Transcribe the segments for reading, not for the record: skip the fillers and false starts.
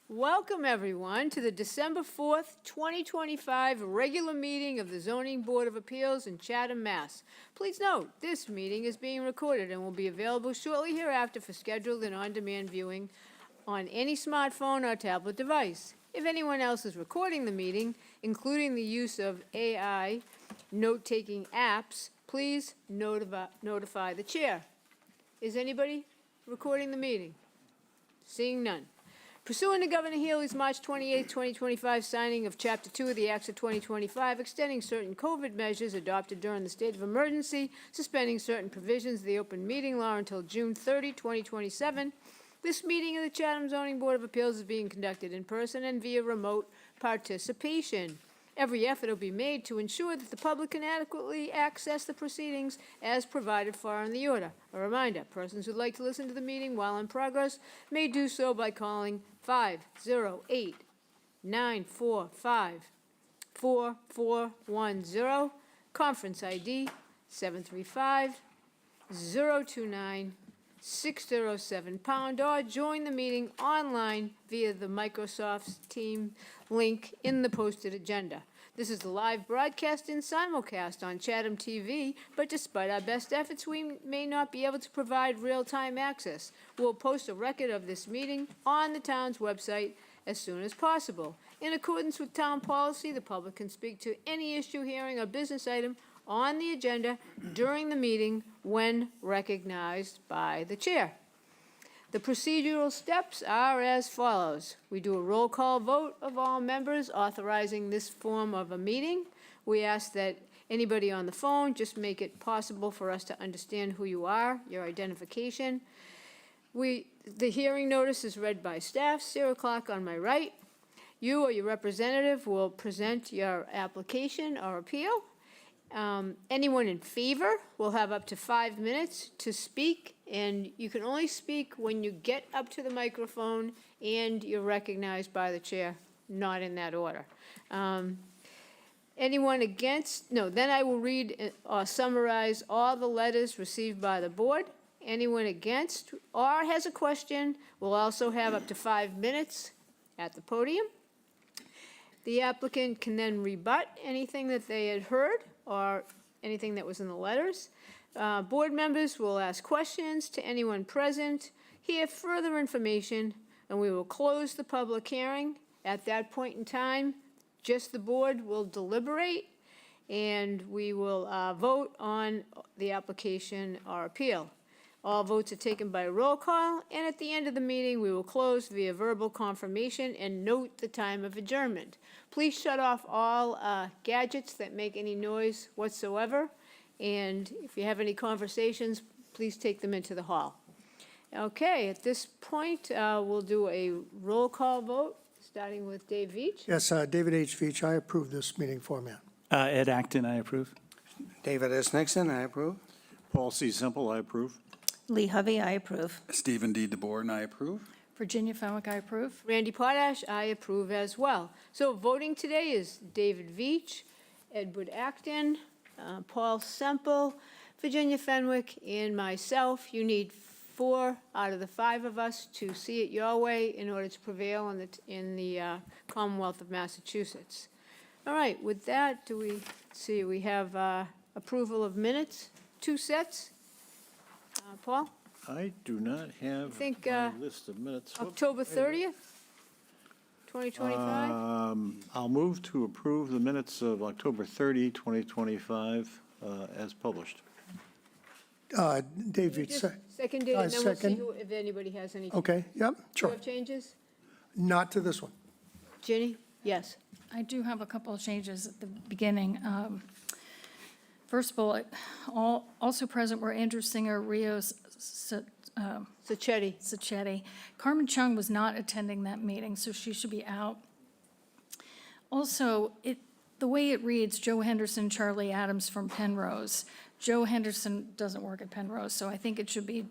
Welcome, everyone, to the December 4th, 2025 regular meeting of the Zoning Board of Appeals in Chatham, Mass. Please note, this meeting is being recorded and will be available shortly hereafter for scheduled and on-demand viewing on any smartphone or tablet device. If anyone else is recording the meeting, including the use of AI note-taking apps, please notify the chair. Is anybody recording the meeting? Seeing none. Pursuant to Governor Healy's March 28, 2025 signing of Chapter 2 of the Acts of 2025, extending certain COVID measures adopted during the state of emergency, suspending certain provisions of the open meeting law until June 30, 2027, this meeting of the Chatham Zoning Board of Appeals is being conducted in person and via remote participation. Every effort will be made to ensure that the public can adequately access the proceedings as provided for in the order. A reminder, persons who'd like to listen to the meeting while in progress may do so by calling 508-945-4410, conference ID 735-029-607 or join the meeting online via the Microsoft Teams link in the posted agenda. This is the live broadcast and simulcast on Chatham TV, but despite our best efforts, we may not be able to provide real-time access. We'll post a record of this meeting on the town's website as soon as possible. In accordance with town policy, the public can speak to any issue, hearing, or business item on the agenda during the meeting when recognized by the chair. The procedural steps are as follows. We do a roll call vote of all members authorizing this form of a meeting. We ask that anybody on the phone just make it possible for us to understand who you are, your identification. The hearing notice is read by staff, 0 o'clock on my right. You or your representative will present your application or appeal. Anyone in favor will have up to 5 minutes to speak, and you can only speak when you get up to the microphone and you're recognized by the chair, not in that order. Anyone against? No, then I will read or summarize all the letters received by the board. Anyone against or has a question will also have up to 5 minutes at the podium. The applicant can then rebut anything that they had heard or anything that was in the letters. Board members will ask questions to anyone present, hear further information, and we will close the public hearing. At that point in time, just the board will deliberate, and we will vote on the application or appeal. All votes are taken by roll call, and at the end of the meeting, we will close via verbal confirmation and note the time of adjournment. Please shut off all gadgets that make any noise whatsoever, and if you have any conversations, please take them into the hall. Okay, at this point, we'll do a roll call vote, starting with Dave Veach. Yes, David H. Veach, I approve this meeting format. Ed Acton, I approve. David S. Nixon, I approve. Paul C. Simple, I approve. Lee Hovey, I approve. Stephen D. DeBoer, and I approve. Virginia Fenwick, I approve. Randy Potash, I approve as well. So voting today is David Veach, Edward Acton, Paul Semple, Virginia Fenwick, and myself. You need 4 out of the 5 of us to see it your way in order to prevail in the Commonwealth of Massachusetts. All right, with that, we have approval of minutes, 2 sets. Paul? I do not have think, my list of minutes. Whoops. October 30th, 2025? I'll move to approve the minutes of October 30, 2025, as published. Dave Veach, Seconded, and then we'll see second. if anybody has any. Okay, yep, Do you sure. have changes? Not to this one. Ginny? Yes. I do have a couple of changes at the beginning. First bullet, also present were Andrew Singer, Rios Sacchetti. Sacchetti. Carmen Chung was not attending that meeting, so she should be out. Also, the way it reads, Joe Henderson, Charlie Adams from Penrose. Joe Henderson doesn't work at Penrose, so I think it should be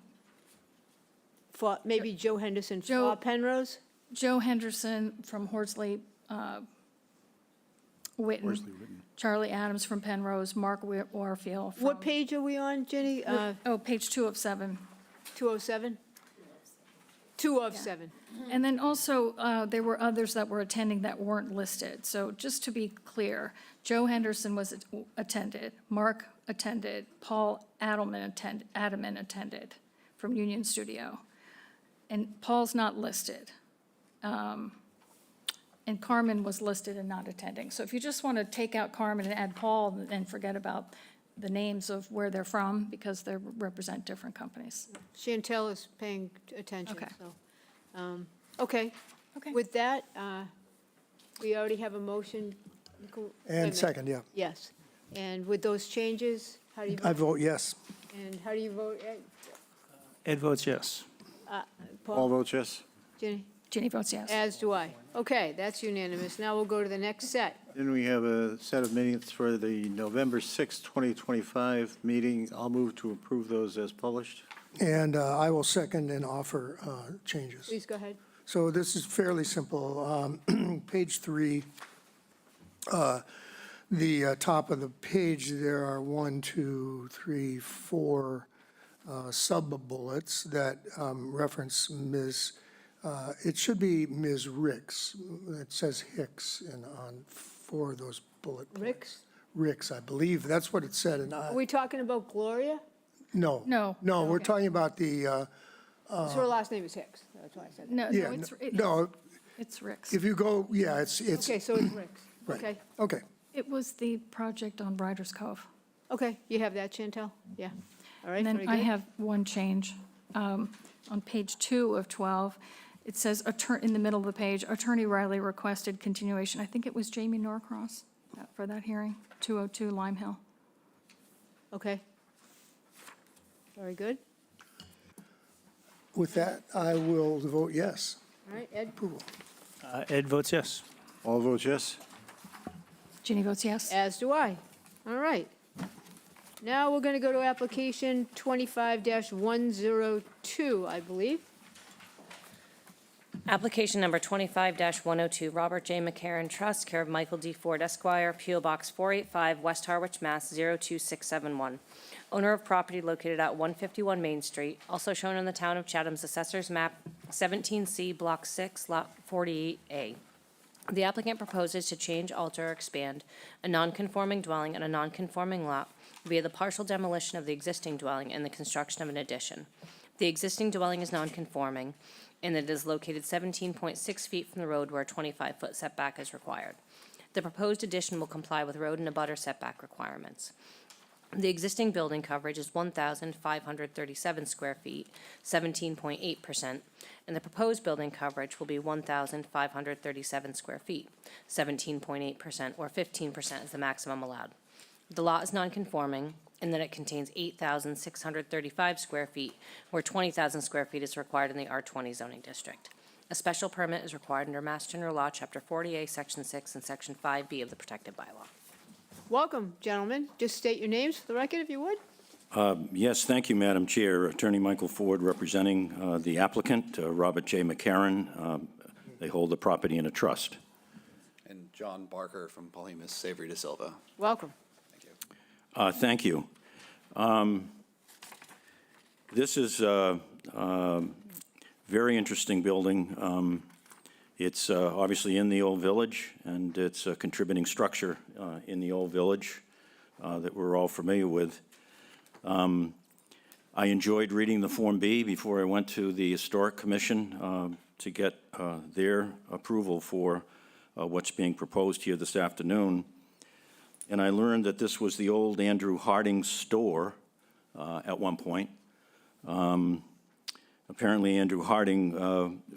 For, maybe Joe Henderson Joe- for Penrose? Joe Henderson from Horsley Witten. Charlie Adams from Penrose, Mark Warfield from. What page are we on, Ginny? Page 2 of 7. 207? 2 of 7. And then also, there were others that were attending that weren't listed. So just to be clear, Joe Henderson was attended, Mark attended, Paul Adelman attended from Union Studio. And Paul's not listed. And Carmen was listed and not attending. So if you just want to take out Carmen and add Paul and forget about the names of where they're from, because they represent different companies. Chantel is paying attention, Okay. so. Okay. Okay. With that, we already have a motion. Wait a And minute. second, yeah. Yes. And with those changes, how do you I vote? vote yes. And how do you vote? Ed votes yes. All Paul? votes yes. Jenny? Ginny votes yes. As do I. Okay, that's unanimous. Now we'll go to the next set. Then we have a set of minutes for the November 6, 2025 meeting. I'll move to approve those as published. And I will second and offer changes. Please go ahead. So this is fairly simple. Page 3, the top of the page, there are 1, 2, 3, 4 sub-bullets that reference Ms., it should be Ms. Ricks. It says Hicks on 4 of those bullet points. Ricks? Ricks, I believe. That's what it said, and Are we talking about Gloria? no. No. No, we're Okay. talking about the, So her last name is Hicks. That's why I said that. No, yeah, no, it's Rick's. if you go, yeah, it's, Okay, so it's Ricks. right. Okay. Okay. It was the project on Riders Cove. Okay, you have that, Chantel? Yeah. All right, And very then I good. have one change. On page 2 of 12, it says, in the middle of the page, Attorney Riley requested continuation. I think it was Jamie Norcross for that hearing, 202 Lime Hill. Okay. Very good. With that, I will vote yes. All right, Ed? Approval. Ed votes yes. All votes yes. Ginny votes yes. As do I. All right. Now we're going to go to application 25-102, I believe. Application number 25-102, Robert J. McCarran Trust, care of Michael D. Ford Esquire, P.O. Box 485, West Harwich, Mass. 02671. Owner of property located at 151 Main Street, also shown in the Town of Chatham's Assessor's Map 17C, Block 6, Lot 48A. The applicant proposes to change, alter, or expand a non-conforming dwelling and a non-conforming lot via the partial demolition of the existing dwelling and the construction of an addition. The existing dwelling is non-conforming, and it is located 17.6 feet from the road where a 25-foot setback is required. The proposed addition will comply with road and abutter setback requirements. The existing building coverage is 1,537 square feet, 17.8%, and the proposed building coverage will be 1,537 square feet, 17.8%, or 15% is the maximum allowed. The lot is non-conforming in that it contains 8,635 square feet, where 20,000 square feet is required in the R20 zoning district. A special permit is required under Mass General Law, Chapter 40A, Section 6, and Section 5B of the protected bylaw. Welcome, gentlemen. Just state your names for the record, if you would. Yes, thank you, Madam Chair. Attorney Michael Ford representing the applicant, Robert J. McCarran. They hold the property in a trust. And John Barker from Polymus Savory de Silva. Welcome. Thank you. This is a very interesting building. It's obviously in the old village, and it's a contributing structure in the old village that we're all familiar with. I enjoyed reading the Form B before I went to the Historic Commission to get their approval for what's being proposed here this afternoon. And I learned that this was the old Andrew Harding store at one point. Apparently, Andrew Harding,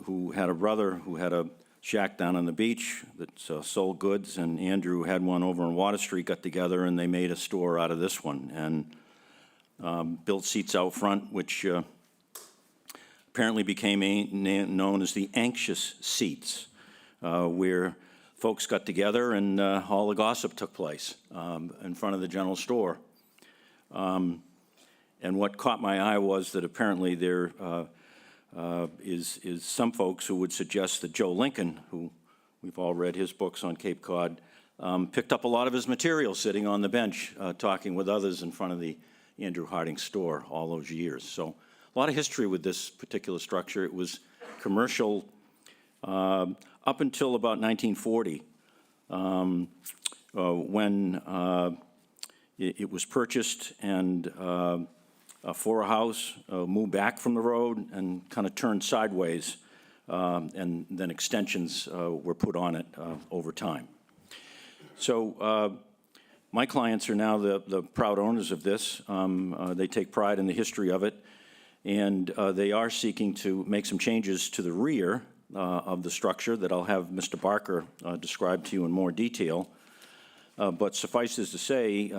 who had a brother who had a shack down on the beach that sold goods, and Andrew had one over on Water Street, got together, and they made a store out of this one, and built seats out front, which apparently became known as the anxious seats, where folks got together and all the gossip took place in front of the general store. And what caught my eye was that apparently there is some folks who would suggest that Joe Lincoln, who we've all read his books on Cape Cod, picked up a lot of his material sitting on the bench talking with others in front of the Andrew Harding store all those years. So a lot of history with this particular structure. It was commercial up until about 1940, when it was purchased and for a house, moved back from the road and kind of turned sideways, and then extensions were put on it over time. So my clients are now the proud owners of this. They take pride in the history of it, and they are seeking to make some changes to the rear of the structure that I'll have Mr. Barker describe to you in more detail. But suffice it to say,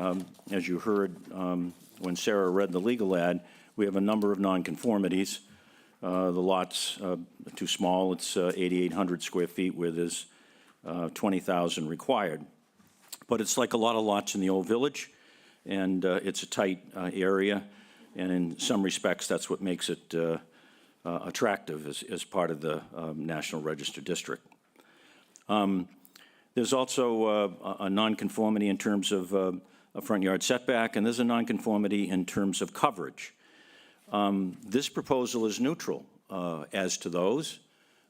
as you heard when Sarah read the legal ad, we have a number of nonconformities. The lot's too small. It's 8,800 square feet where there's 20,000 required. But it's like a lot of lots in the old village, and it's a tight area, and in some respects, that's what makes it attractive as part of the National Register District. There's also a nonconformity in terms of a front yard setback, and there's a nonconformity in terms of coverage. This proposal is neutral as to those.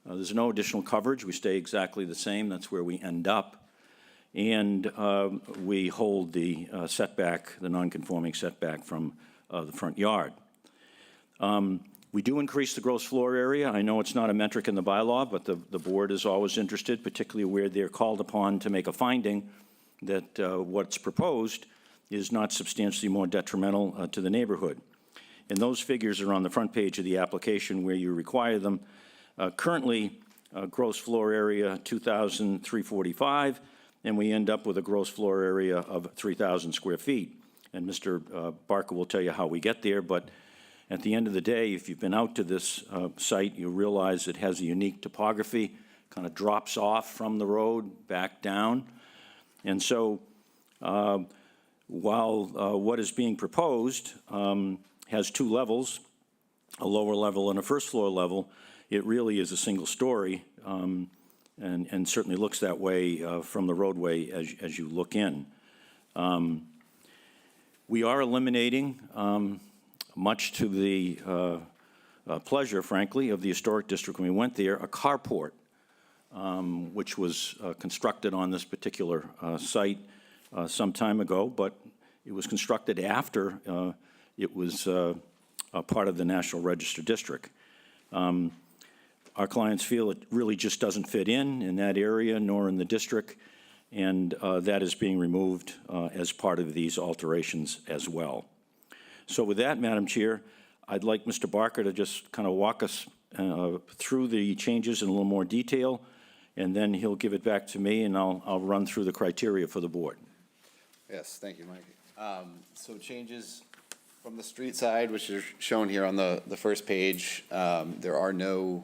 There's no additional coverage. We stay exactly the same. That's where we end up. And we hold the setback, the nonconforming setback from the front yard. We do increase the gross floor area. I know it's not a metric in the bylaw, but the board is always interested, particularly where they're called upon to make a finding that what's proposed is not substantially more detrimental to the neighborhood. And those figures are on the front page of the application where you require them. Currently, gross floor area 2,345, and we end up with a gross floor area of 3,000 square feet. And Mr. Barker will tell you how we get there, but at the end of the day, if you've been out to this site, you realize it has a unique topography, kind of drops off from the road back down. And so while what is being proposed has two levels, a lower level and a first floor level, it really is a single story, and certainly looks that way from the roadway as you look in. We are eliminating, much to the pleasure, frankly, of the Historic District when we went there, a carport, which was constructed on this particular site some time ago, but it was constructed after it was a part of the National Register District. Our clients feel it really just doesn't fit in that area nor in the district, and that is being removed as part of these alterations as well. So with that, Madam Chair, I'd like Mr. Barker to just kind of walk us through the changes in a little more detail, and then he'll give it back to me, and I'll run through the criteria for the board. Yes, thank you, Mike. So changes from the street side, which is shown here on the first page, there are no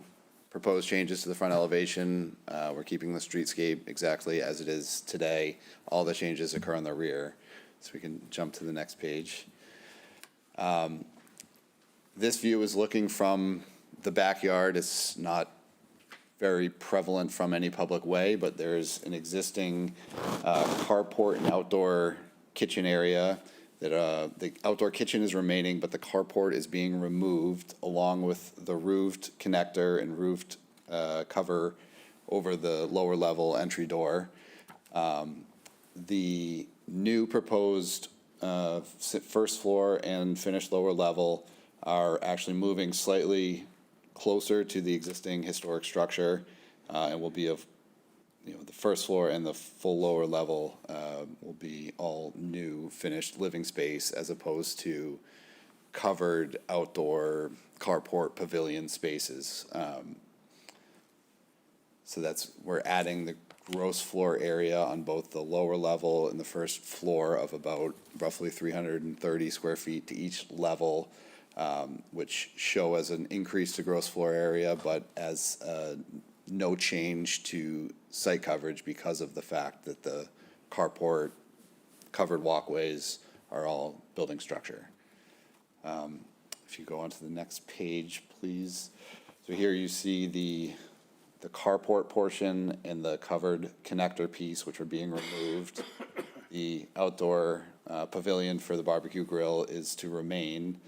proposed changes to the front elevation. We're keeping the streetscape exactly as it is today. All the changes occur on the rear. So we can jump to the next page. This view is looking from the backyard. It's not very prevalent from any public way, but there's an existing carport and outdoor kitchen area that the outdoor kitchen is remaining, but the carport is being removed along with the roofed connector and roofed cover over the lower level entry door. The new proposed first floor and finished lower level are actually moving slightly closer to the existing historic structure, and will be of, the first floor and the full lower level will be all new finished living space as opposed to covered outdoor carport pavilion spaces. So we're adding the gross floor area on both the lower level and the first floor of about roughly 330 square feet to each level, which show as an increase to gross floor area, but as no change to site coverage because of the fact that the carport covered walkways are all building structure. If you go on to the next page, please. So here you see the carport portion and the covered connector piece, which are being removed. The outdoor pavilion for the barbecue grill is to remain.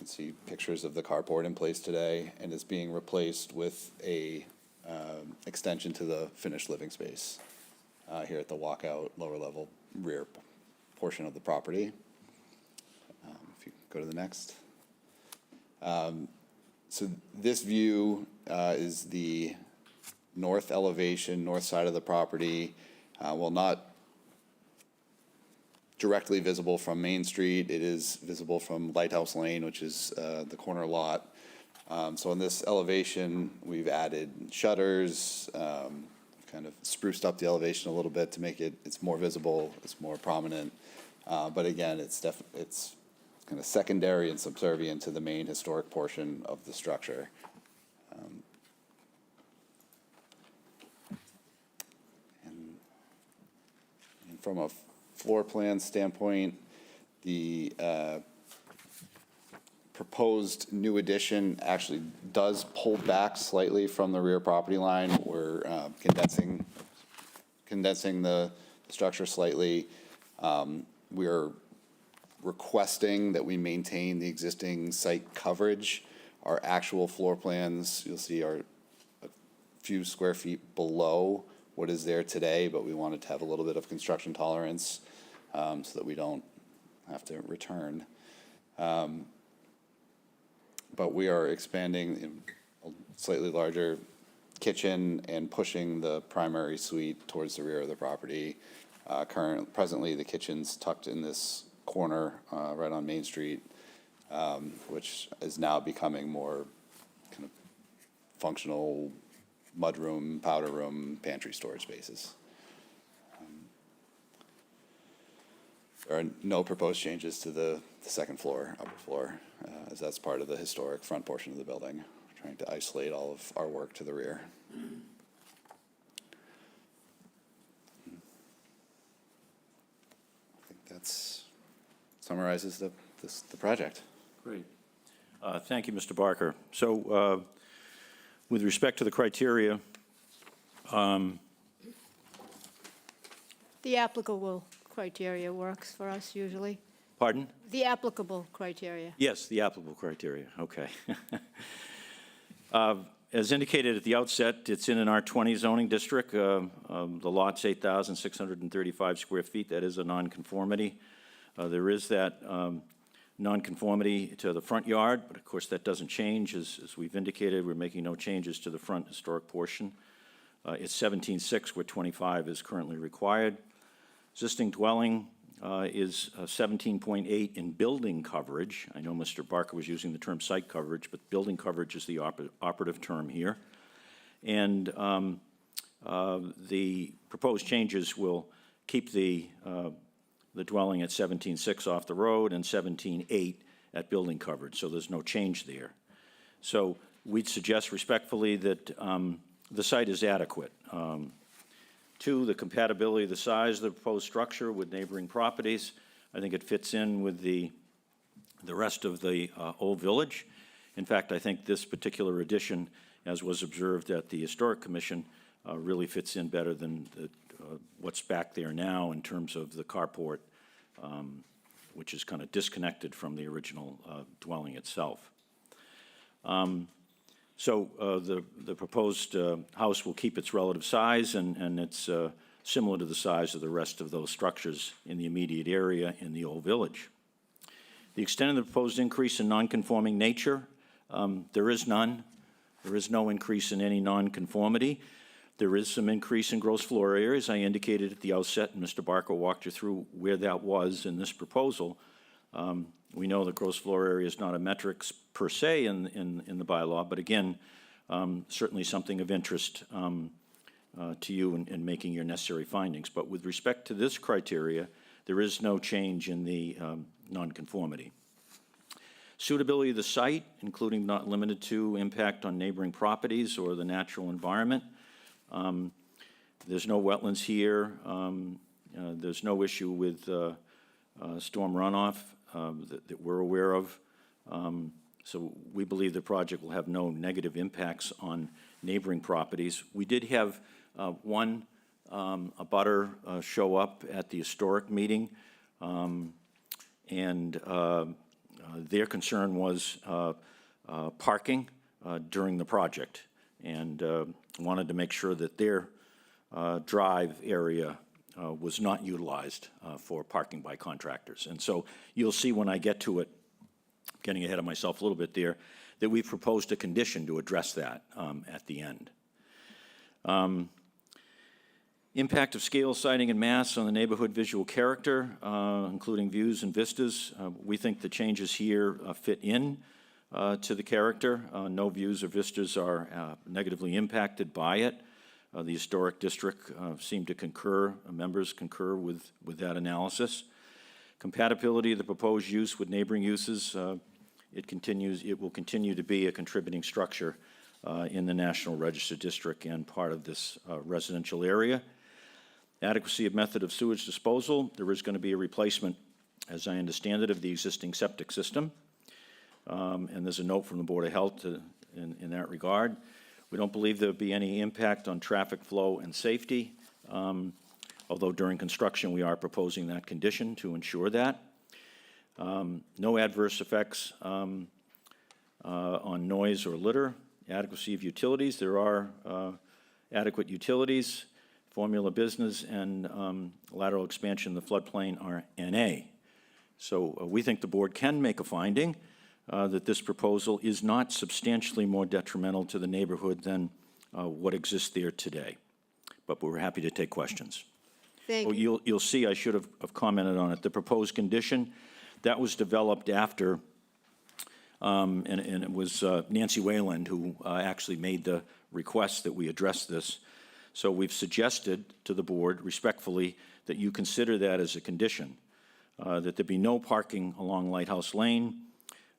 can see pictures of the carport in place today, and is being replaced with a extension to the finished living space here at the walkout lower level rear portion of the property. If you go to the next. So this view is the north elevation, north side of the property. Well, not directly visible from Main Street. It is visible from Lighthouse Lane, which is the corner lot. So in this elevation, we've added shutters, kind of spruced up the elevation a little bit to make it's more visible, it's more prominent. But again, it's kind of secondary and subservient to the main historic portion of the structure. And from a floor plan standpoint, the proposed new addition actually does pull back slightly from the rear property line. We're condensing the structure slightly. We are requesting that we maintain the existing site coverage. Our actual floor plans, you'll see, are a few square feet below what is there today, but we wanted to have a little bit of construction tolerance so that we don't have to return. But we are expanding a slightly larger kitchen and pushing the primary suite towards the rear of the property. Presently, the kitchen's tucked in this corner right on Main Street, which is now becoming more kind of functional mudroom, powder room, pantry storage spaces. There are no proposed changes to the second floor, upper floor, as that's part of the historic front portion of the building. We're trying to isolate all of our work to the rear. I think that summarizes the project. Great. Thank you, Mr. Barker. So with respect to the criteria, The applicable criteria works for us usually. pardon? The applicable criteria. Yes, the applicable criteria, okay. As indicated at the outset, it's in an R20 zoning district. The lot's 8,635 square feet. That is a nonconformity. There is that nonconformity to the front yard, but of course that doesn't change. As we've indicated, we're making no changes to the front historic portion. It's 17.6, where 25 is currently required. Existing dwelling is 17.8 in building coverage. I know Mr. Barker was using the term site coverage, but building coverage is the operative term here. And the proposed changes will keep the dwelling at 17.6 off the road and 17.8 at building coverage, so there's no change there. So we'd suggest respectfully that the site is adequate. Two, the compatibility of the size of the proposed structure with neighboring properties. I think it fits in with the rest of the old village. In fact, I think this particular addition, as was observed at the Historic Commission, really fits in better than what's back there now in terms of the carport, which is kind of disconnected from the original dwelling itself. So the proposed house will keep its relative size, and it's similar to the size of the rest of those structures in the immediate area in the old village. The extent of the proposed increase in nonconforming nature, there is none. There is no increase in any nonconformity. There is some increase in gross floor area, as I indicated at the outset, and Mr. Barker walked you through where that was in this proposal. We know that gross floor area is not a metric per se in the bylaw, but again, certainly something of interest to you in making your necessary findings. But with respect to this criteria, there is no change in the nonconformity. Suitability of the site, including not limited to impact on neighboring properties or the natural environment. There's no wetlands here. There's no issue with storm runoff that we're aware of. So we believe the project will have no negative impacts on neighboring properties. We did have one abutter show up at the historic meeting, and Their concern was parking during the project, and wanted to make sure that their drive area was not utilized for parking by contractors. And so you'll see when I get to it, getting ahead of myself a little bit there, that we've proposed a condition to address that at the end. Impact of scale, sighting, and mass on the neighborhood visual character, including views and vistas. We think the changes here fit in to the character. No views or vistas are negatively impacted by it. The Historic District seemed to concur, members concur with that analysis. Compatibility of the proposed use with neighboring uses, it will continue to be a contributing structure in the National Register District and part of this residential area. Adequacy of method of sewage disposal, there is going to be a replacement, as I understand it, of the existing septic system. And there's a note from the Board of Health in that regard. We don't believe there'll be any impact on traffic flow and safety, although during construction we are proposing that condition to ensure that. No adverse effects on noise or litter. Adequacy of utilities, there are adequate utilities. Formula business and lateral expansion of the floodplain are NA. So we think the board can make a finding that this proposal is not substantially more detrimental to the neighborhood than what exists there today. But we're happy to take questions. Thank you. You'll see, I should have commented on it. The proposed condition, that was developed after, and it was Nancy Wayland who actually made the request that we address this. So we've suggested to the board respectfully that you consider that as a condition, that there be no parking along Lighthouse Lane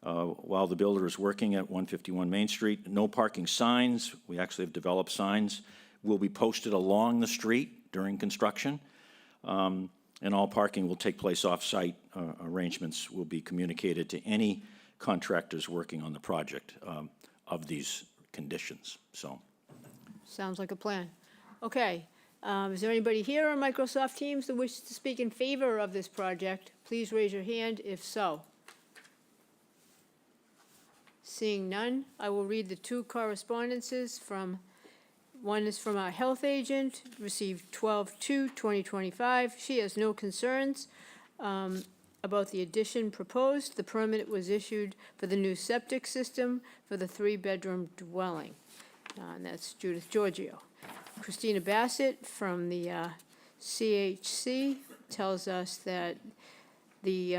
while the builder is working at 151 Main Street. No parking signs, we actually have developed signs, will be posted along the street during construction. And all parking will take place off-site. Arrangements will be communicated to any contractors working on the project of these conditions. So, Sounds like a plan. Okay, is there anybody here on Microsoft Teams that wishes to speak in favor of this project? Please raise your hand if so. Seeing none, I will read the two correspondences from, one is from our health agent, received 12/2/2025. She has no concerns about the addition proposed. The permit was issued for the new septic system for the 3-bedroom dwelling. And that's Judith Giorgio. Christina Bassett from the CHC tells us that the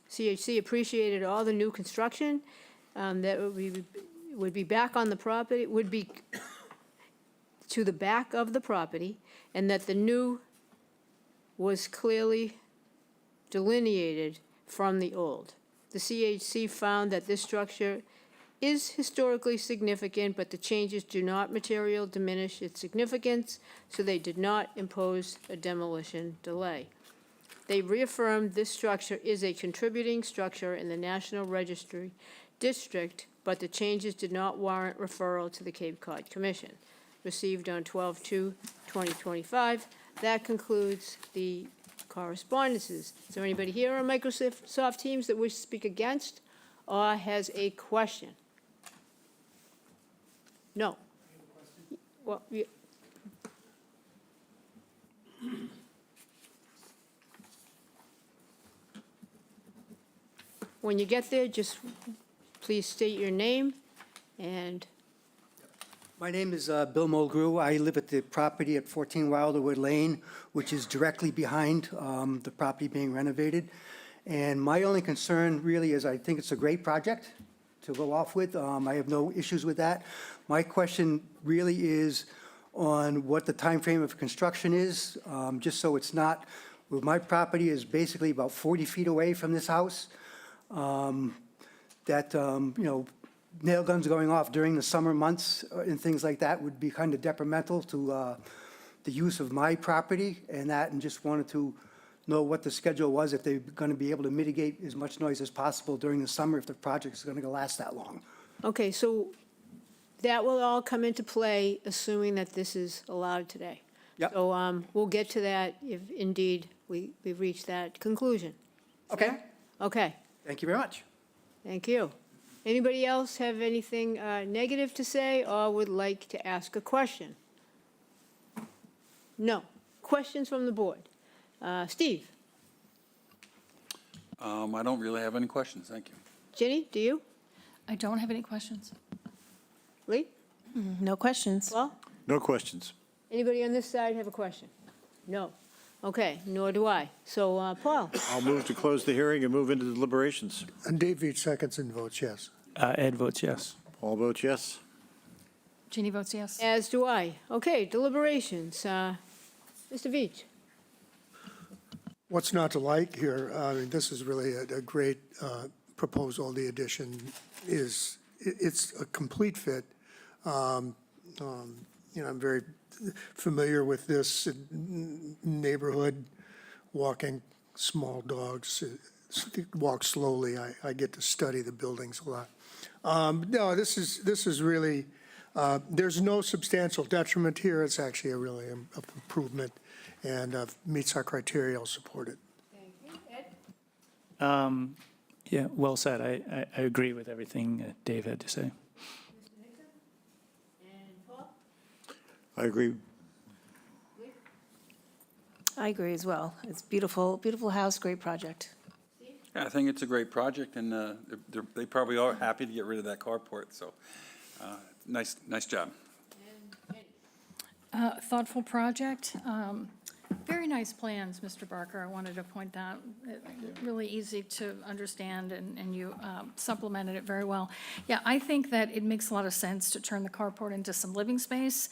CHC appreciated all the new construction, that would be back on the property, would be to the back of the property, and that the new was clearly delineated from the old. The CHC found that this structure is historically significant, but the changes do not materially diminish its significance, so they did not impose a demolition delay. They reaffirmed this structure is a contributing structure in the National Registry District, but the changes did not warrant referral to the Cape Cod Commission. Received on 12/2/2025. That concludes the correspondences. Is there anybody here on Microsoft Teams that wishes to speak against or has a question? No. Well, when you get there, just please state your name and. My name is Bill Mulgrew. I live at the property at 14 Wilderwood Lane, which is directly behind the property being renovated. And my only concern really is I think it's a great project to go off with. I have no issues with that. My question really is on what the time frame of construction is, just so it's not, well, my property is basically about 40 feet away from this house. Nail guns going off during the summer months and things like that would be kind of detrimental to the use of my property and just wanted to know what the schedule was, if they're going to be able to mitigate as much noise as possible during the summer if the project is going to last that long. Okay, so that will all come into play, assuming that this is allowed today. Yep. So we'll get to that if indeed we reach that conclusion. Okay, Okay. Thank you very much. Thank you. Anybody else have anything negative to say or would like to ask a question? No. Questions from the board? Steve? I don't really have any questions, thank you. Ginny, do you? I don't have any questions. Lee? No questions. Paul? No questions. Anybody on this side have a question? No. Okay, nor do I. So, Paul? I'll move to close the hearing and move into deliberations. And Dave Veach seconds and votes yes. Ed votes yes. Paul votes yes. Jeannie votes yes. As do I. Okay, deliberations. Mr. Veach? What's not to like here? I mean, this is really a great proposal. The addition is, it's a complete fit. You know, I'm very familiar with this neighborhood, walking small dogs, walk slowly. I get to study the buildings a lot. No, this is really, there's no substantial detriment here. It's actually a really improvement and meets our criteria. I'll support it. Thank you. Ed? Yeah, well said. I agree with everything Dave had to say. Mr. Nixon? And Paul? I agree. I agree as well. It's beautiful, beautiful house, great project. Yeah, I think it's a great project, and they probably are happy to get rid of that carport, so nice job. Thoughtful project. Very nice plans, Mr. Barker. I wanted to point that. Really easy to understand, and you supplemented it very well. Yeah, I think that it makes a lot of sense to turn the carport into some living space.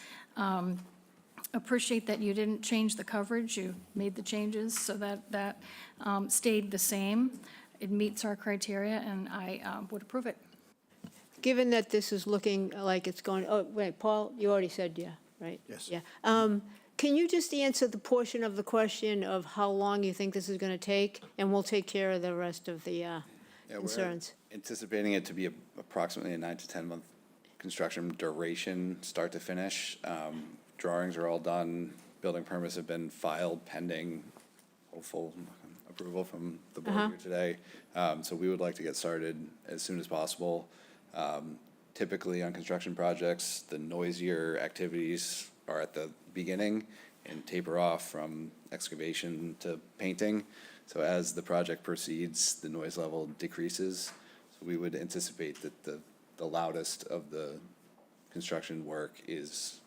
Appreciate that you didn't change the coverage. You made the changes so that stayed the same. It meets our criteria, and I would approve it. Given that this is looking like it's going, oh, wait, Paul, you already said yeah, right? Yes. Yeah. Can you just answer the portion of the question of how long you think this is going to take? And we'll take care of the rest of the Yeah, concerns. we're anticipating it to be approximately a 9 to 10 month construction duration, start to finish. Drawings are all done, building permits have been filed pending hopeful approval from the board here today. So we would like to get started as soon as possible. Typically on construction projects, the noisier activities are at the beginning and taper off from excavation to painting. So as the project proceeds, the noise level decreases. So we would anticipate that the loudest of the construction work is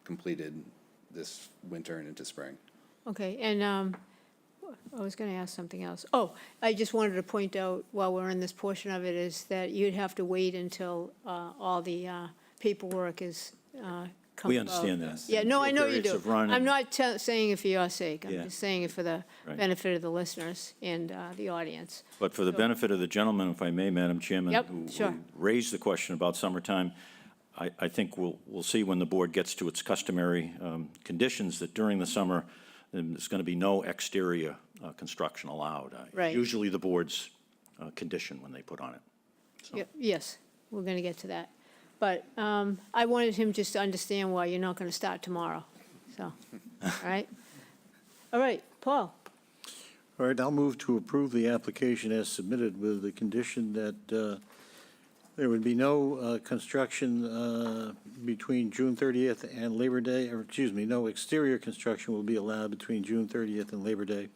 completed this winter and into spring. Okay, and I was going to ask something else. Oh, I just wanted to point out while we're in this portion of it is that you'd have to wait until all the paperwork is come We about. understand that. Yeah, no, I know you Periods do. have run I'm and- not saying it for your sake. I'm Yeah. just saying it for the Right. benefit of the listeners and the audience. But for the benefit of the gentleman, if I may, Madam Chairman, Yep, who sure. raised the question about summertime, I think we'll see when the board gets to its customary conditions that during the summer, there's going to be no exterior construction allowed. Right. Usually the board's condition when they put on it. So- Yes, we're going to get to that. But I wanted him just to understand why you're not going to start tomorrow, so, all right? All right, Paul? All right, I'll move to approve the application as submitted with the condition that there would be no construction between June 30th and Labor Day, or excuse me, no exterior construction will be allowed between June 30th and Labor Day,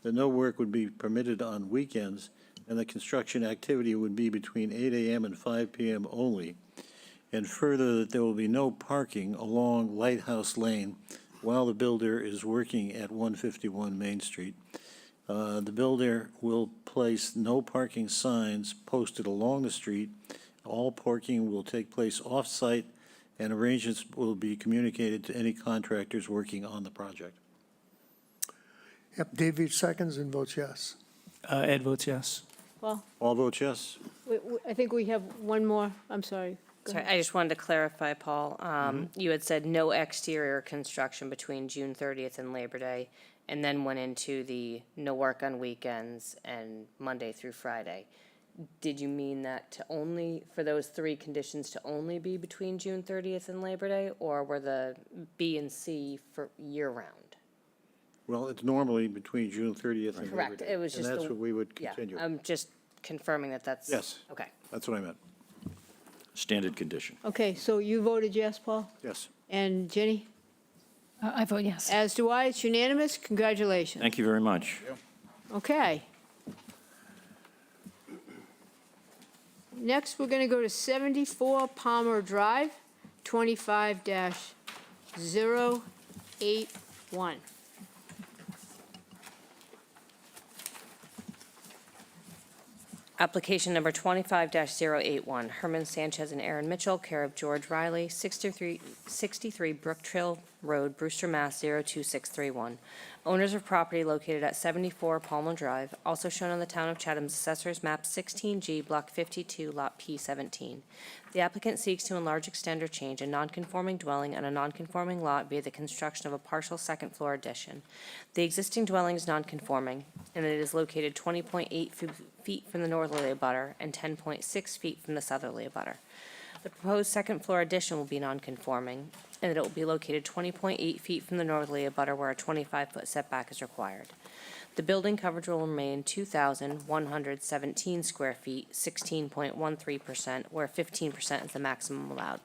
that no work would be permitted on weekends, and the construction activity would be between 8 a.m. and 5 p.m. only, and further that there will be no parking along Lighthouse Lane while the builder is working at 151 Main Street. The builder will place no parking signs posted along the street. All parking will take place off-site, and arrangements will be communicated to any contractors working on the project. Yep, Dave Veach seconds and votes yes. Ed votes yes. Paul? All vote yes? I think we have one more, I'm sorry. Go Sorry, ahead. I just wanted to clarify, Paul. You had said no exterior construction between June 30th and Labor Day, and then went into the no work on weekends and Monday through Friday. Did you mean that to only, for those three conditions to only be between June 30th and Labor Day, or were the B and C for year-round? Well, it's normally between June 30th and Labor Correct, Day. it was just And that's the- what we would Yeah, continue. I'm just confirming that that's. Yes. Okay. That's what I meant. Standard condition. Okay, so you voted yes, Paul? Yes. And Jenny? I vote yes. As do I. It's unanimous. Congratulations. Thank you very much. Okay. Next, we're going to go to 74 Palmer Drive, 25-081. Application number 25-081, Herman Sanchez and Aaron Mitchell, care of George Riley, 63 Brook Trail Road, Brewster, Mass. 02631. Owners of property located at 74 Palmer Drive, also shown on the Town of Chatham's Assessor's Map 16G, Block 52, Lot P17. The applicant seeks to enlarge, extend, or change a nonconforming dwelling on a nonconforming lot via the construction of a partial second-floor addition. The existing dwelling is nonconforming, and it is located 20.8 feet from the northerly abutter and 10.6 feet from the southerly abutter. The proposed second-floor addition will be nonconforming, and that it will be located 20.8 feet from the northerly abutter where a 25-foot setback is required. The building coverage will remain 2,117 square feet, 16.13%, where 15% is the maximum allowed.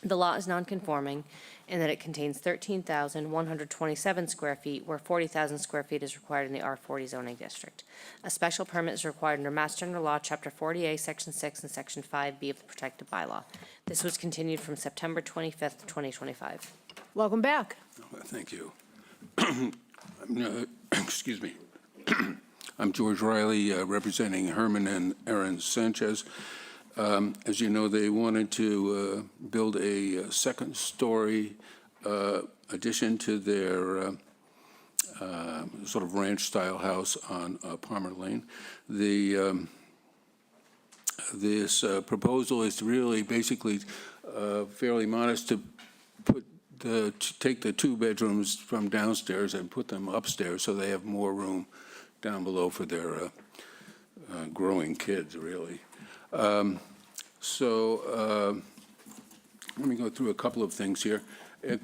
The lot is nonconforming in that it contains 13,127 square feet, where 40,000 square feet is required in the R40 zoning district. A special permit is required under Mass General Law, Chapter 40A, Section 6, and Section 5B of the Protected Bylaw. This was continued from September 25th, 2025. Welcome back. Thank you. Excuse me. I'm George Riley, representing Herman and Aaron Sanchez. As you know, they wanted to build a second-story addition to their sort of ranch-style house on Palmer Lane. This proposal is really basically fairly modest to take the two bedrooms from downstairs and put them upstairs so they have more room down below for their growing kids, really. So let me go through a couple of things here.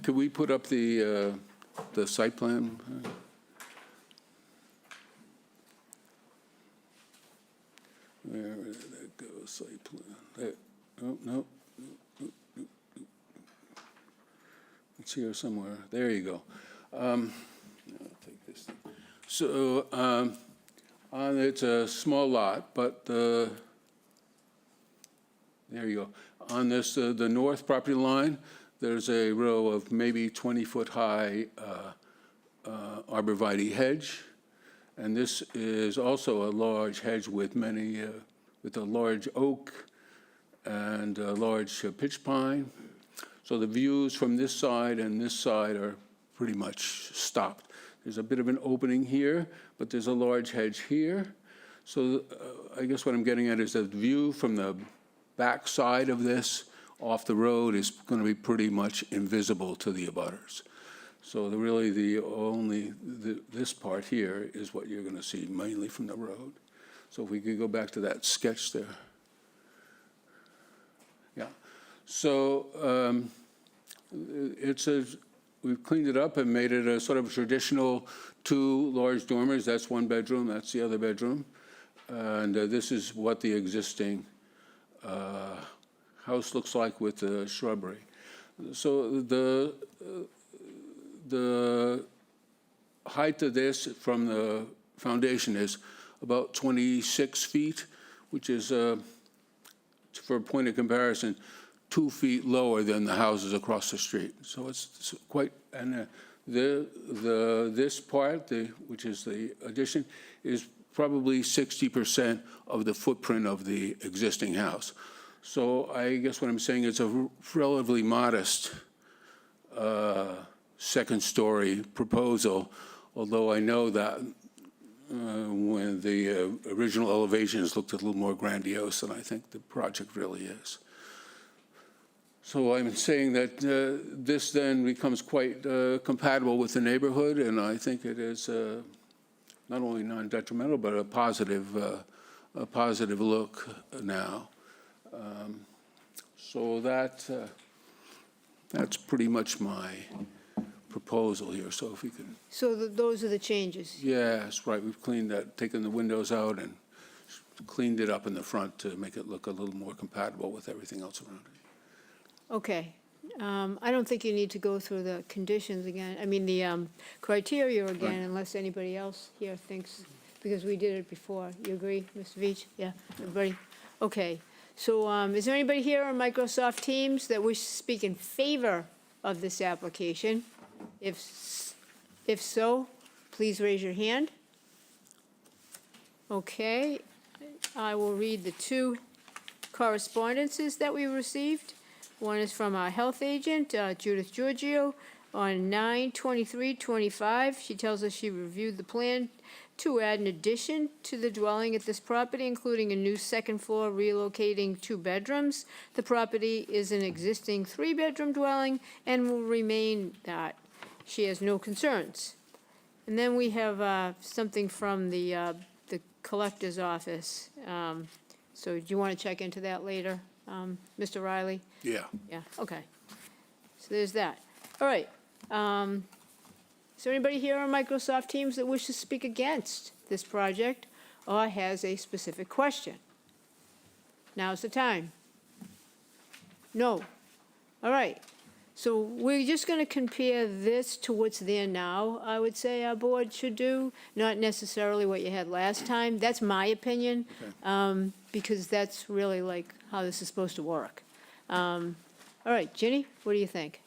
Could we put up the site plan? Where did that go? Site plan. There. Oh, no. It's here somewhere. There you go. I'll take this thing. So it's a small lot, but there you go. On this, the north property line, there's a row of maybe 20-foot-high arborvitae hedge, and this is also a large hedge with many, with a large oak and a large pitch pine. So the views from this side and this side are pretty much stopped. There's a bit of an opening here, but there's a large hedge here. So I guess what I'm getting at is the view from the back side of this off the road is going to be pretty much invisible to the abutters. So this part here is what you're going to see mainly from the road. So if we could go back to that sketch there. Yeah. So we've cleaned it up and made it a sort of traditional two large dormers. That's one bedroom, that's the other bedroom. And this is what the existing house looks like with the shrubbery. So the height of this from the foundation is about 26 feet, which is, for a point of comparison, 2 feet lower than the houses across the street. So it's quite, and this part, which is the addition, is probably 60% of the footprint of the existing house. So I guess what I'm saying is a relatively modest second-story proposal, although I know that when the original elevations looked a little more grandiose than I think the project really is. So I'm saying that this then becomes quite compatible with the neighborhood, and I think it is not only non-detrimental, but a positive look now. So that's pretty much my proposal here. So if we could. So those are the changes. Yes, right. We've cleaned that, taken the windows out and cleaned it up in the front to make it look a little more compatible with everything else around it. Okay. I don't think you need to go through the conditions again, I mean, the criteria again, unless anybody else here thinks, because we did it before. You agree, Mr. Veach? Yeah, everybody? Okay. So is there anybody here on Microsoft Teams that wishes to speak in favor of this application? If so, please raise your hand. Okay. I will read the two correspondences that we received. One is from our health agent, Judith Giorgio, on 9/23/25. She tells us she reviewed the plan to add an addition to the dwelling at this property, including a new second floor relocating 2 bedrooms. The property is an existing 3-bedroom dwelling and will remain that. She has no concerns. And then we have something from the collector's office. So do you want to check into that later, Mr. Riley? Yeah. Yeah, okay. So there's that. All right. Is there anybody here on Microsoft Teams that wishes to speak against this project or has a specific question? Now's the time. No. All right. So we're just going to compare this to what's there now, I would say our board should do, not necessarily what you had last time. That's my opinion, because that's really like how this is supposed to work. All right, Ginny, what do you think?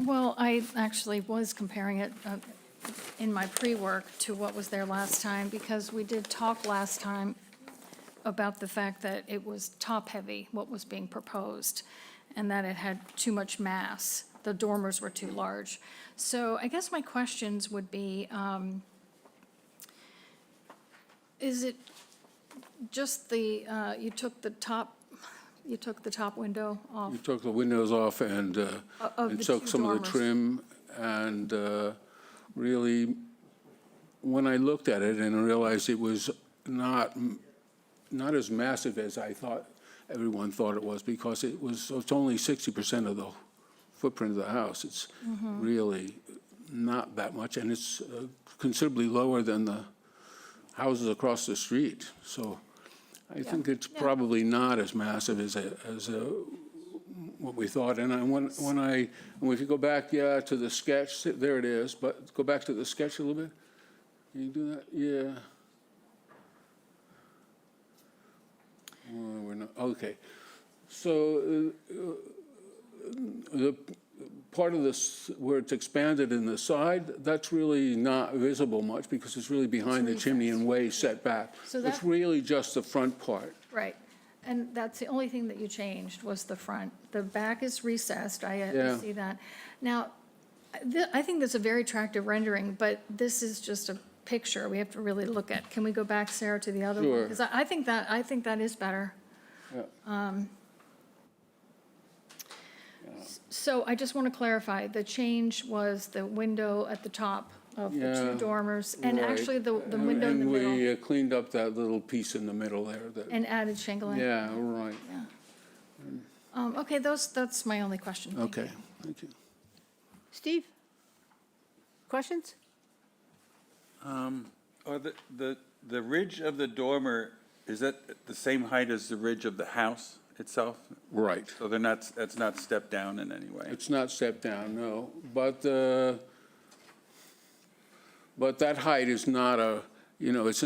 Well, I actually was comparing it in my pre-work to what was there last time, because we did talk last time about the fact that it was top-heavy, what was being proposed, and that it had too much mass. The dormers were too large. So I guess my questions would be, is it just the, you took the top window off? You took the windows off and Of the took two some of the dormers. trim, and really, when I looked at it and realized it was not as massive as I thought everyone thought it was, because it's only 60% of the footprint of the house. It's really not that much, and it's considerably lower than the houses across the street. So I think it's probably not as massive as what we thought. And if you go back, to the sketch, there it is, but go back to the sketch a little bit. Can you do that? Yeah. We're not, okay. So the part of this where it's expanded in the side, that's really not visible much because it's really behind the chimney and way set back. So It's that- really just the front part. Right. And that's the only thing that you changed was the front. The back is recessed, I Yeah. see that. Now, I think that's a very attractive rendering, but this is just a picture we have to really look at. Can we go back, Sarah, to the other one? Sure. Because I think that is better. Yeah. So I just want to clarify, the change was the window at the top of the Yeah, two dormers, and right. actually the window in the And middle, we cleaned up that little piece in the middle there. and added shingling. Yeah, right. Okay, that's my only question. Thank you. Okay, thank you. Steve? Questions? Or the ridge of the dormer, is that the same height as the ridge of the house itself? Right. So that's not stepped down in any way? It's not stepped down, no. But that height is not it's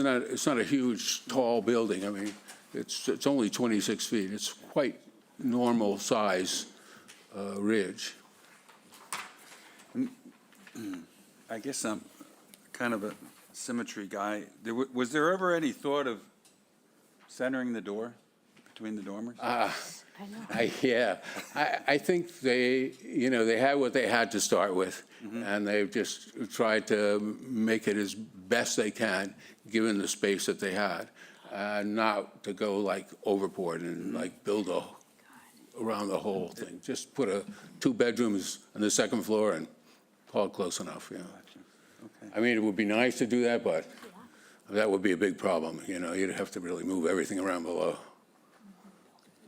not a huge, tall building. I mean, it's only 26 feet. It's quite normal size ridge. I guess I'm kind of a symmetry guy. Was there ever any thought of centering the door between the dormers? Yeah, I think they had what they had to start with, and they've just tried to make it as best they can, given the space that they had, not to go like overboard and like build around the whole thing. Just put 2 bedrooms on the second floor and call it close enough, yeah. Okay. I mean, it would be nice to do that, but that would be a big problem, you'd have to really move everything around below.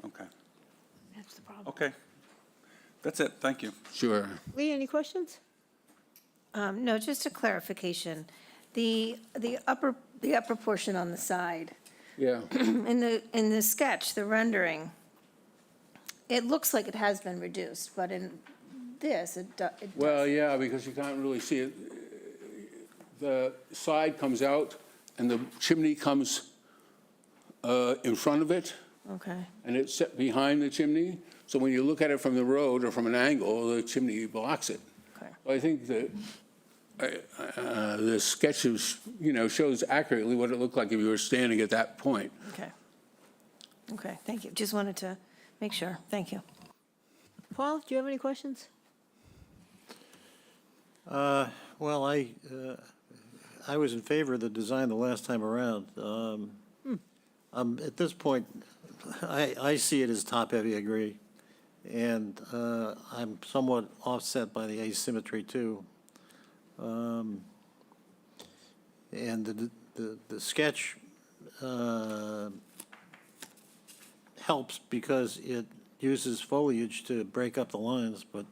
Okay, That's the problem. okay. That's it, thank you. Sure. Lee, any questions? No, just a clarification. The upper portion on the side, Yeah, in the sketch, the rendering, it looks like it has been reduced, but in this, it does. well, yeah, because you can't really see it. The side comes out, and the chimney comes in front of it, Okay, and it's set behind the chimney. So when you look at it from the road or from an angle, the chimney blocks it. okay. I think that the sketch is, shows accurately what it looked like if you were standing at that point. Okay. Okay, thank you. Just wanted to make sure. Thank you. Paul, do you have any questions? Well, I was in favor of the design the last time around. At this point, I see it as top-heavy, I agree. And I'm somewhat offset by the asymmetry, too. And the sketch helps because it uses foliage to break up the lines, but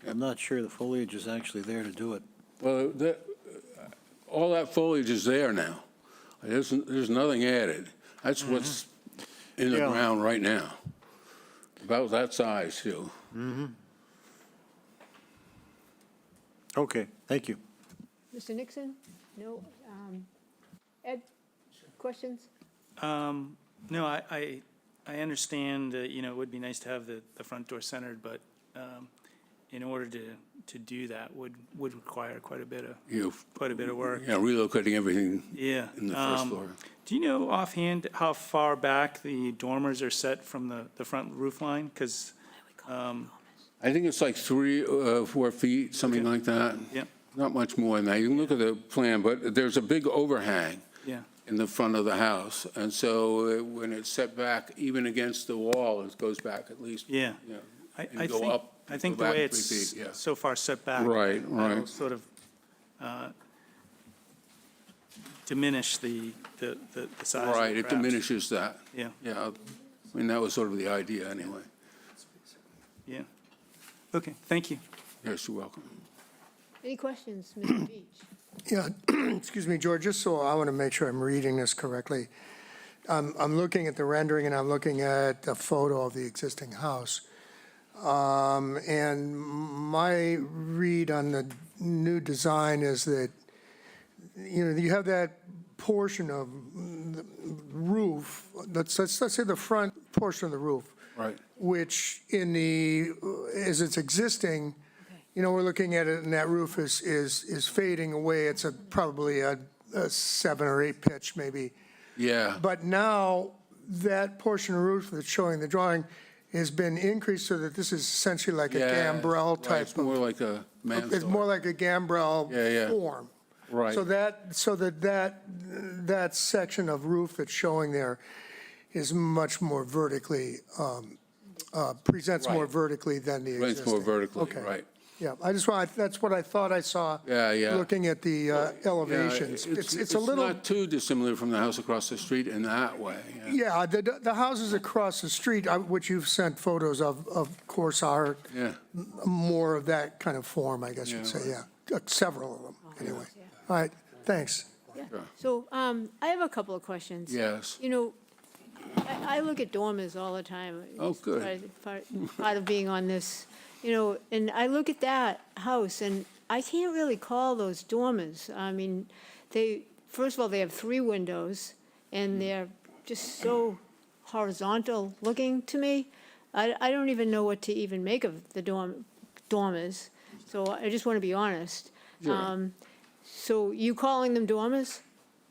I'm not sure the foliage is actually there to do it. Well, all that foliage is there now. There's nothing added. That's what's in the Yeah. ground right now. About that size, too. Okay, thank you. Mr. Nixon? No? Ed, questions? No, I understand, it would be nice to have the front door centered, but in order to do that would require quite a bit of work. Relocating everything Yeah. in the first floor. Do you know offhand how far back the dormers are set from the front roof line? Because, I think it's like 3 or 4 feet, something Okay. like that. yeah, Not much more than that. You can look at the plan, but there's a big overhang yeah, in the front of the house. And so when it's set back, even against the wall, it goes back at least, yeah. and I go think, up, I think go the back way 3 it's feet, yeah. so far set back. Right, that'll right. Sort of diminish the size of the Right, it cracks. diminishes that. Yeah, Yeah, I mean, that was sort of the idea anyway. yeah. Okay, thank you. Yes, you're welcome. Any questions, Mr. Beach? Yeah, excuse me, George, just so I want to make sure I'm reading this correctly. I'm looking at the rendering and I'm looking at a photo of the existing house. And my read on the new design is that, you have that portion of the roof, let's say the front portion of the roof, Right. which as it's existing, we're looking at it and that roof is fading away. It's probably a 7 or 8 pitch maybe. Yeah, But now that portion of roof that's showing the drawing has been increased so that this is essentially like a yeah. gambrel Right, type it's more of, like a man's it's more like a gambrel Yeah, yeah. form. Right. So that section of roof that's showing there is much more vertically, presents more Right. vertically than the existing. It's more vertically, Okay. right. Yeah, that's what I thought I saw. Yeah, yeah. Looking at the elevations. Yeah, It's a little, not too dissimilar from the house across the street in that way. yeah, the houses across the street, which you've sent photos of course, are Yeah, more of that kind of form, I guess you'd Yeah, say, yeah. Several of them, anyway. All right, thanks. So I have a couple of questions. yes. I look at dormers all the time. Oh, good. Part of being on this, and I look at that house, and I can't really call those dormers. I mean, first of all, they have 3 windows, and they're just so horizontal looking to me. I don't even know what to even make of the dormers, so I just want to be honest. Sure. So you calling them dormers?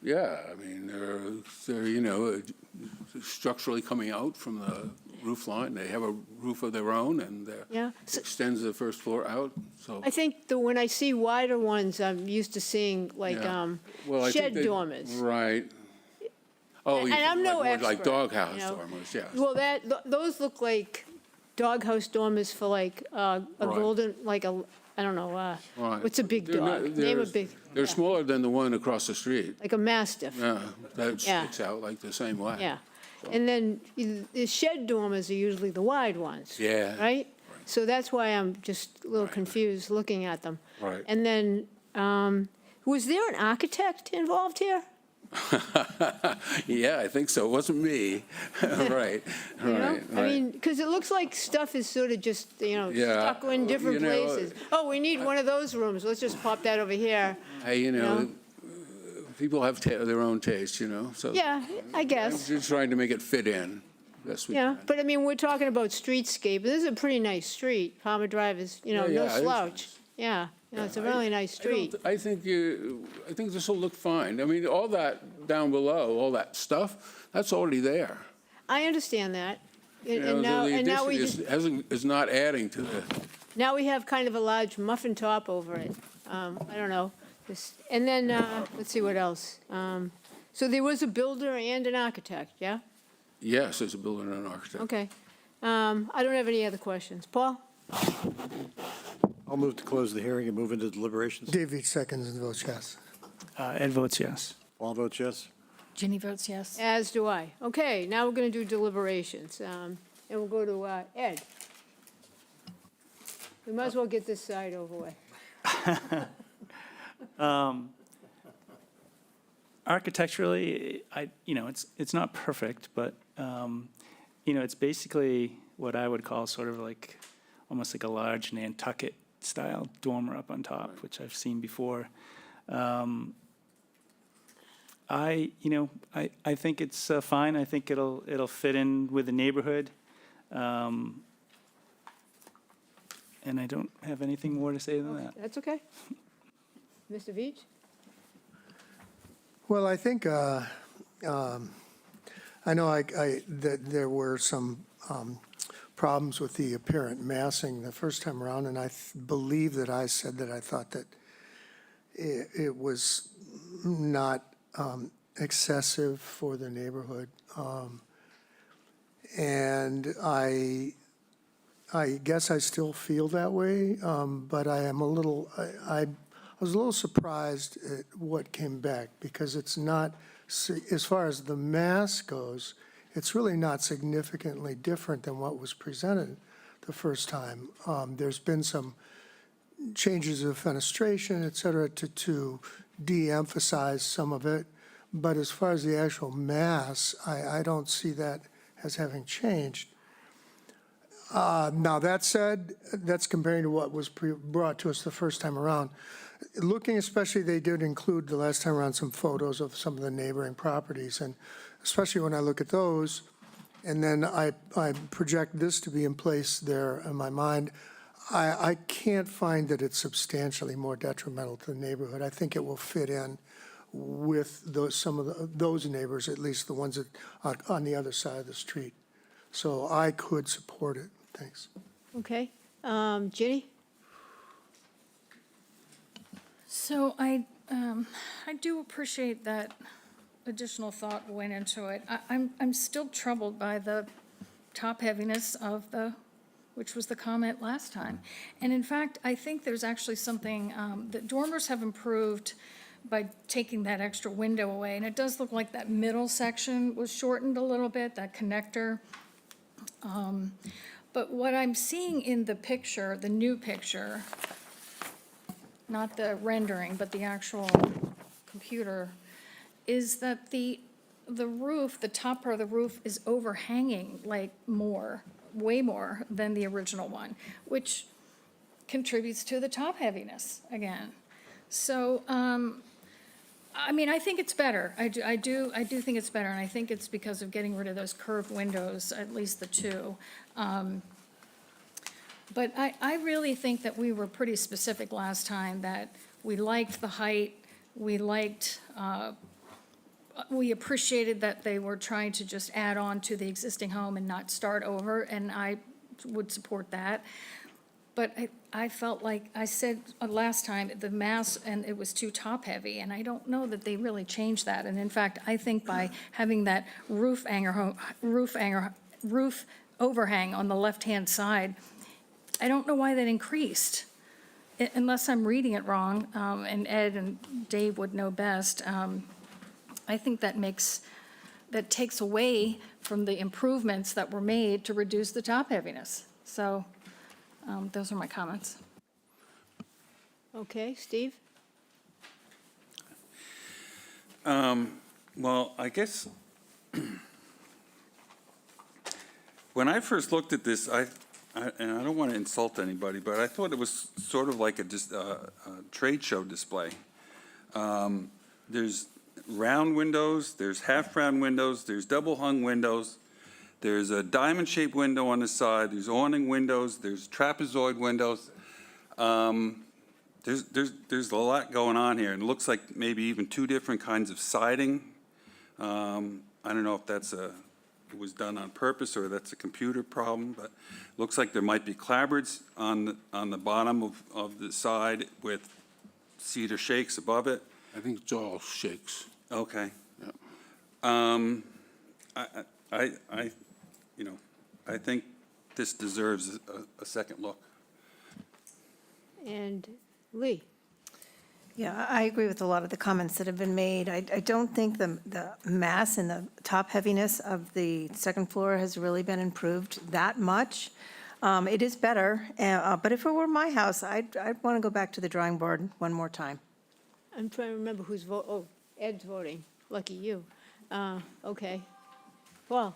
Yeah, I mean, they're, structurally coming out from the roof line. They have a roof of their own, and Yeah. it extends the first floor out, so. I think that when I see wider ones, I'm used to seeing like Yeah. Well, I think shed they- dormers. Right. Oh, And you I'm think no more like expert, doghouse you know. dormers, yes. Well, those look like doghouse dormers for like a Right. golden, like I don't know, Right. what's a big They're not- dog? Name a they're- big, They're smaller than the one across the street. like a mastiff. Yeah, that Yeah. sticks out like the same way. Yeah. And then the shed dormers are usually the wide ones. Yeah. Right? So that's why I'm just a little Right. confused looking at them. Right. And then Was there an architect involved here? Yeah, I think so. It wasn't me. Right, You know? right, I right. mean, because it looks like stuff is sort of just, Yeah, stuck in different you know, places. Oh, we need one of those rooms, let's just pop that over here. Hey, know? People have their own taste, so. Yeah, I I'm guess, just trying to make it fit in. Best we yeah, can. but I mean, we're talking about streetscape, this is a pretty nice street, Palmer Drive is, Yeah, no it's slouch. nice. Yeah, it's a I- really nice I don't- street. I think this will look fine. I mean, all that down below, all that stuff, that's already there. I understand that. You know, And now, the and now we addition just, is not adding to the, now we have kind of a large muffin top over it. I don't know. And then, let's see what else. So there was a builder and an architect, yeah? yes, as a builder and an architect. Okay. I don't have any other questions. Paul? I'll move to close the hearing and move into deliberations. Dave Veach seconds and votes yes. Ed votes yes. All votes yes? Ginny votes yes. As do I. Okay, now we're going to do deliberations. And we'll go to Ed. We might as well get this side over with. Architecturally, it's not perfect, but, it's basically what I would call sort of like, almost like a large Nantucket style dormer up on top, which I've seen before. I think it's fine. I think it'll fit in with the neighborhood. And I don't have anything more to say than that. That's okay. Mr. Veach? Well, I think, I know that there were some problems with the apparent massing the first time around, and I believe that I said that I thought that it was not excessive for the neighborhood. And I guess I still feel that way, but I am a little, I was a little surprised at what came back, because it's not, as far as the mass goes, it's really not significantly different than what was presented the first time. There's been some changes of fenestration, et cetera, to de-emphasize some of it. But as far as the actual mass, I don't see that as having changed. Now, that said, that's comparing to what was brought to us the first time around. Looking especially, they did include the last time around some photos of some of the neighboring properties, and especially when I look at those, and then I project this to be in place there in my mind, I can't find that it's substantially more detrimental to the neighborhood. I think it will fit in with some of those neighbors, at least the ones that are on the other side of the street. So I could support it. Thanks. Okay. Ginny? So I do appreciate that additional thought went into it. I'm still troubled by the top heaviness of which was the comment last time. And in fact, I think there's actually something, that dormers have improved by taking that extra window away. And it does look like that middle section was shortened a little bit, that connector. But what I'm seeing in the picture, the new picture, not the rendering, but the actual computer, is that the roof, the top part of the roof is overhanging like way more than the original one, which contributes to the top heaviness again. So, I mean, I think it's better. I do think it's better, and I think it's because of getting rid of those curved windows, at least the two. But I really think that we were pretty specific last time, that we liked the height, we appreciated that they were trying to just add on to the existing home and not start over, and I would support that. But I felt like, I said last time, the mass, and it was too top-heavy, and I don't know that they really changed that. And in fact, I think by having that roof overhang on the left-hand side, I don't know why that increased, unless I'm reading it wrong, and Ed and Dave would know best. I think that takes away from the improvements that were made to reduce the top heaviness. So those are my comments. Okay, Steve? Well, I guess, when I first looked at this, and I don't want to insult anybody, but I thought it was sort of like a trade show display. There's round windows, there's half-round windows, there's double-hung windows, there's a diamond-shaped window on the side, there's awning windows, there's trapezoid windows. There's a lot going on here, and it looks like maybe even two different kinds of siding. I don't know if it was done on purpose or that's a computer problem, but it looks like there might be clapboards on the bottom of the side with cedar shakes above it. I think it's all shakes. Okay. Yeah. I think this deserves a second look. And Lee? Yeah, I agree with a lot of the comments that have been made. I don't think the mass and the top heaviness of the second floor has really been improved that much. It is better, but if it were my house, I'd want to go back to the drawing board one more time. I'm trying to remember who's Ed's voting. Lucky you. Okay. Paul?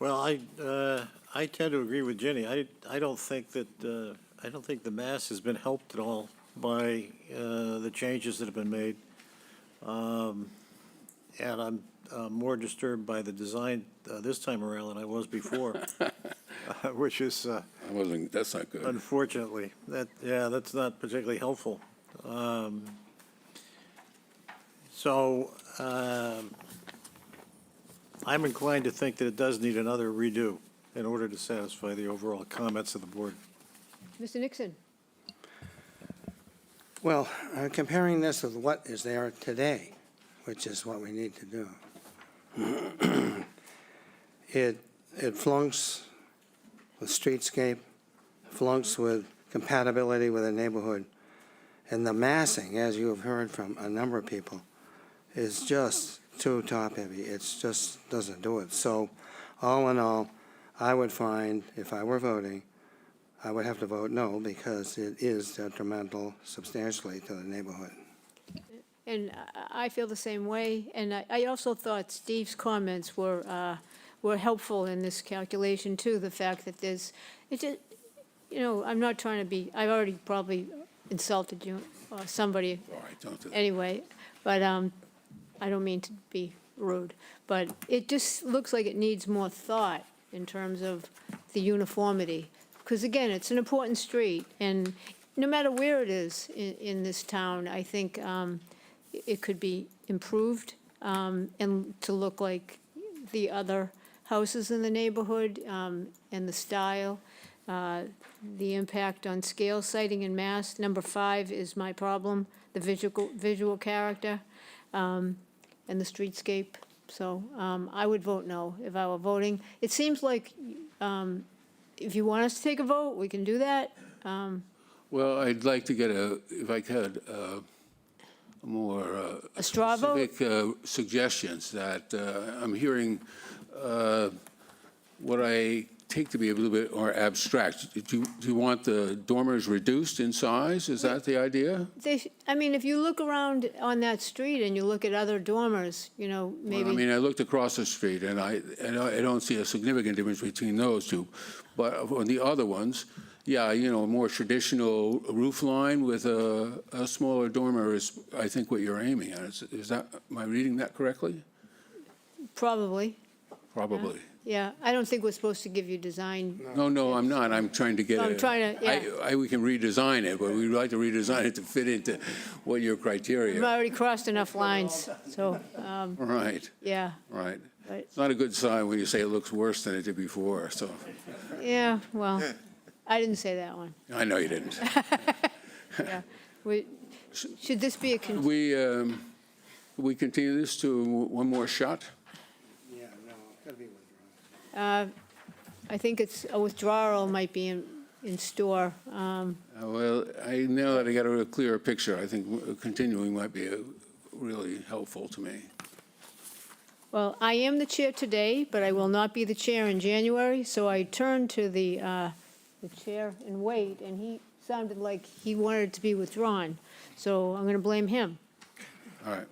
Well, I tend to agree with Jenny. I don't think that, I don't think the mass has been helped at all by the changes that have been made. And I'm more disturbed by the design this time around than I was before, which is That's not good. unfortunately, that's not particularly helpful. So I'm inclined to think that it does need another redo in order to satisfy the overall comments of the board. Mr. Nixon? Well, comparing this with what is there today, which is what we need to do, it flunks with streetscape, flunks with compatibility with the neighborhood, and the massing, as you have heard from a number of people, is just too top-heavy. It just doesn't do it. So, all in all, I would find, if I were voting, I would have to vote no, because it is detrimental substantially to the neighborhood. And I feel the same way, and I also thought Steve's comments were helpful in this calculation, too, the fact that there's, it just, I'm not trying to be, I've already probably insulted you, or somebody, All right, don't do that. anyway, but I don't mean to be rude, but it just looks like it needs more thought in terms of the uniformity. Because again, it's an important street, and no matter where it is in this town, I think it could be improved and to look like the other houses in the neighborhood, and the style, the impact on scale, sighting, and mass. Number 5 is my problem, the visual character, and the streetscape. So I would vote no if I were voting. It seems like if you want us to take a vote, we can do that. Well, I'd like to get if I could, more A straw vote? specific suggestions that I'm hearing what I take to be a little bit more abstract. Do you want the dormers reduced in size? Is that the idea? I mean, if you look around on that street and you look at other dormers, maybe. Well, I mean, I looked across the street, and I don't see a significant difference between those two. But on the other ones, yeah, more traditional roof line with a smaller dormer is, I think, what you're aiming at. Is that, am I reading that correctly? Probably, Probably. yeah. I don't think we're supposed to give you design. No, I'm not. I'm trying to get I'm trying to, yeah. we can redesign it, but we'd like to redesign it to fit into what your I've criteria. already crossed enough lines, so, Right, yeah. right. But- It's not a good sign when you say it looks worse than it did before, so, Yeah, well, I didn't say that one. I know you didn't. Yeah. Should this be We continue this to one more shot? Yeah, no, it's got to be withdrawn. I think it's, a withdrawal might be in store. Well, now that I got a clearer picture, I think continuing might be really helpful to me. Well, I am the chair today, but I will not be the chair in January, so I turned to the chair and wait, and he sounded like he wanted it to be withdrawn, so I'm going to blame him. All right.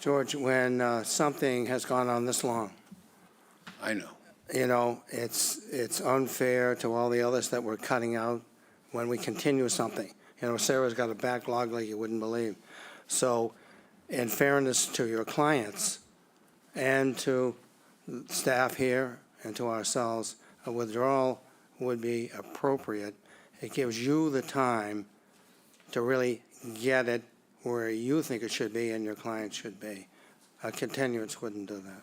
George, when something has gone on this long, I know. you know, it's unfair to all the others that we're cutting out when we continue something. You know, Sarah's got a backlog like you wouldn't believe. So in fairness to your clients and to staff here and to ourselves, a withdrawal would be appropriate. It gives you the time to really get it where you think it should be and your client should be. A continuance wouldn't do that.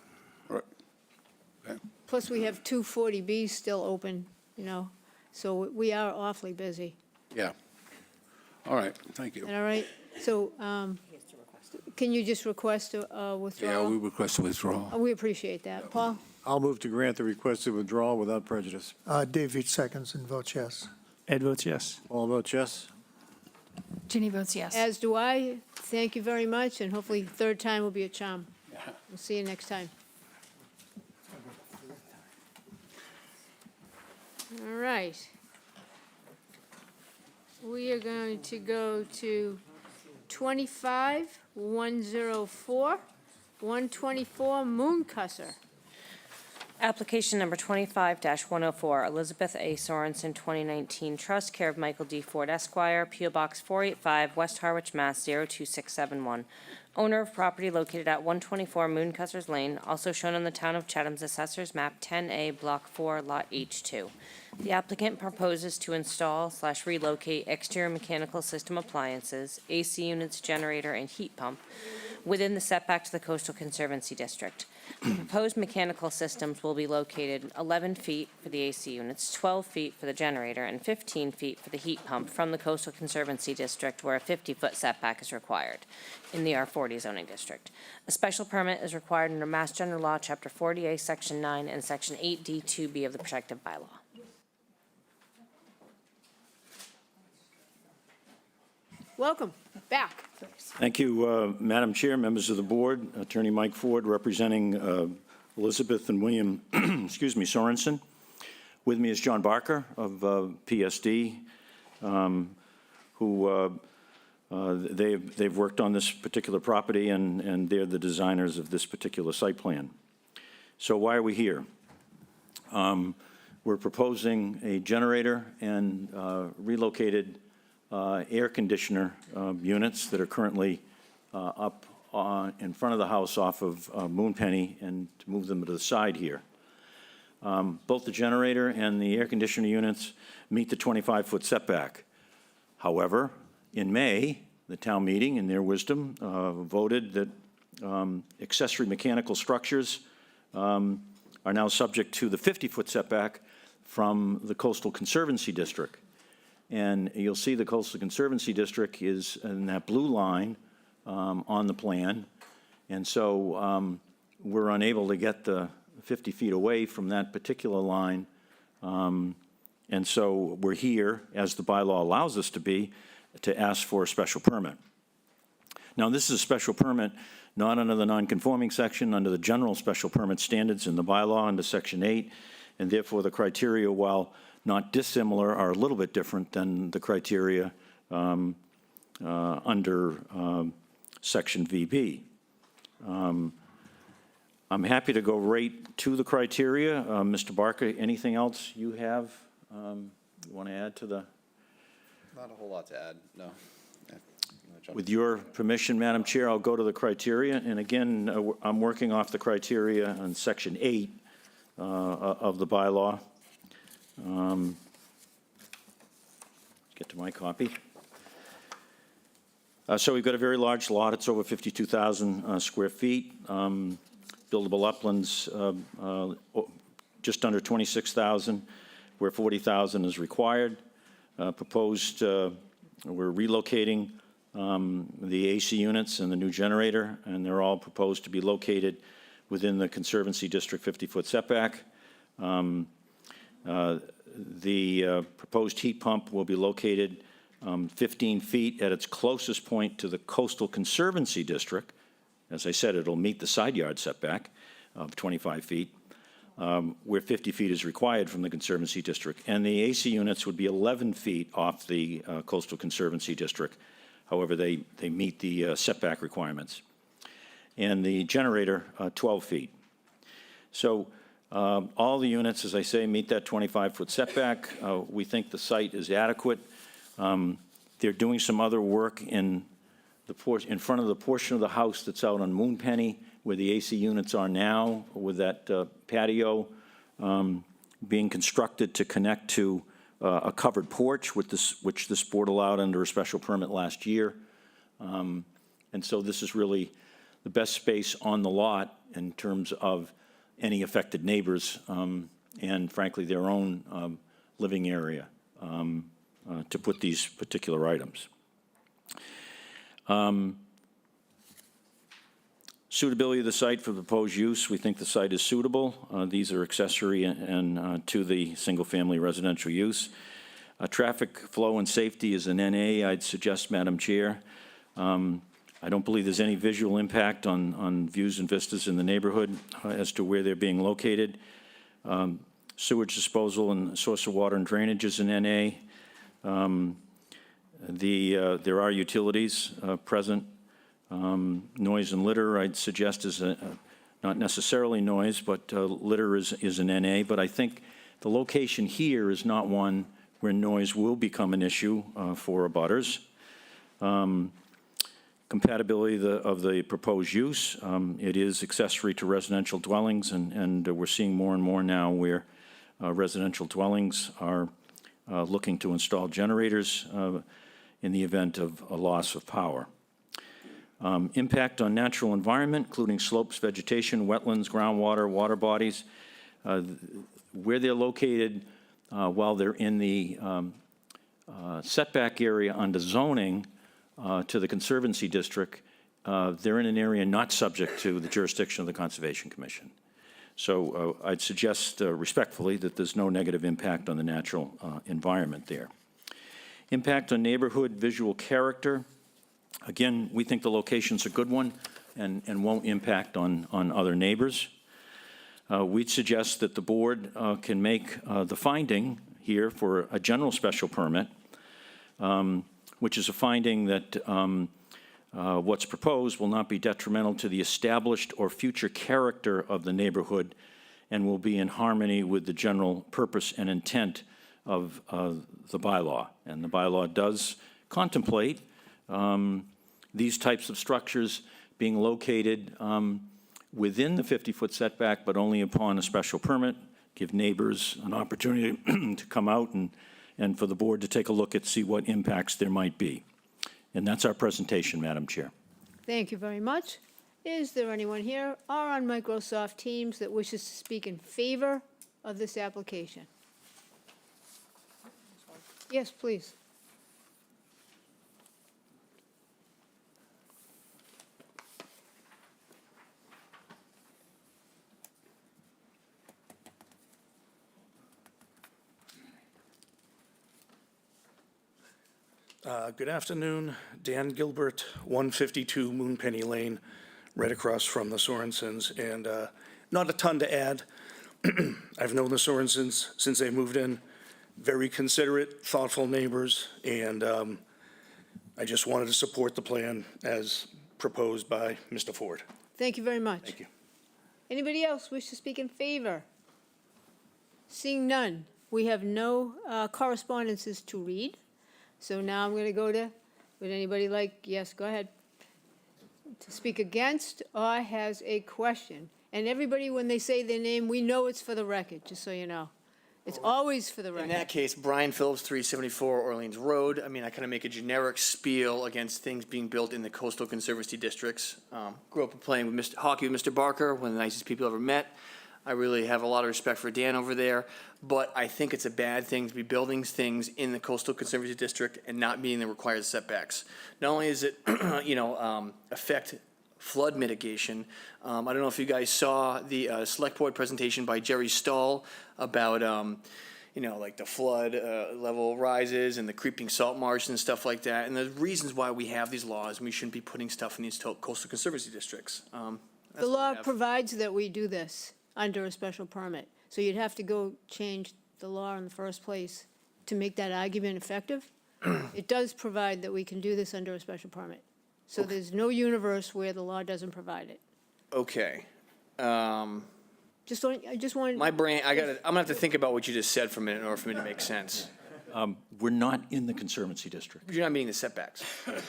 Plus, we have 240Bs still open, you know, so we are awfully busy. Yeah. All right, thank you. Is that all right? So can you just request a Yeah, withdrawal? we request a withdrawal. We appreciate that. Paul? I'll move to grant the requested withdrawal without prejudice. Dave Veach seconds and votes yes. Ed votes yes. All votes yes? Ginny votes yes. As do I. Thank you very much, and hopefully third time will be a charm. We'll see you next time. All right. We are going to go to 25-104, 124 Mooncusser. Application number 25-104, Elizabeth A. Sorensen, 2019 Trust, care of Michael D. Ford Esquire, P.O. Box 485, West Harwich, Mass. 02671. Owner of property located at 124 Mooncusser's Lane, also shown on the Town of Chatham's Assessor's Map 10A, Block 4, Lot H2. The applicant proposes to install/relocate exterior mechanical system appliances, AC units, generator, and heat pump within the setback to the Coastal Conservancy District. The proposed mechanical systems will be located 11 feet for the AC units, 12 feet for the generator, and 15 feet for the heat pump from the Coastal Conservancy District, where a 50-foot setback is required in the R40 zoning district. A special permit is required under Mass General Law, Chapter 40A, Section 9, and Section 8D2B of the protective bylaw. Welcome back. Thank you, Madam Chair, members of the board, Attorney Mike Ford, representing Elizabeth and William, excuse me, Sorensen. With me is John Barker of PSD, who they've worked on this particular property, and they're the designers of this particular site plan. So why are we here? We're proposing a generator and relocated air conditioner units that are currently up in front of the house off of Moonpenny, and to move them to the side here. Both the generator and the air conditioner units meet the 25-foot setback. However, in May, the town meeting, in their wisdom, voted that accessory mechanical structures are now subject to the 50-foot setback from the Coastal Conservancy District. And you'll see the Coastal Conservancy District is in that blue line on the plan. And so we're unable to get the 50 feet away from that particular line. And so we're here, as the bylaw allows us to be, to ask for a special permit. Now, this is a special permit not under the non-conforming section, under the general special permit standards in the bylaw under Section 8, and therefore the criteria, while not dissimilar, are a little bit different than the criteria under Section VB. I'm happy to go right to the criteria. Mr. Barker, anything else you have you want to add to the? Not a whole lot to add, no. With your permission, Madam Chair, I'll go to the criteria. And again, I'm working off the criteria on Section 8 of the bylaw. Get to my copy. So we've got a very large lot. It's over 52,000 square feet. Buildable uplands, just under 26,000, where 40,000 is required. Proposed, we're relocating the AC units and the new generator, and they're all proposed to be located within the Conservancy District 50-foot setback. The proposed heat pump will be located 15 feet at its closest point to the Coastal Conservancy District. As I said, it'll meet the side yard setback of 25 feet, where 50 feet is required from the Conservancy District. And the AC units would be 11 feet off the Coastal Conservancy District. However, they meet the setback requirements. and the generator 12 feet. So all the units, as I say, meet that 25-foot setback. We think the site is adequate. They're doing some other work in front of the portion of the house that's out on Moonpenny, where the AC units are now, with that patio being constructed to connect to a covered porch, which this board allowed under a special permit last year. And so this is really the best space on the lot in terms of any affected neighbors and frankly their own living area to put these particular items. Suitability of the site for proposed use, we think the site is suitable. These are accessory and to the single-family residential use. Traffic flow and safety is an NA, I'd suggest, Madam Chair. I don't believe there's any visual impact on views and vistas in the neighborhood as to where they're being located. Sewage disposal and source of water and drainage is an NA. There are utilities present. Noise and litter, I'd suggest, is not necessarily noise, but litter is an NA. But I think the location here is not one where noise will become an issue for abutters. Compatibility of the proposed use, it is accessory to residential dwellings, and we're seeing more and more now where residential dwellings are looking to install generators in the event of a loss of power. Impact on natural environment, including slopes, vegetation, wetlands, groundwater, water bodies. Where they're located, while they're in the setback area under zoning to the Conservancy District, they're in an area not subject to the jurisdiction of the Conservation Commission. So I'd suggest respectfully that there's no negative impact on the natural environment there. Impact on neighborhood visual character. Again, we think the location's a good one and won't impact on other neighbors. We'd suggest that the board can make the finding here for a general special permit, which is a finding that what's proposed will not be detrimental to the established or future character of the neighborhood and will be in harmony with the general purpose and intent of the bylaw. And the bylaw does contemplate these types of structures being located within the 50-foot setback, but only upon a special permit, give neighbors an opportunity to come out and for the board to take a look at, see what impacts there might be. And that's our presentation, Madam Chair. Thank you very much. Is there anyone here or on Microsoft Teams that wishes to speak in favor of this application? Yes, please. Good afternoon, Dan Gilbert, 152 Moonpenny Lane, right across from the Sorensens, and not a ton to add. I've known the Sorensens since they moved in, very considerate, thoughtful neighbors, and I just wanted to support the plan as proposed by Mr. Ford. Thank you very much. Thank you. Anybody else wish to speak in favor? Seeing none, we have no correspondences to read. So now I'm going to go to, would anybody like, yes, go ahead, to speak against or has a question? And everybody, when they say their name, we know it's for the record, just so you know. It's always for the record. In that case, Brian Phillips, 374 Orleans Road. I mean, I kind of make a generic spiel against things being built in the coastal conservancy districts. Grew up playing with hockey with Mr. Barker, one of the nicest people I've ever met. I really have a lot of respect for Dan over there, but I think it's a bad thing to be building things in the coastal conservancy district and not meeting the required setbacks. Not only does it, affect flood mitigation. I don't know if you guys saw the select board presentation by Jerry Stahl about, like the flood level rises and the creeping salt marsh and stuff like that. And the reasons why we have these laws and we shouldn't be putting stuff in these coastal conservancy districts. The law provides that we do this under a special permit. So you'd have to go change the law in the first place to make that argument effective. It does provide that we can do this under a special permit. So there's no universe where the law doesn't provide it. Okay. I just wanted. My brain, I'm gonna have to think about what you just said for a minute in order for me to make sense. We're not in the Conservancy District. You're not meeting the setbacks.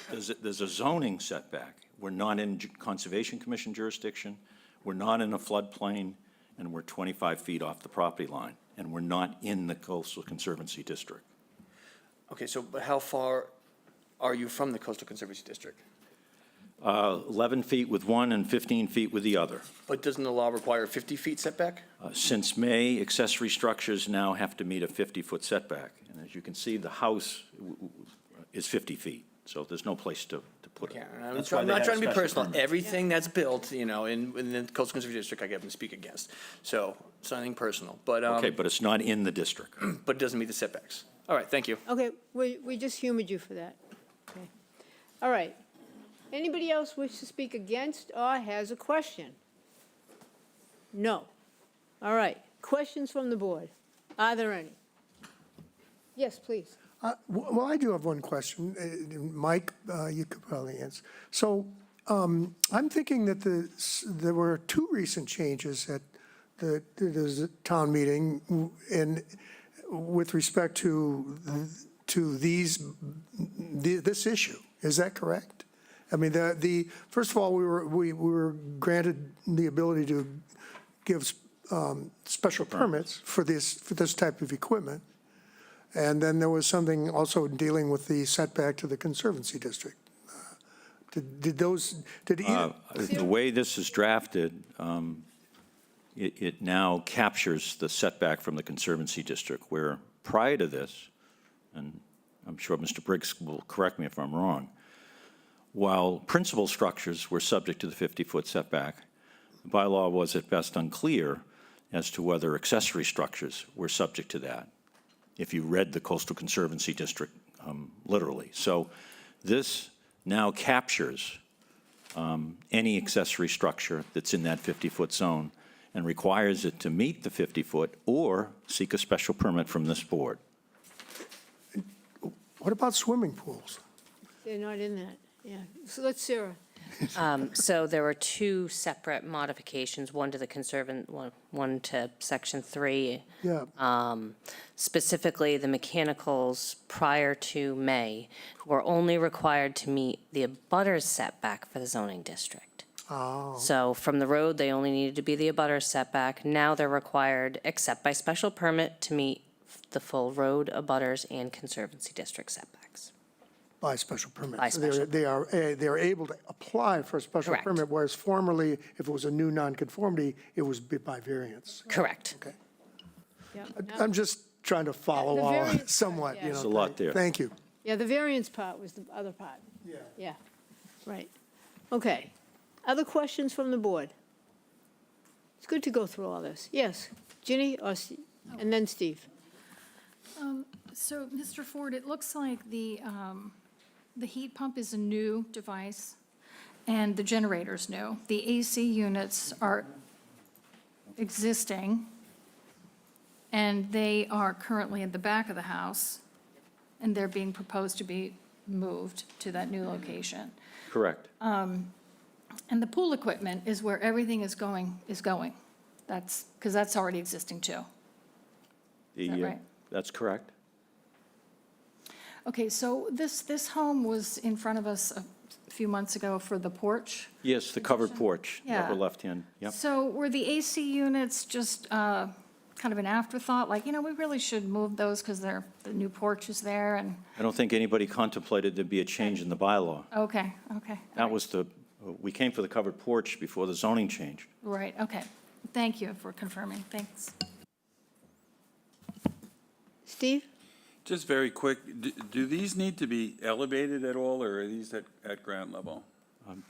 There's a zoning setback. We're not in Conservation Commission jurisdiction, we're not in a floodplain, and we're 25 feet off the property line, and we're not in the Coastal Conservancy District. Okay, so, but how far are you from the Coastal Conservancy District? 11 feet with one and 15 feet with the other. But doesn't the law require 50 feet setback? Since May, accessory structures now have to meet a 50-foot setback. And as you can see, the house is 50 feet, so there's no place to put it. Yeah, That's I'm why they not have trying to be special personal. permits. Everything that's built, in the Coastal Conservancy District, I get to speak against. So it's nothing personal, but, Okay, but it's not in the district. but it doesn't meet the setbacks. All right, thank you. Okay, we just humored you for that. Okay. All right. Anybody else wish to speak against or has a question? No. All right. Questions from the board? Are there any? Yes, please. Well, I do have one question. Mike, you could probably answer. So I'm thinking that there were two recent changes at the town meeting and with respect to this issue. Is that correct? I mean, first of all, we were granted the ability to give special permits for this type of equipment. And then there was something also dealing with the setback to the Conservancy District. The way this is drafted, it now captures the setback from the Conservancy District, where prior to this, and I'm sure Mr. Briggs will correct me if I'm wrong, while principal structures were subject to the 50-foot setback, the bylaw was at best unclear as to whether accessory structures were subject to that, if you read the Coastal Conservancy District literally. So this now captures any accessory structure that's in that 50-foot zone and requires it to meet the 50-foot or seek a special permit from this board. What about swimming pools? They're not in that, yeah. So let's, Sarah. So there were two separate modifications, one to the one to Section 3. Yeah. Specifically, the mechanicals prior to May were only required to meet the abutters setback for the zoning district. Oh. So from the road, they only needed to be the abutters setback. Now they're required, except by special permit, to meet the full road, abutters, and conservancy district setbacks. By special permit. By So special they are able to apply for a special Correct. permit, whereas formerly, if it was a new nonconformity, it was by variance. Correct. Okay. Yeah. I'm just trying to follow The all variance, somewhat, yeah. you know. There's a lot there. Thank you. Yeah, the variance part was the other part. Yeah. Yeah, right. Okay. Other questions from the board? It's good to go through all this. Yes, Ginny and then Steve. So, Mr. Ford, it looks like the heat pump is a new device, and the generator's new. The AC units are existing, and they are currently in the back of the house, and they're being proposed to be moved to that new location. Correct. And the pool equipment is where everything is going. That's, because that's already existing too. that right? That's correct. Okay, so this home was in front of us a few months ago for the porch. Yes, the covered porch, Yeah. upper left-hand, yep. So were the AC units just kind of an afterthought, like, we really should move those because the new porch is there and, I don't think anybody contemplated there'd be a change in the bylaw. okay. That was we came for the covered porch before the zoning changed. Right, okay. Thank you for confirming, thanks. Steve? Just very quick, do these need to be elevated at all, or are these at ground level?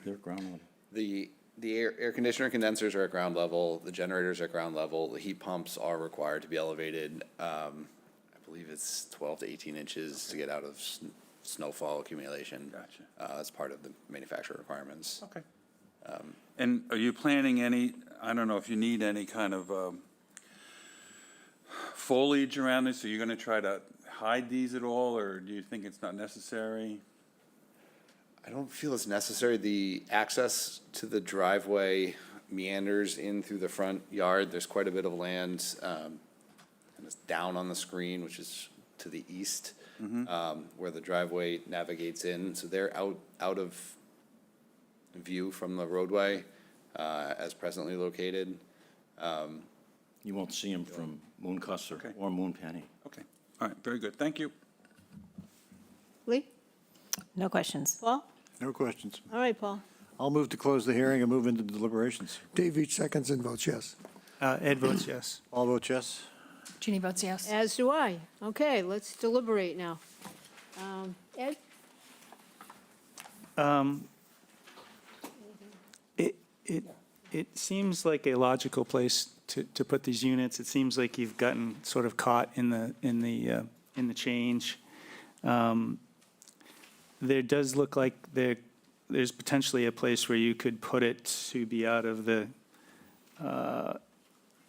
They're ground level. The air conditioner condensers are at ground level, the generators are at ground level, the heat pumps are required to be elevated. I believe it's 12 to 18 inches to get out of snowfall accumulation. Gotcha. That's part of the manufacturer requirements. Okay. And are you planning any, I don't know if you need any kind of foliage around this? Are you going to try to hide these at all, or do you think it's not necessary? I don't feel it's necessary. The access to the driveway meanders in through the front yard. There's quite a bit of land, and it's down on the screen, which is to the east, where the driveway navigates in. So they're out of view from the roadway, as presently located. You won't see them from Mooncusser Okay. or Moonpenny. Okay, all right, very good, thank you. Lee? No questions. Paul? No questions. All right, Paul. I'll move to close the hearing and move into deliberations. Dave each seconds and votes yes. Ed votes yes. All vote yes? Jeannie votes yes. As do I. Okay, let's deliberate now. Ed? It seems like a logical place to put these units. It seems like you've gotten sort of caught in the change. There does look like there's potentially a place where you could put it to be out of the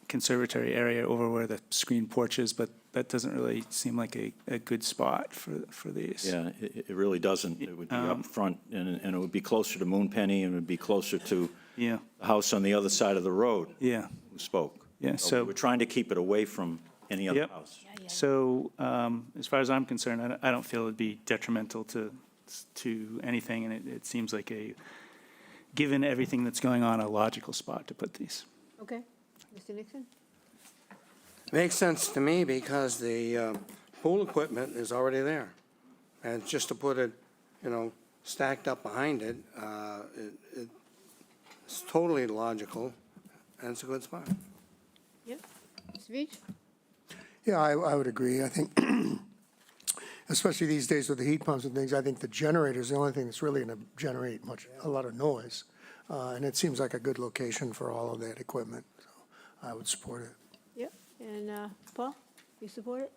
conservatory area over where the screen porch is, but that doesn't really seem like a good spot for these. Yeah, it really doesn't. It would be up front, and it would be closer to Moonpenny, and it would be closer to Yeah, the house on the other side of the road yeah, who spoke. yeah, so. We're trying to keep it away from any other Yep. house. So, as far as I'm concerned, I don't feel it'd be detrimental to anything, and it seems like given everything that's going on, a logical spot to put these. Okay. Mr. Nixon? Makes sense to me because the pool equipment is already there. And just to put it, stacked up behind it, it's totally logical, and it's a good spot. Yep. Mr. Beach? Yeah, I would agree. I think, especially these days with the heat pumps and things, I think the generator is the only thing that's really going to generate a lot of noise. And it seems like a good location for all of that equipment, so I would support it. Yep. And Paul, you support it?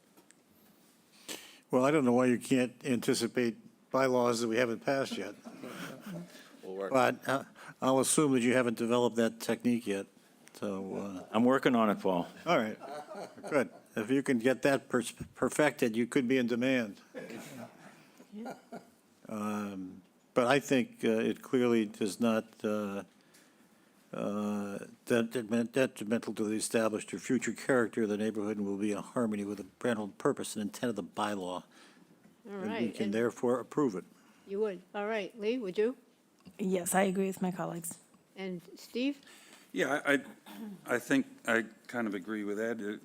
Well, I don't know why you can't anticipate bylaws that we haven't passed yet. We'll work. But I'll assume that you haven't developed that technique yet, so, I'm working on it, Paul. all right, good. If you can get that perfected, you could be in demand. But I think it clearly does not detrimental to the established or future character of the neighborhood and will be in harmony with the parental purpose and intent of the bylaw. All And we right. can And therefore approve it. you would. All right. Lee, would you? Yes, I agree with my colleagues. And Steve? Yeah, I think I kind of agree with Ed.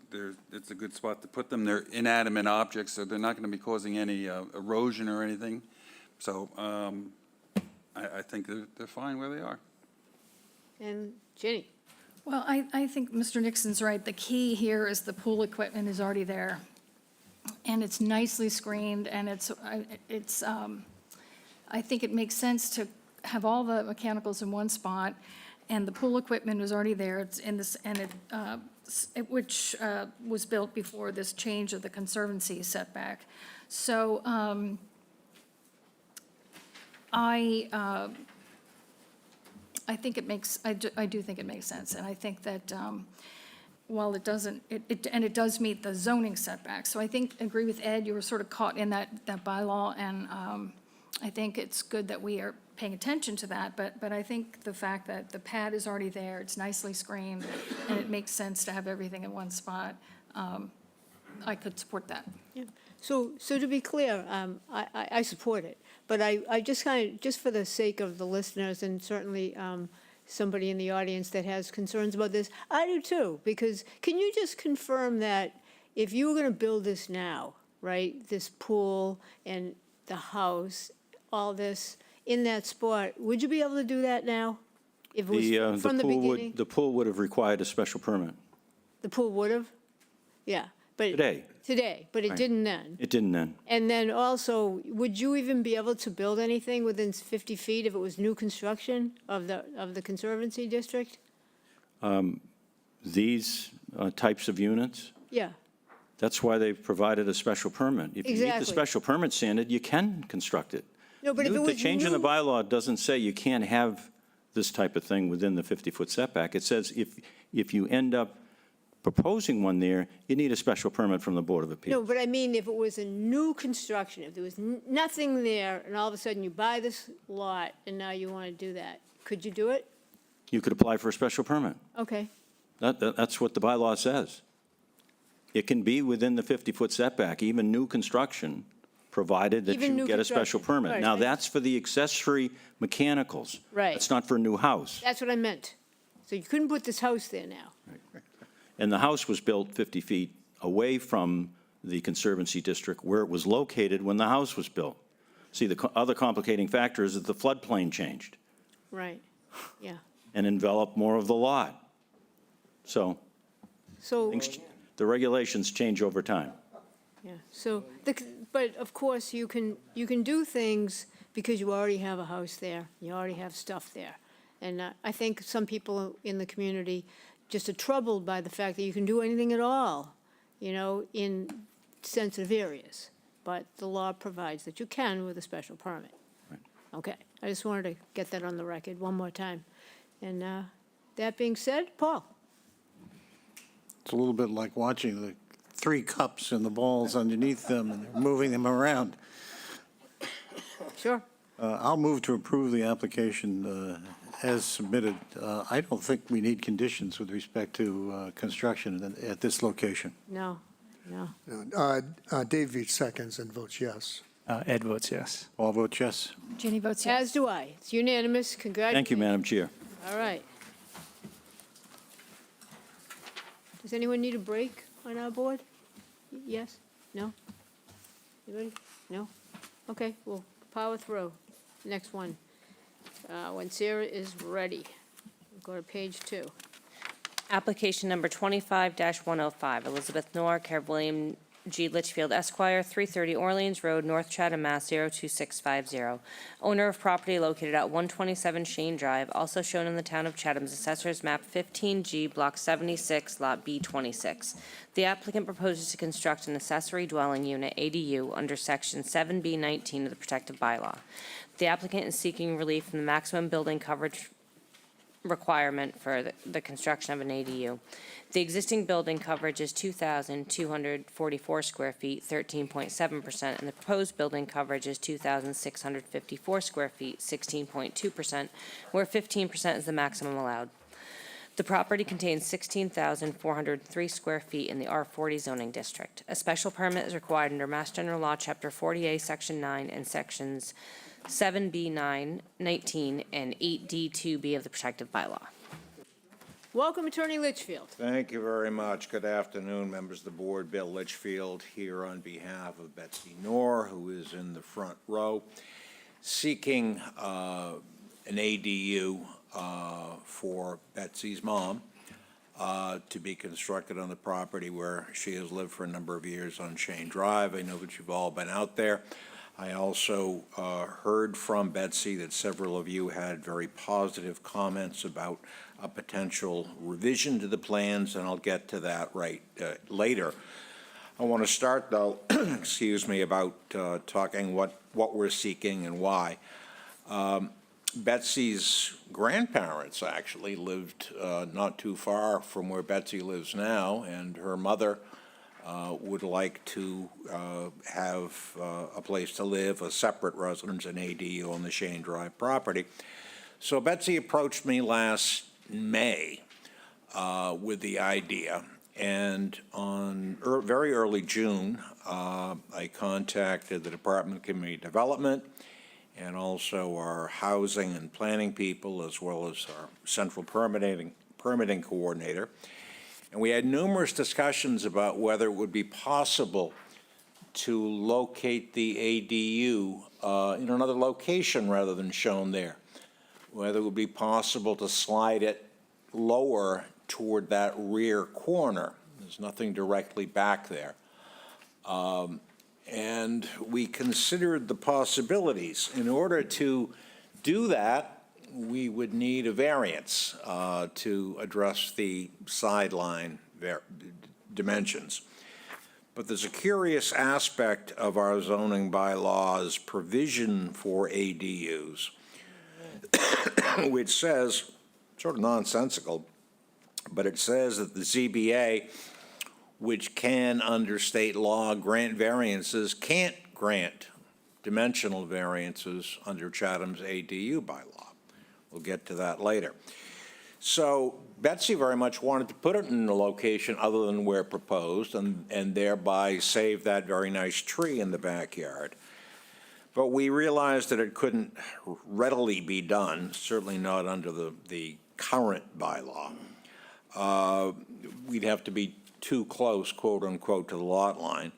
It's a good spot to put them. They're inanimate objects, so they're not going to be causing any erosion or anything. So I think they're fine where they are. And Ginny? Well, I think Mr. Nixon's right. The key here is the pool equipment is already there. And it's nicely screened, and I think it makes sense to have all the mechanicals in one spot, and the pool equipment is already there. It's in this, and which was built before this change of the conservancy setback. So I think it makes, I do think it makes sense, and I think that while it doesn't, it does meet the zoning setbacks. So I agree with Ed, you were sort of caught in that bylaw, and I think it's good that we are paying attention to that, but I think the fact that the pad is already there, it's nicely screened, and it makes sense to have everything in one spot, I could support that. Yeah. So to be clear, I support it, but I just just for the sake of the listeners and certainly somebody in the audience that has concerns about this, I do too, because can you just confirm that if you were going to build this now, right, this pool and the house, all this in that spot, would you be able to do that now? If it was from the beginning? The pool would have required a special permit The pool would have? Yeah, but. today. But it Right. didn't then. It didn't then. And then also, would you even be able to build anything within 50 feet if it was new construction of the Conservancy District? These types of units, Yeah, that's why they provided a special permit. If you meet the Exactly. special permit standard, you can construct it. no, but if it The was change in the new- bylaw doesn't say you can't have this type of thing within the 50-foot setback. It says if you end up proposing one there, you need a special permit from the Board of No, Appeals. but I mean, if it was a new construction, if there was nothing there, and all of a sudden you buy this lot, and now you want to do that, could you do it? You could apply for a special permit. Okay, That's what the bylaw says. It can be within the 50-foot setback, even new construction, provided that Even you new get a special construction, permit. right, Now, right. that's for the accessory mechanicals. Right. That's not for a new house. that's what I meant. So you couldn't put this house there now. And the house was built 50 feet away from the Conservancy District where it was located when the house was built. See, the other complicating factor is that the floodplain changed Right, yeah. and enveloped more of the lot. So So, the regulations change over time. yeah, so, but of course, you can do things because you already have a house there, you already have stuff there. And I think some people in the community just are troubled by the fact that you can do anything at all, in sensitive areas. But the law provides that you can with a special permit. Okay, I just wanted to get that on the record one more time. And that being said, Paul? It's a little bit like watching the 3 cups and the balls underneath them and moving them around. Sure. I'll move to approve the application as submitted. I don't think we need conditions with respect to construction at this location. No, no. Dave Veach seconds and votes yes. Ed votes yes. All vote yes. Ginny votes yes. As do I. It's unanimous. Congratulations. Thank you, Madam Chair. All right. Does anyone need a break on our board? Yes? No? Anybody? No? Okay, we'll power through. Next one. When Sarah is ready. We'll go to page 2. Application number 25-105, Elizabeth Knorr, care of William G. Litchfield Esquire, 330 Orleans Road, North Chatham, Mass. 02650. Owner of property located at 127 Shane Drive, also shown in the town of Chatham's Assessor's Map 15G, Block 76, Lot B26. The applicant proposes to construct an accessory dwelling unit, ADU, under Section 7B19 of the Protective Bylaw. The applicant is seeking relief from the maximum building coverage requirement for the construction of an ADU. The existing building coverage is 2,244 square feet, 13.7%, and the proposed building coverage is 2,654 square feet, 16.2%, where 15% is the maximum allowed. The property contains 16,403 square feet in the R40 zoning district. A special permit is required under Mass General Law, Chapter 40A, Section 9, and Sections 7B9, 19, and 8D2B of the Protective Bylaw. Welcome, Attorney Litchfield. Thank you very much. Good afternoon, members of the board. Bill Litchfield here on behalf of Betsy Knorr, who is in the front row, seeking an ADU for Betsy's mom to be constructed on the property where she has lived for a number of years on Shane Drive. I know that you've all been out there. I also heard from Betsy that several of you had very positive comments about a potential revision to the plans, and I'll get to that later. I want to start, though, excuse me, about talking what we're seeking and why. Betsy's grandparents actually lived not too far from where Betsy lives now, and her mother would like to have a place to live, a separate residence, an ADU on the Shane Drive property. So Betsy approached me last May with the idea, and on very early June, I contacted the Department of Community Development and also our housing and planning people, as well as our central permitting coordinator. And we had numerous discussions about whether it would be possible to locate the ADU in another location rather than shown there, whether it would be possible to slide it lower toward that rear corner. There's nothing directly back there. And we considered the possibilities. In order to do that, we would need a variance to address the sideline dimensions. But there's a curious aspect of our zoning bylaws provision for ADUs, which says, sort of nonsensical, but it says that the ZBA, which can, under state law, grant variances, can't grant dimensional variances under Chatham's ADU bylaw. We'll get to that later. So Betsy very much wanted to put it in a location other than where proposed and thereby save that very nice tree in the backyard. But we realized that it couldn't readily be done, certainly not under the current bylaw. We'd have to be too close, quote unquote, to the lot line.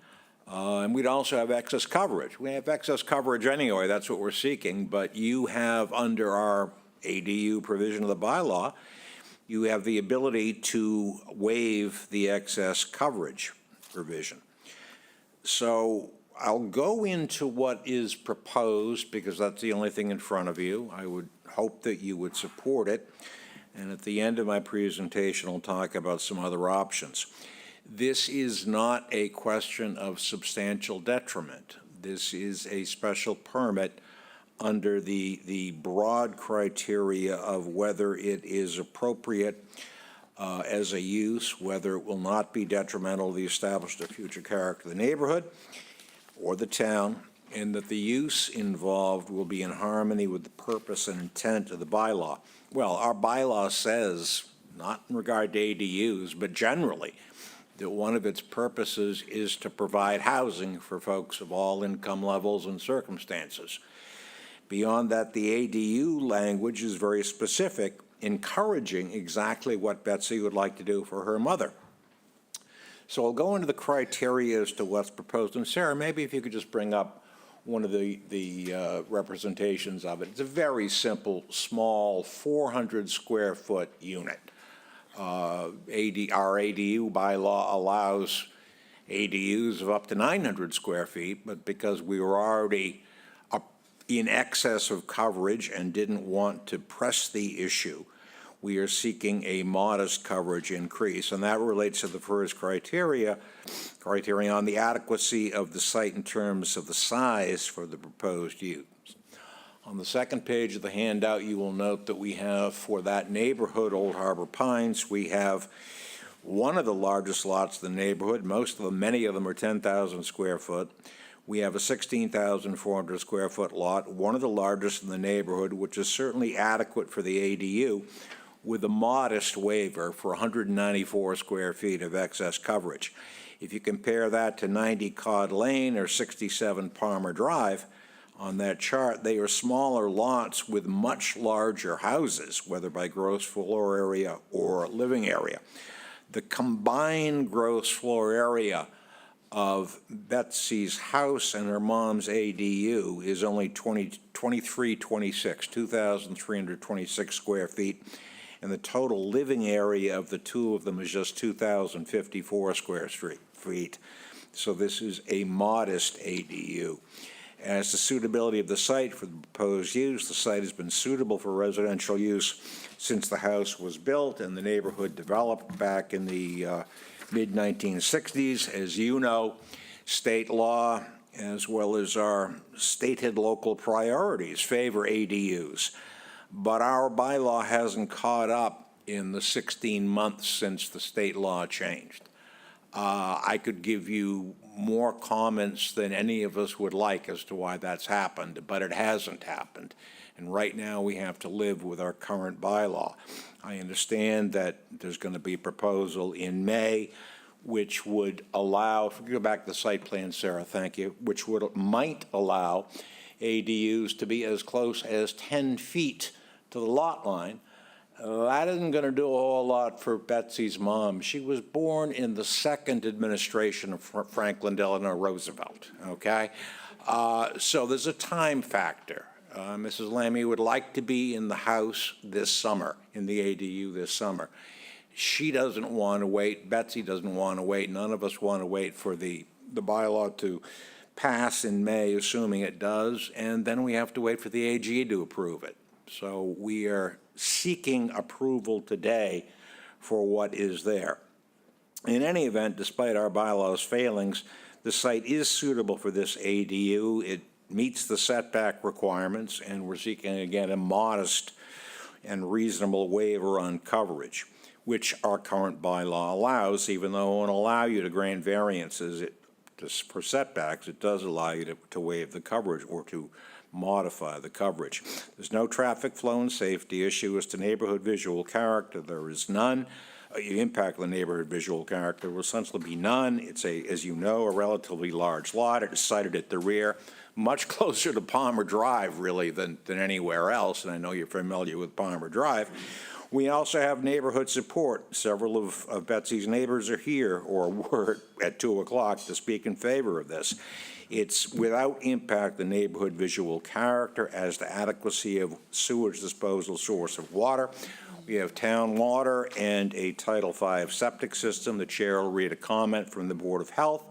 And we'd also have excess coverage. We have excess coverage anyway, that's what we're seeking, but you have, under our ADU provision of the bylaw, you have the ability to waive the excess coverage provision. So I'll go into what is proposed because that's the only thing in front of you. I would hope that you would support it. And at the end of my presentation, I'll talk about some other options. This is not a question of substantial detriment. This is a special permit under the broad criteria of whether it is appropriate as a use, whether it will not be detrimental to the established or future character of the neighborhood or the town, and that the use involved will be in harmony with the purpose and intent of the bylaw. Well, our bylaw says, not in regard to ADUs, but generally, that one of its purposes is to provide housing for folks of all income levels and circumstances. Beyond that, the ADU language is very specific, encouraging exactly what Betsy would like to do for her mother. So I'll go into the criteria as to what's proposed. And Sarah, maybe if you could just bring up one of the representations of it. It's a very simple, small, 400 square foot unit. Our ADU bylaw allows ADUs of up to 900 square feet, but because we were already in excess of coverage and didn't want to press the issue, we are seeking a modest coverage increase, and that relates to the first criterion on the adequacy of the site in terms of the size for the proposed use. On the second page of the handout, you will note that we have, for that neighborhood, Old Harbor Pines, we have one of the largest lots in the neighborhood. Many of them are 10,000 square foot. We have a 16,400 square foot lot, one of the largest in the neighborhood, which is certainly adequate for the ADU, with a modest waiver for 194 square feet of excess coverage. If you compare that to 90 Cod Lane or 67 Palmer Drive, on that chart, they are smaller lots with much larger houses, whether by gross floor area or living area. The combined gross floor area of Betsy's house and her mom's ADU is only 2,326 square feet, and the total living area of the two of them is just 2,054 square feet. So this is a modest ADU. As to suitability of the site for the proposed use, the site has been suitable for residential use since the house was built and the neighborhood developed back in the mid-1960s. As you know, state law, as well as our stated local priorities, favor ADUs. But our bylaw hasn't caught up in the 16 months since the state law changed. I could give you more comments than any of us would like as to why that's happened, but it hasn't happened. And right now we have to live with our current bylaw. I understand that there's going to be a proposal in May which would allow, if we go back to the site plan, Sarah, thank you, which might allow ADUs to be as close as 10 feet to the lot line. That isn't going to do a whole lot for Betsy's mom. She was born in the second administration of Franklin Delano Roosevelt, okay? So there's a time factor. Mrs. Lammy would like to be in the house this summer, in the ADU this summer. She doesn't want to wait. Betsy doesn't want to wait. None of us want to wait for the bylaw to pass in May, assuming it does, and then we have to wait for the AG to approve it. So we are seeking approval today for what is there. In any event, despite our bylaws' failings, the site is suitable for this ADU. It meets the setback requirements, and we're seeking, again, a modest and reasonable waiver on coverage, which our current bylaw allows, even though it won't allow you to grant variances for setbacks. It does allow you to waive the coverage or to modify the coverage. There's no traffic flow and safety issue as to neighborhood visual character. There is none. Impact on the neighborhood visual character will essentially be none. It's as you know, a relatively large lot. It is sited at the rear, much closer to Palmer Drive, really, than anywhere else, and I know you're familiar with Palmer Drive. We also have neighborhood support. Several of Betsy's neighbors are here, or were at 2 o'clock, to speak in favor of this. It's without impact the neighborhood visual character as the adequacy of sewage disposal source of water. We have town water and a Title V septic system. The chair will read a comment from the Board of Health.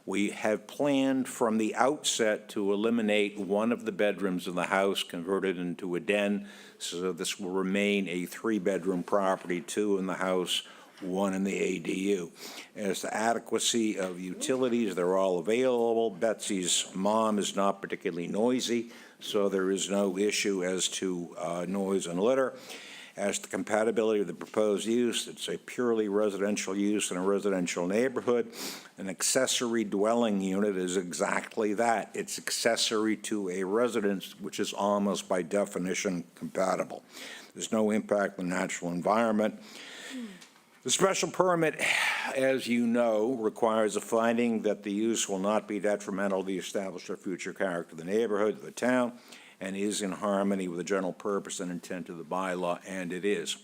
We have planned from the outset to eliminate one of the bedrooms in the house, convert it into a den, so this will remain a 3-bedroom property, 2 in the house, 1 in the ADU. As to adequacy of utilities, they're all available. Betsy's mom is not particularly noisy, so there is no issue as to noise and litter. As to compatibility of the proposed use, it's a purely residential use in a residential neighborhood. An accessory dwelling unit is exactly that. It's accessory to a residence, which is almost by definition compatible. There's no impact on the natural environment. The special permit, as you know, requires a finding that the use will not be detrimental to the established or future character of the neighborhood, of the town, and is in harmony with the general purpose and intent of the bylaw, and it is.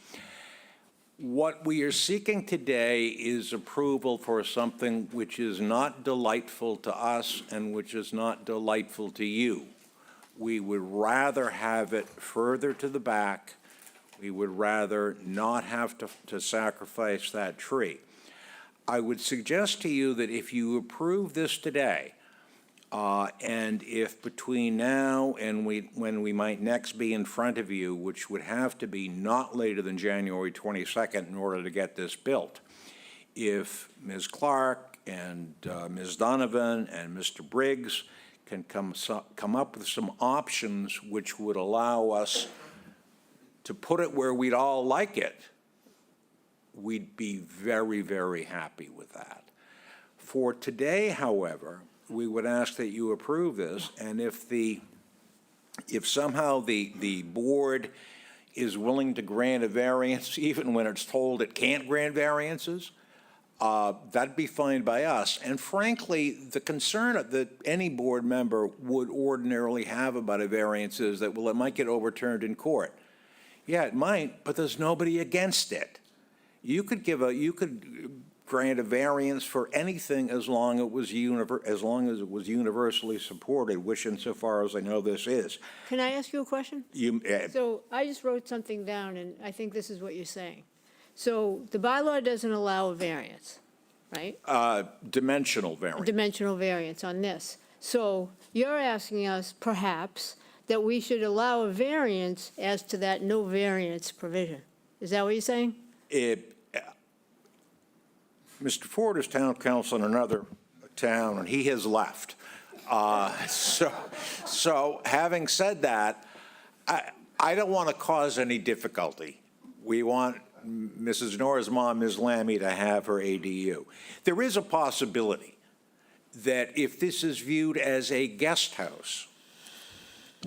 What we are seeking today is approval for something which is not delightful to us and which is not delightful to you. We would rather have it further to the back. We would rather not have to sacrifice that tree. I would suggest to you that if you approve this today, and if between now and when we might next be in front of you, which would have to be not later than January 22nd in order to get this built, if Ms. Clark and Ms. Donovan and Mr. Briggs can come up with some options which would allow us to put it where we'd all like it, we'd be very, very happy with that. For today, however, we would ask that you approve this, and if somehow the board is willing to grant a variance, even when it's told it can't grant variances, that'd be fine by us. And frankly, the concern that any board member would ordinarily have about a variance is that, well, it might get overturned in court. Yeah, it might, but there's nobody against it. You could grant a variance for anything as long as it was universally supported, which insofar as I know this is. Can I ask you a question? So I just wrote something down, and I think this is what you're saying. So the bylaw doesn't allow a variance, right? Dimensional variance. Dimensional variance on this. So you're asking us, perhaps, that we should allow a variance as to that no variance provision. Is that what you're saying? Mr. Ford is town council in another town, and he has left. So having said that, I don't want to cause any difficulty. We want Mrs. Nora's mom, Ms. Lammy, to have her ADU. There is a possibility that if this is viewed as a guest house,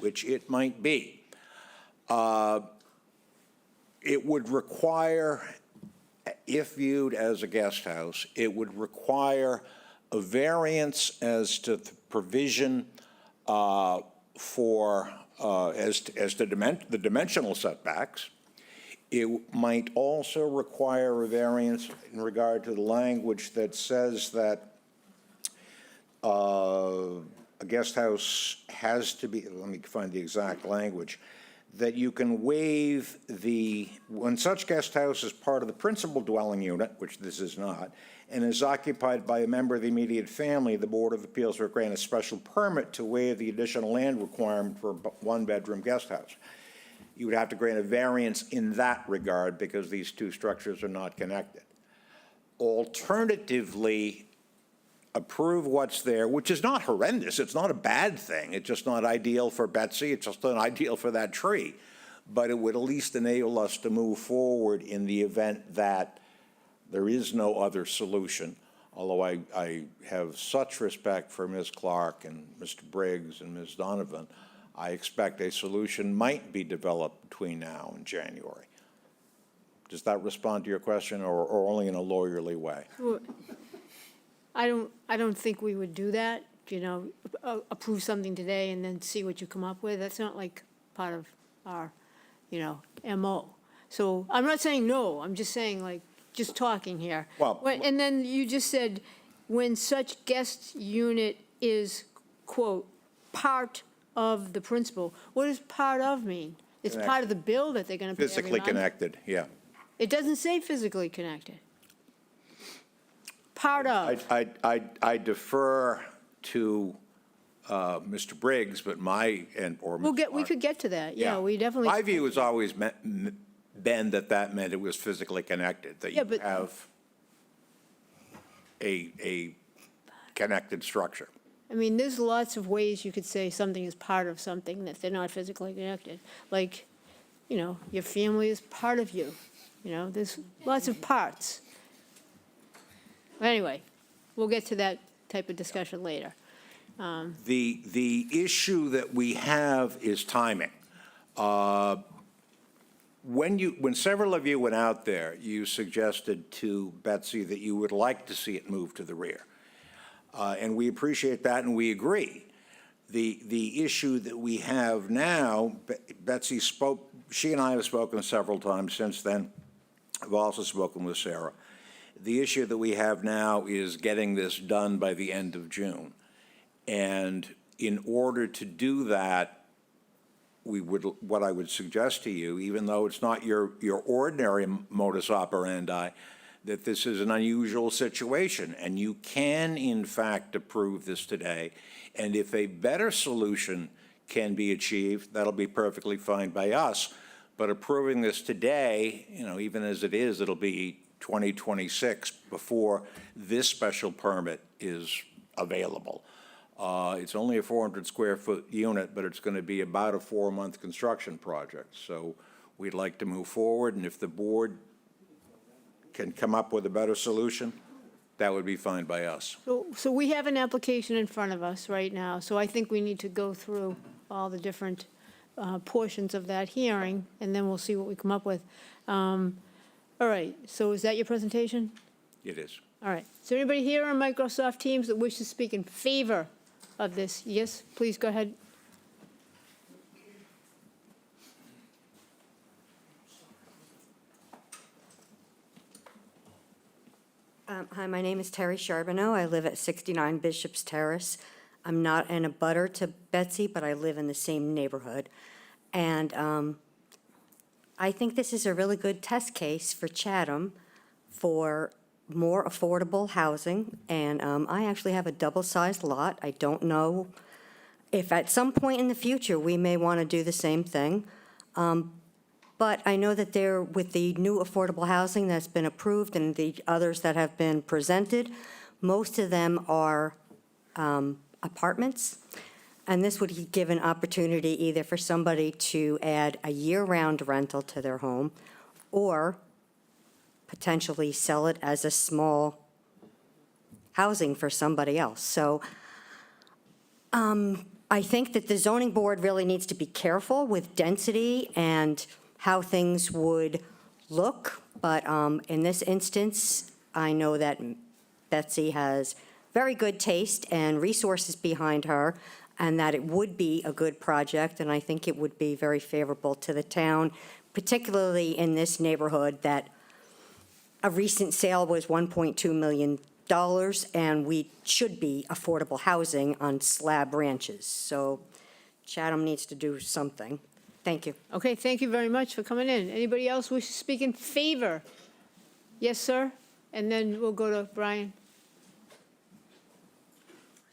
which it might be, it would require, if viewed as a guest house, it would require a variance as to the provision as to the dimensional setbacks. It might also require a variance in regard to the language that says that a guest house has to be, let me find the exact language, that you can waive when such guest house is part of the principal dwelling unit, which this is not, and is occupied by a member of the immediate family, the Board of Appeals will grant a special permit to waive the additional land requirement for a one-bedroom guest house. You would have to grant a variance in that regard because these two structures are not connected. Alternatively, approve what's there, which is not horrendous. It's not a bad thing. It's just not ideal for Betsy. It's just not ideal for that tree. But it would at least enable us to move forward in the event that there is no other solution. Although I have such respect for Ms. Clark and Mr. Briggs and Ms. Donovan, I expect a solution might be developed between now and January. Does that respond to your question, or only in a lawyerly way? Well, I don't think we would do that, you know, approve something today and then see what you come up with. That's not like part of our, you know, MO. So I'm not saying no, I'm just saying like, just talking here. Well- And then you just said, when such guest unit is, quote, part of the principal. What does part of mean? It's part of the bill that they're gonna pay every Physically month? connected, yeah. It doesn't say physically connected. Part of. I defer to Mr. Briggs, but or We Mr. could get to that, yeah, we definitely. My view has always been that meant it was physically connected, that Yeah, you but- have a connected structure. I mean, there's lots of ways you could say something is part of something that they're not physically connected. Like, you know, your family is part of you. You know, there's lots of parts. Anyway, we'll get to that type of discussion later. The issue that we have is timing. When several of you went out there, you suggested to Betsy that you would like to see it move to the rear. And we appreciate that, and we agree. The issue that we have now, Betsy spoke, she and I have spoken several times since then. I've also spoken with Sarah. The issue that we have now is getting this done by the end of June. And in order to do that, what I would suggest to you, even though it's not your ordinary modus operandi, that this is an unusual situation, and you can, in fact, approve this today. And if a better solution can be achieved, that'll be perfectly fine by us. But approving this today, you know, even as it is, it'll be 2026 before this special permit is available. It's only a 400 square foot unit, but it's going to be about a 4-month construction project. So we'd like to move forward, and if the board can come up with a better solution, that would be fine by us. So we have an application in front of us right now, so I think we need to go through all the different portions of that hearing, and then we'll see what we come up with. All right, so is that your presentation? It is. All right. Is there anybody here on Microsoft Teams that wishes to speak in favor of this? Yes, please go ahead. Hi, my name is Terry Charbonneau. I live at 69 Bishop's Terrace. I'm not an abutter to Betsy, but I live in the same neighborhood. And I think this is a really good test case for Chatham for more affordable housing. And I actually have a double-sized lot. I don't know if at some point in the future we may want to do the same thing. But I know that there, with the new affordable housing that's been approved and the others that have been presented, most of them are apartments. And this would give an opportunity either for somebody to add a year-round rental to their home or potentially sell it as a small housing for somebody else. So I think that the zoning board really needs to be careful with density and how things would look. But in this instance, I know that Betsy has very good taste and resources behind her, and that it would be a good project, and I think it would be very favorable to the town, particularly in this neighborhood that a recent sale was $1.2 million, and we should be affordable housing on slab ranches. So Chatham needs to do something. Thank you. Okay, thank you very much for coming in. Anybody else wish to speak in favor? Yes, sir? And then we'll go to Brian.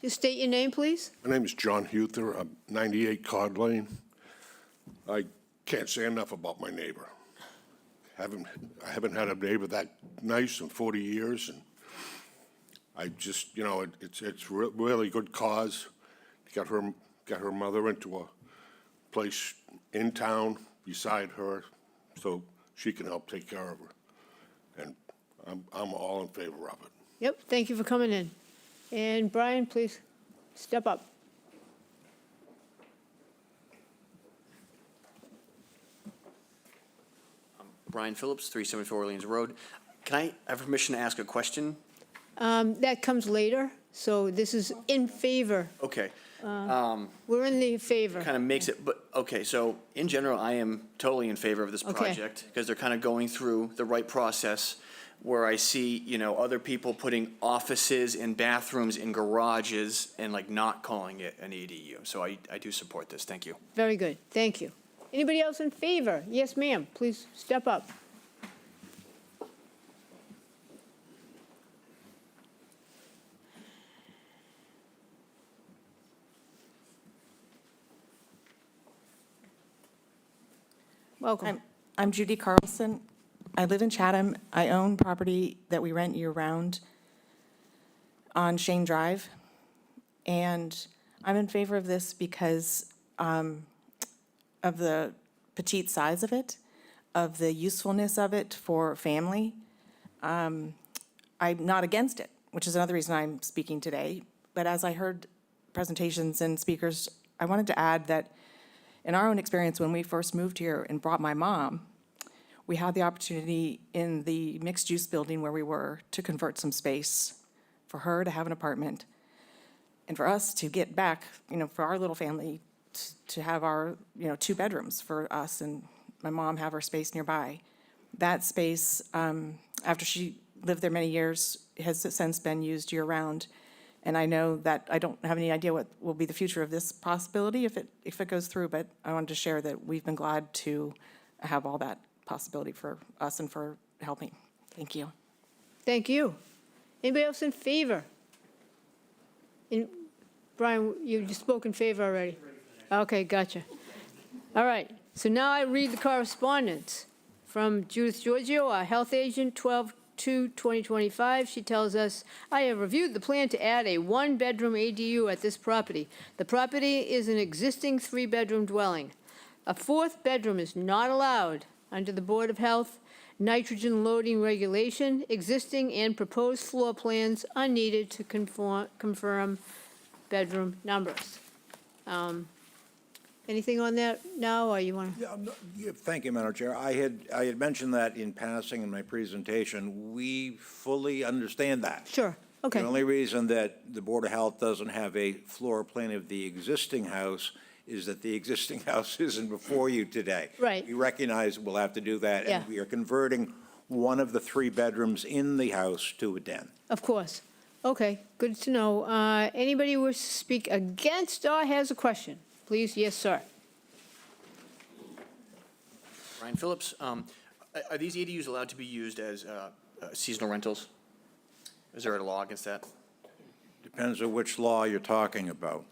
Just state your name, please. My name is John Huther. I'm 98 Cod Lane. I can't say enough about my neighbor. I haven't had a neighbor that nice in 40 years, and I just, you know, it's really good cause. Got her mother into a place in town beside her, so she can help take care of her. And I'm all in favor of it. Yep, thank you for coming in. And Brian, please step up. Brian Phillips, 374 Orleans Road. Can I have permission to ask a question? That comes later, so this is in favor. Okay. We're in the favor. Kind of makes it, but, okay, so in general, I am totally in favor of this Okay. project because they're kind of going through the right process where I see, you know, other people putting offices and bathrooms in garages and like not calling it an ADU. So I do support this. Thank you. Very good, thank you. Anybody else in favor? Yes, ma'am, please step up. Welcome. I'm Judy Carlson. I live in Chatham. I own property that we rent year-round on Shane Drive. And I'm in favor of this because of the petite size of it, of the usefulness of it for family. I'm not against it, which is another reason I'm speaking today. But as I heard presentations and speakers, I wanted to add that in our own experience, when we first moved here and brought my mom, we had the opportunity in the mixed-use building where we were to convert some space for her to have an apartment and for us to get back, you know, for our little family to have our, you know, 2 bedrooms for us and my mom have her space nearby. That space, after she lived there many years, has since been used year-round. And I know that I don't have any idea what will be the future of this possibility if it goes through, but I wanted to share that we've been glad to have all that possibility for us and for helping. Thank you. Thank you. Anybody else in favor? Brian, you just spoke in favor already. Okay, gotcha. All right, so now I read the correspondence from Judith Giorgio, our health agent, 12/2/2025. She tells us, I have reviewed the plan to add a 1-bedroom ADU at this property. The property is an existing 3-bedroom dwelling. A 4th bedroom is not allowed under the Board of Health nitrogen loading regulation. Existing and proposed floor plans are needed to confirm bedroom numbers. Anything on that now, or you want to? Thank you, Madam Chair. I had mentioned that in passing in my presentation. We fully understand that. Sure, okay. The only reason that the Board of Health doesn't have a floor plan of the existing house is that the existing house isn't before you today. Right. We recognize we'll have to do that, Yeah. and we are converting one of the 3 bedrooms in the house to a den. Of course. Okay, good to know. Anybody who wishes to speak against or has a question? Please, yes, sir. Brian Phillips, are these ADUs allowed to be used as seasonal rentals? Is there a law against that? Depends on which law you're talking about.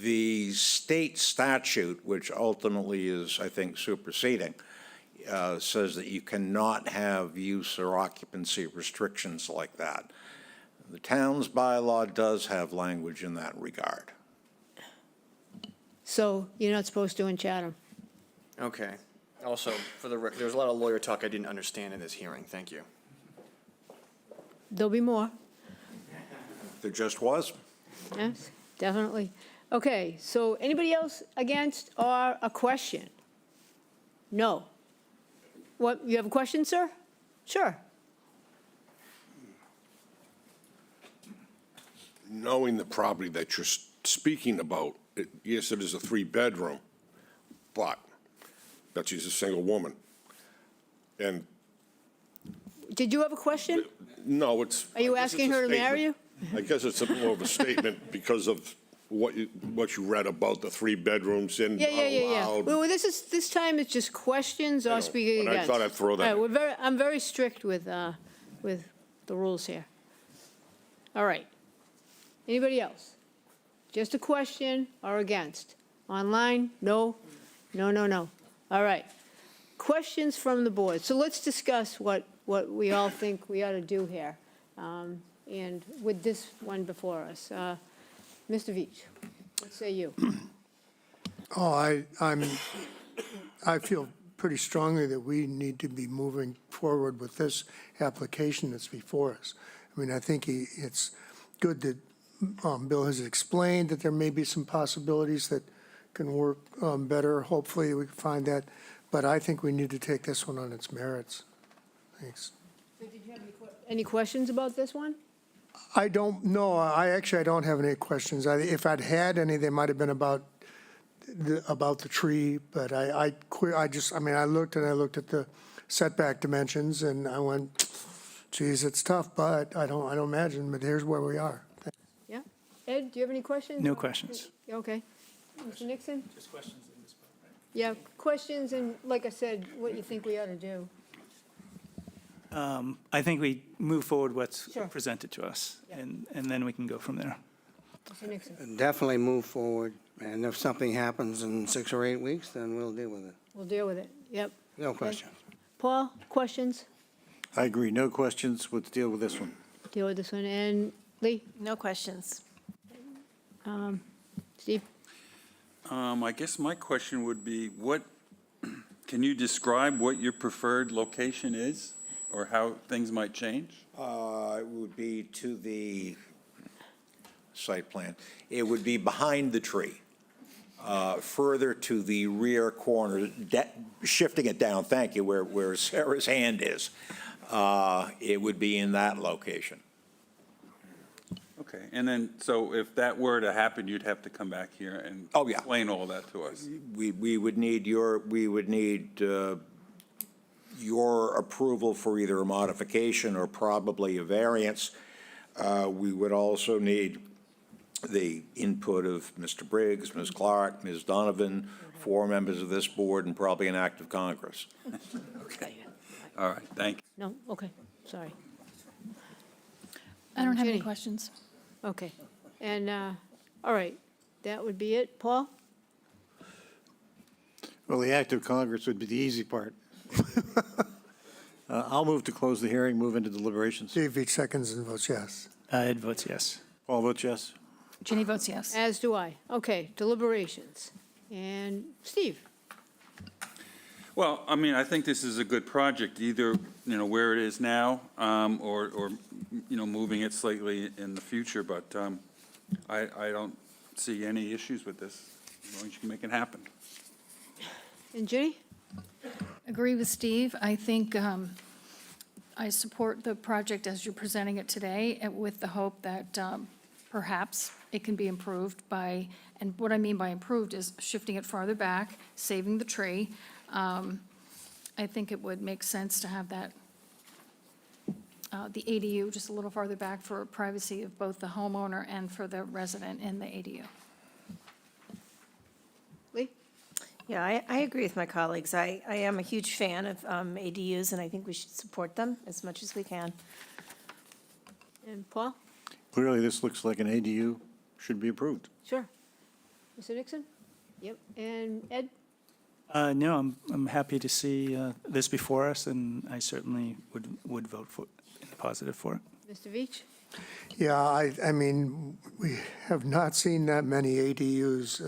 The state statute, which ultimately is, I think, superseding, says that you cannot have use or occupancy restrictions like that. The town's bylaw does have language in that regard. So you're not supposed to in Chatham? Okay. Also, for the record, there was a lot of lawyer talk I didn't understand in this hearing. Thank you. There'll be more. There just was. Yes, definitely. Okay, so anybody else against or a question? No. What, you have a question, sir? Sure. Knowing the property that you're speaking about, yes, it is a 3-bedroom, but Betsy's a single woman. And Did you have a question? no, it's. Are you I guess asking it's a her to marry you? statement. I guess it's more of a statement because of what you read about the 3 bedrooms in Yeah. allowed. Well, this time it's just questions or speaking but I against. thought I'd throw that All in. right, I'm very strict with the rules here. All right. Anybody else? Just a question or against? Online? No? No. All right. Questions from the board. So let's discuss what we all think we ought to do here. And with this one before us. Mr. Veach, what say you? Oh, I feel pretty strongly that we need to be moving forward with this application that's before us. I mean, I think it's good that Bill has explained that there may be some possibilities that can work better. Hopefully, we can find that. but I think we need to take this one on its merits. Thanks. Any questions about this one? I don't know. I don't have any questions. If I'd had any, they might have been about the tree, but I looked at the setback dimensions and I went, geez, it's tough, but I don't imagine, but here's where we are. Yeah. Ed, do you have any questions? No questions. Okay. Mr. Nixon? Just questions in this part, right? Yeah, questions and, like I said, what you think we ought to do. I think we move forward what's Sure. presented to us, and then we can go from there. Mr. Nixon? Definitely move forward, and if something happens in 6 or 8 weeks, then we'll deal with it. We'll deal with it. Yep. No question. Paul, questions? I agree, no questions, let's deal with this one. Deal with this one. And Lee? No questions. Steve? I guess my question would be, can you describe what your preferred location is, or how things might change? It would be to the site plan. It would be behind the tree, further to the rear corner, shifting it down, thank you, where Sarah's hand is. It would be in that location. Okay, and then, so if that were to happen, you'd have to come back here and Oh, yeah. explain all that to us. We would need your approval for either a modification or probably a variance. We would also need the input of Mr. Briggs, Ms. Clark, Ms. Donovan, 4 members of this board, and probably an act of Congress. Okay. All right, thank you. No? Okay, sorry. I don't have any Ginny? questions. Okay. And, all right, that would be it. Paul? Well, the act of Congress would be the easy part. I'll move to close the hearing, move into deliberations. Dave Veach seconds and votes yes. Ed votes yes. Paul votes yes. Ginny votes yes. As do I. Okay, deliberations. And Steve? Well, I mean, I think this is a good project, either, where it is now, or, moving it slightly in the future, but I don't see any issues with this, as long as you can make it happen. And Ginny? Agree with Steve. I think I support the project as you're presenting it today, and with the hope that perhaps it can be improved by, and what I mean by improved is shifting it farther back, saving the tree. I think it would make sense to have that, the ADU just a little farther back for privacy of both the homeowner and for the resident in the ADU. Lee? Yeah, I agree with my colleagues. I am a huge fan of ADUs, and I think we should support them as much as we can. And Paul? Clearly, this looks like an ADU, should be approved. Sure. Mr. Nixon? Yep. And Ed? No, I'm happy to see this before us, and I certainly would vote for, positive for it. Mr. Veach? Yeah, I mean, we have not seen that many ADUs,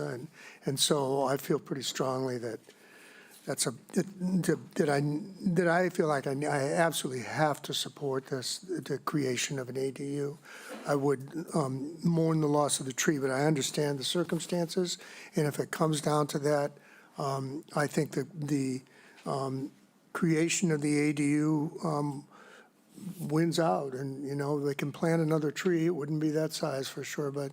and so I feel pretty strongly that that I feel like I absolutely have to support this, the creation of an ADU. I would mourn the loss of the tree, but I understand the circumstances, and if it comes down to that, I think that the creation of the ADU wins out, and, they can plant another tree. It wouldn't be that size for sure, but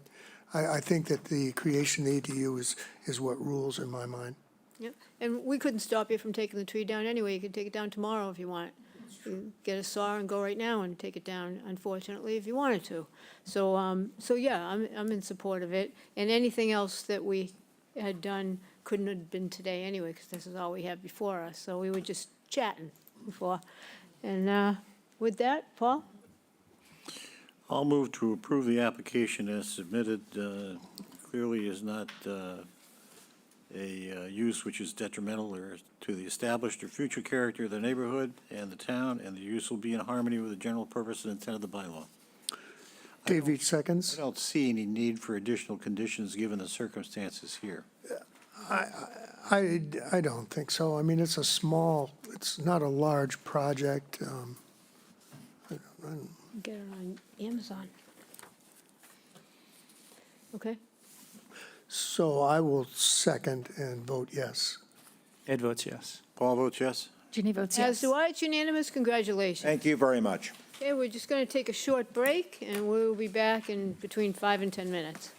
I think that the creation of the ADU is what rules in my mind. Yep. And we couldn't stop you from taking the tree down anyway. You could take it down tomorrow if you want. You can get a saw and go right now and take it down, unfortunately, if you wanted to. So, yeah, I'm in support of it. And anything else that we had done couldn't have been today anyway, because this is all we have before us. So we were just chatting before. And with that, Paul? I'll move to approve the application as submitted. Clearly is not a use which is detrimental or to the established or future character of the neighborhood and the town, and the use will be in harmony with the general purpose and intent of the bylaw. Dave Veach I seconds. don't see any need for additional conditions given the circumstances here. I don't think so. I mean, it's not a large project. Get it on Amazon. Okay. So I will second and vote yes. Ed votes yes. Paul votes yes. Ginny votes As yes. do I, it's unanimous, congratulations. Thank you very much. Okay, we're just going to take a short break, and we'll be back in between 5 and 10 minutes.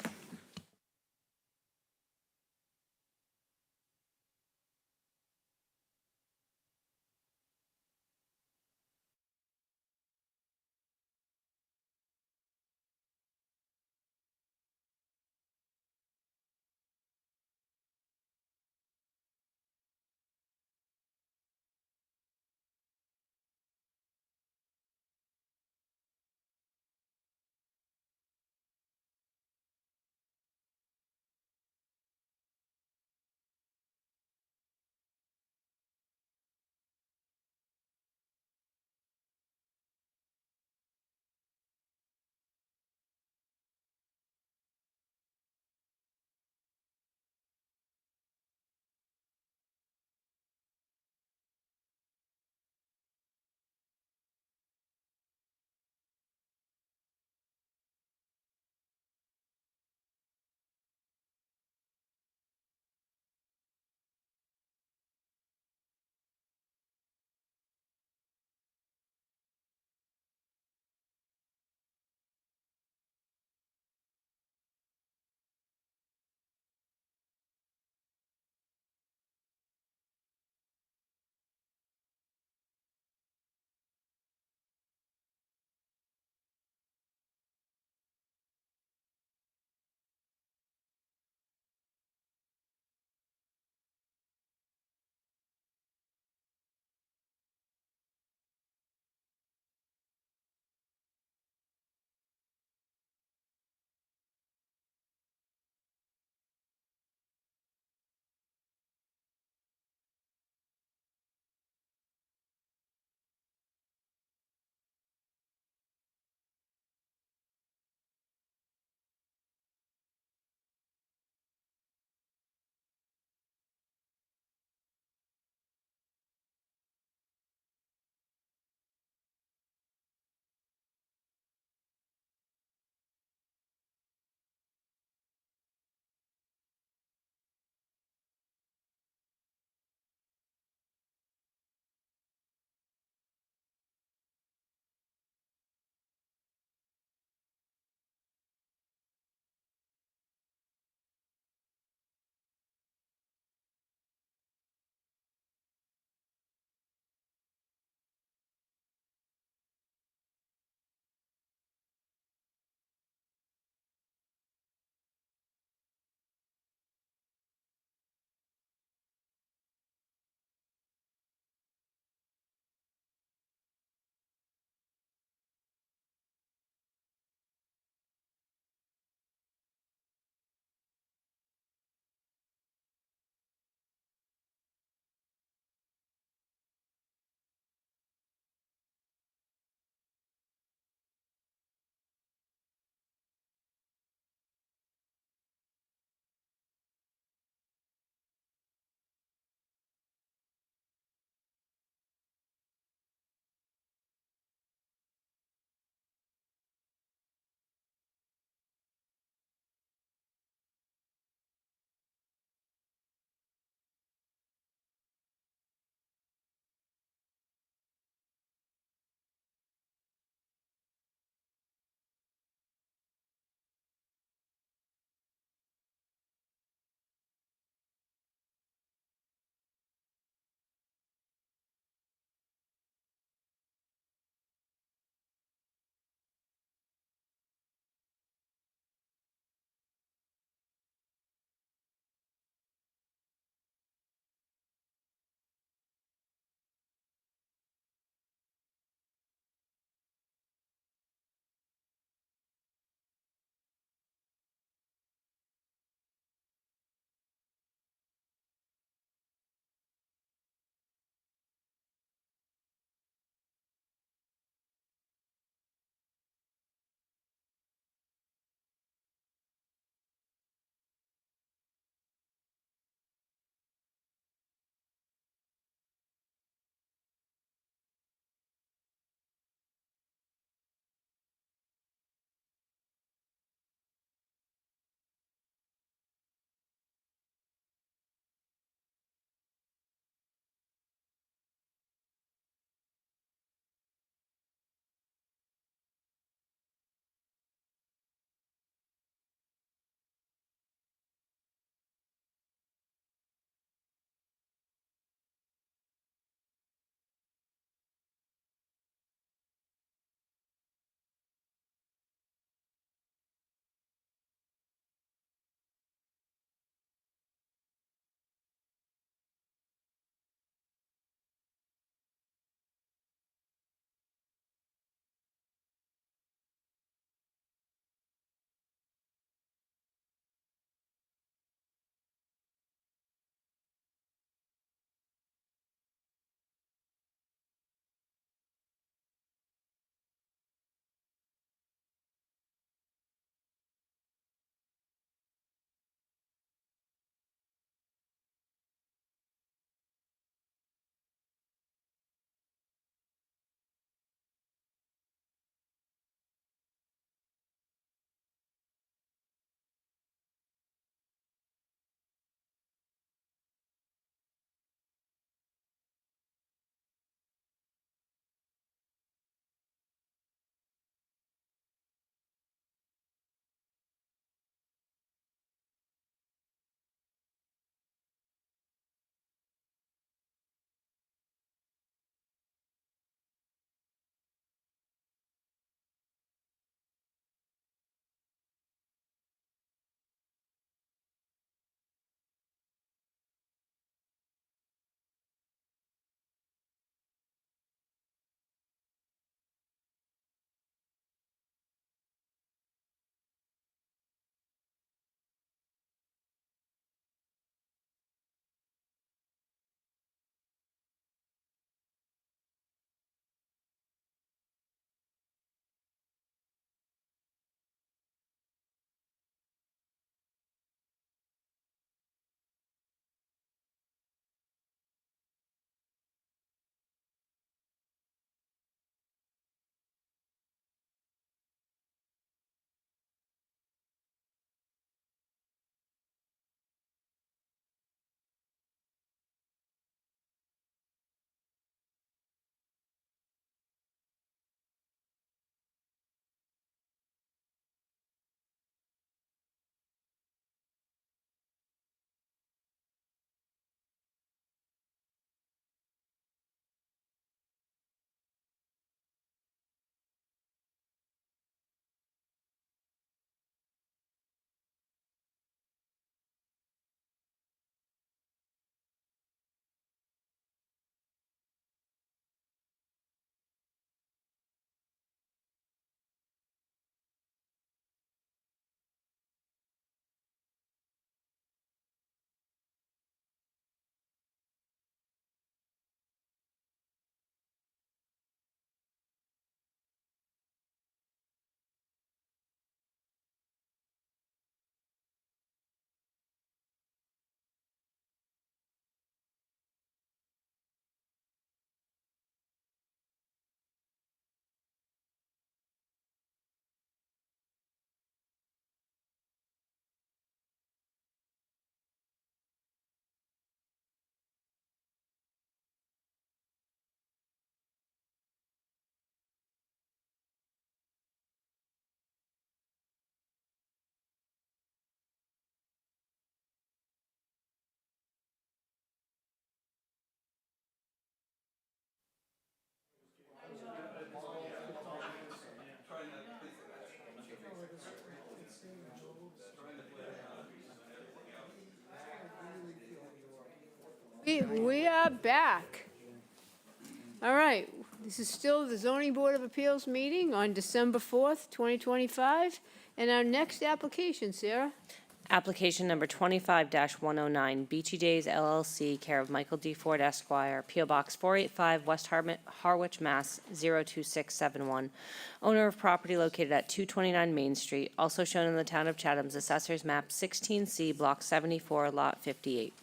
We are back. All right, this is still the Zoning Board of Appeals meeting on December 4th, 2025. And our next application, Sarah? Application number 25-109, Beachy Days LLC, care of Michael D. Ford Esquire, P.O. Box 485, West Harwich, Mass. 02671. Owner of property located at 229 Main Street, also shown in the Town of Chatham's Assessor's Map 16C, Block 74, Lot 58.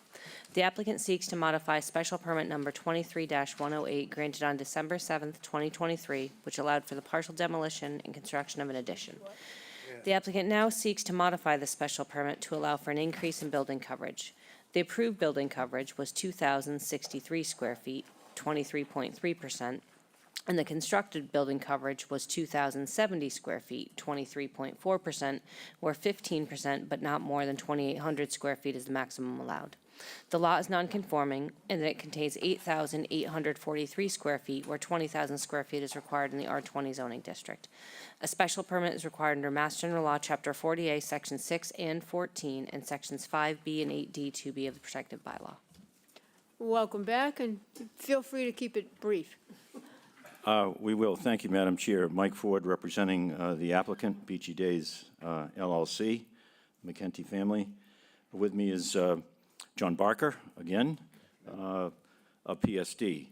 The applicant seeks to modify special permit number 23-108 granted on December 7th, 2023, which allowed for the partial demolition and construction of an addition. The applicant now seeks to modify the special permit to allow for an increase in building coverage. The approved building coverage was 2,063 square feet, 23.3%, and the constructed building coverage was 2,070 square feet, 23.4%, where 15%, but not more than 2,800 square feet is the maximum allowed. The lot is non-conforming in that it contains 8,843 square feet, where 20,000 square feet is required in the R20 zoning district. A special permit is required under Mass General Law, Chapter 40A, Sections 6 and 14, and Sections 5B and 8D, 2B of the protective bylaw. Welcome back, and feel free to keep it brief. We will. Thank you, Madam Chair. Mike Ford, representing the applicant, Beachy Days LLC, McKenty family. With me is John Barker, again, of PSD,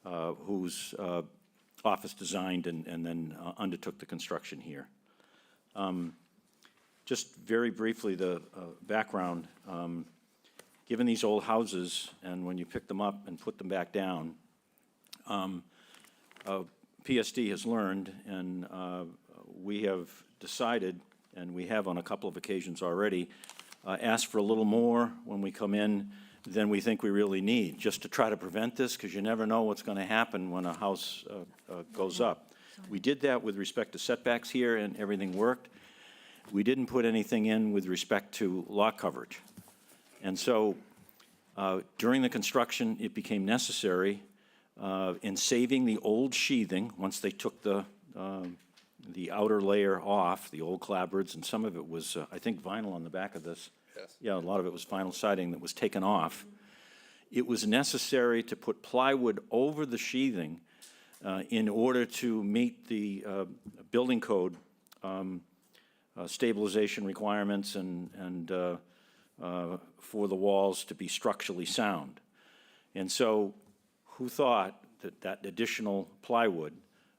whose office designed and then undertook the construction here. Just very briefly, the background. Given these old houses, and when you pick them up and put them back down, PSD has learned, and we have decided, and we have on a couple of occasions already, asked for a little more when we come in than we think we really need, just to try to prevent this, because you never know what's going to happen when a house goes up. We did that with respect to setbacks here, and everything worked. We didn't put anything in with respect to lot coverage. And so during the construction, it became necessary in saving the old sheathing, once they took the outer layer off, the old clapboards, and some of it was, I think, vinyl on the back of this. Yes. Yeah, a lot of it was vinyl siding that was taken off. It was necessary to put plywood over the sheathing in order to meet the building code stabilization requirements and for the walls to be structurally sound. And so who thought that that additional plywood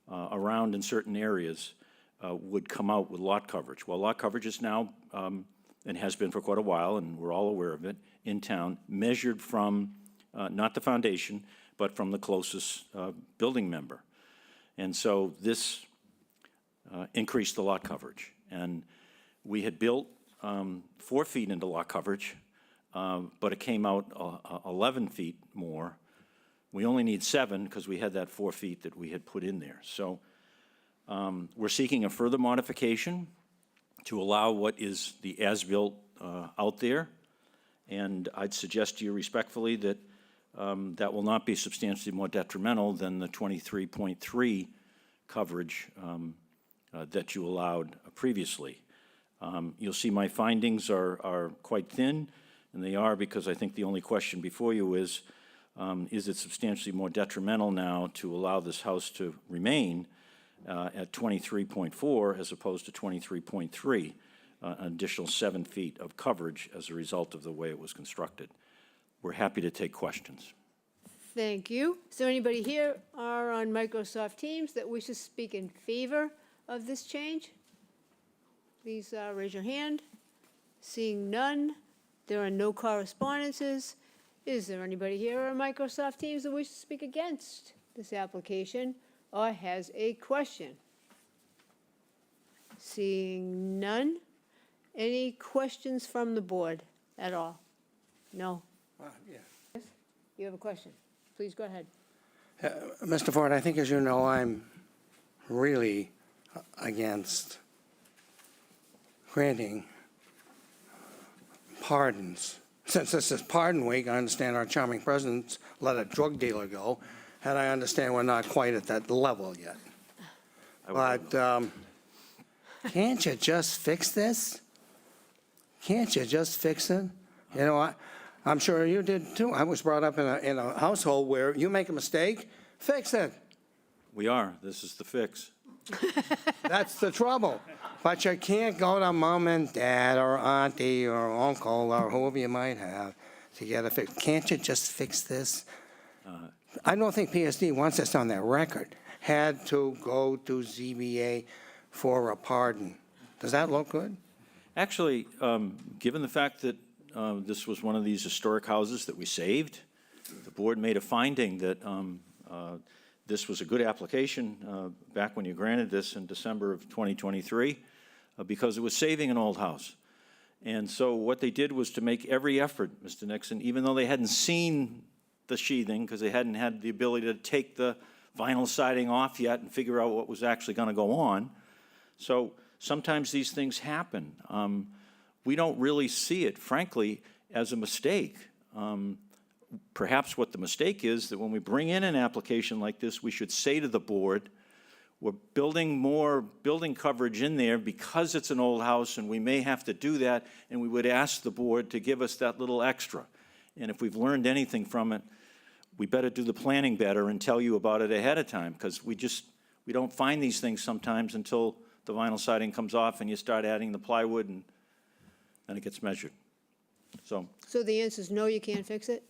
around in certain areas would come out with lot coverage? Well, lot coverage is now, and has been for quite a while, and we're all aware of it, in town, measured from not the foundation, but from the closest building member. And so this increased the lot coverage. And we had built 4 feet into lot coverage, but it came out 11 feet more. We only need 7 because we had that 4 feet that we had put in there. So we're seeking a further modification to allow what is the as-built out there. And I'd suggest to you respectfully that that will not be substantially more detrimental than the 23.3 coverage that you allowed previously. You'll see my findings are quite thin, and they are because I think the only question before you is it substantially more detrimental now to allow this house to remain at 23.4 as opposed to 23.3, an additional 7 feet of coverage as a result of the way it was constructed. We're happy to take questions. Thank you. Is there anybody here or on Microsoft Teams that wishes to speak in favor of this change? Please raise your hand. Seeing none, there are no correspondences. Is there anybody here on Microsoft Teams that wishes to speak against this application or has a question? Seeing none. Any questions from the board at all? No? Yeah. You have a question? Please go ahead. Mr. Ford, I think, as you know, I'm really against granting pardons. Since this is Pardon Week, I understand our charming president let a drug dealer go, and I understand we're not quite at that level yet. But can't you just fix this? Can't you just fix it? You know, I'm sure you did too. I was brought up in a household where you make a mistake, fix it. We are. This is the fix. That's the trouble. But you can't go to mom and dad or auntie or uncle or whoever you might have to get a fix. Can't you just fix this? I don't think PSD wants this on their record. Had to go to ZBA for a pardon. Does that look good? Actually, given the fact that this was one of these historic houses that we saved, the board made a finding that this was a good application back when you granted this in December of 2023 because it was saving an old house. And so what they did was to make every effort, Mr. Nixon, even though they hadn't seen the sheathing because they hadn't had the ability to take the vinyl siding off yet and figure out what was actually going to go on. So sometimes these things happen. We don't really see it, frankly, as a mistake. Perhaps what the mistake is that when we bring in an application like this, we should say to the board, we're building more building coverage in there because it's an old house and we may have to do that, and we would ask the board to give us that little extra. And if we've learned anything from it, we better do the planning better and tell you about it ahead of time, because we don't find these things sometimes until the vinyl siding comes off and you start adding the plywood and then it gets measured. So the answer is no, you can't fix it?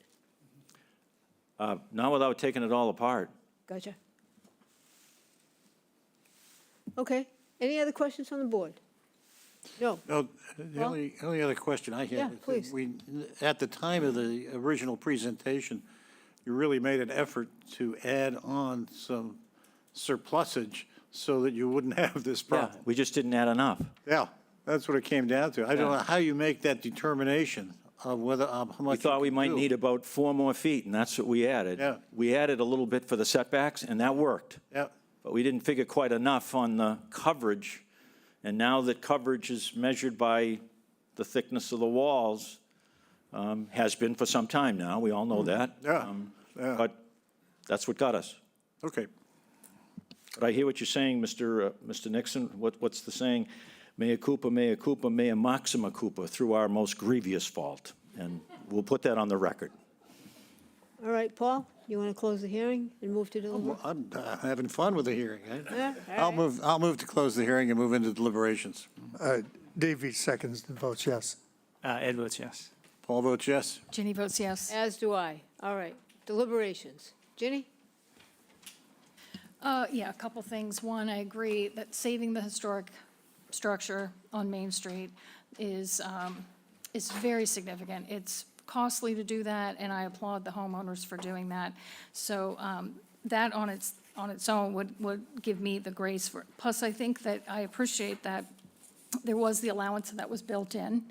not without taking it all apart. Gotcha. Okay. Any other questions from the board? No. No, the only other question I have. Yeah, is that please. at the time of the original presentation, you really made an effort to add on some surplusage so that you wouldn't have this Yeah, problem. we just didn't add enough. Yeah, that's what it came down to. I don't know how you make that determination of whether, how much We thought you we can might do. need about 4 more feet, and that's what we added. Yeah. We added a little bit for the setbacks, and that worked. Yeah. But we didn't figure quite enough on the coverage. And now that coverage is measured by the thickness of the walls, has been for some time now, we all know that. Yeah, yeah. But that's what got us. Okay. But I hear what you're saying, Mr. Nixon. What's the saying? Mea culpa, mea maxima culpa, through our most grievous fault. And we'll put that on the record. All right, Paul, you want to close the hearing and move to Well, deliberation? I'm having fun with the hearing. Yeah, all right. I'll move to close the hearing and move into deliberations. Dave Veach seconds and votes yes. Ed votes yes. Paul votes yes. Ginny votes yes. As do I. All right, deliberations. Ginny? Yeah, a couple things. One, I agree that saving the historic structure on Main Street is very significant. It's costly to do that, and I applaud the homeowners for doing that. So that on its own would give me the grace for, plus I think that I appreciate that there was the allowance that was built in,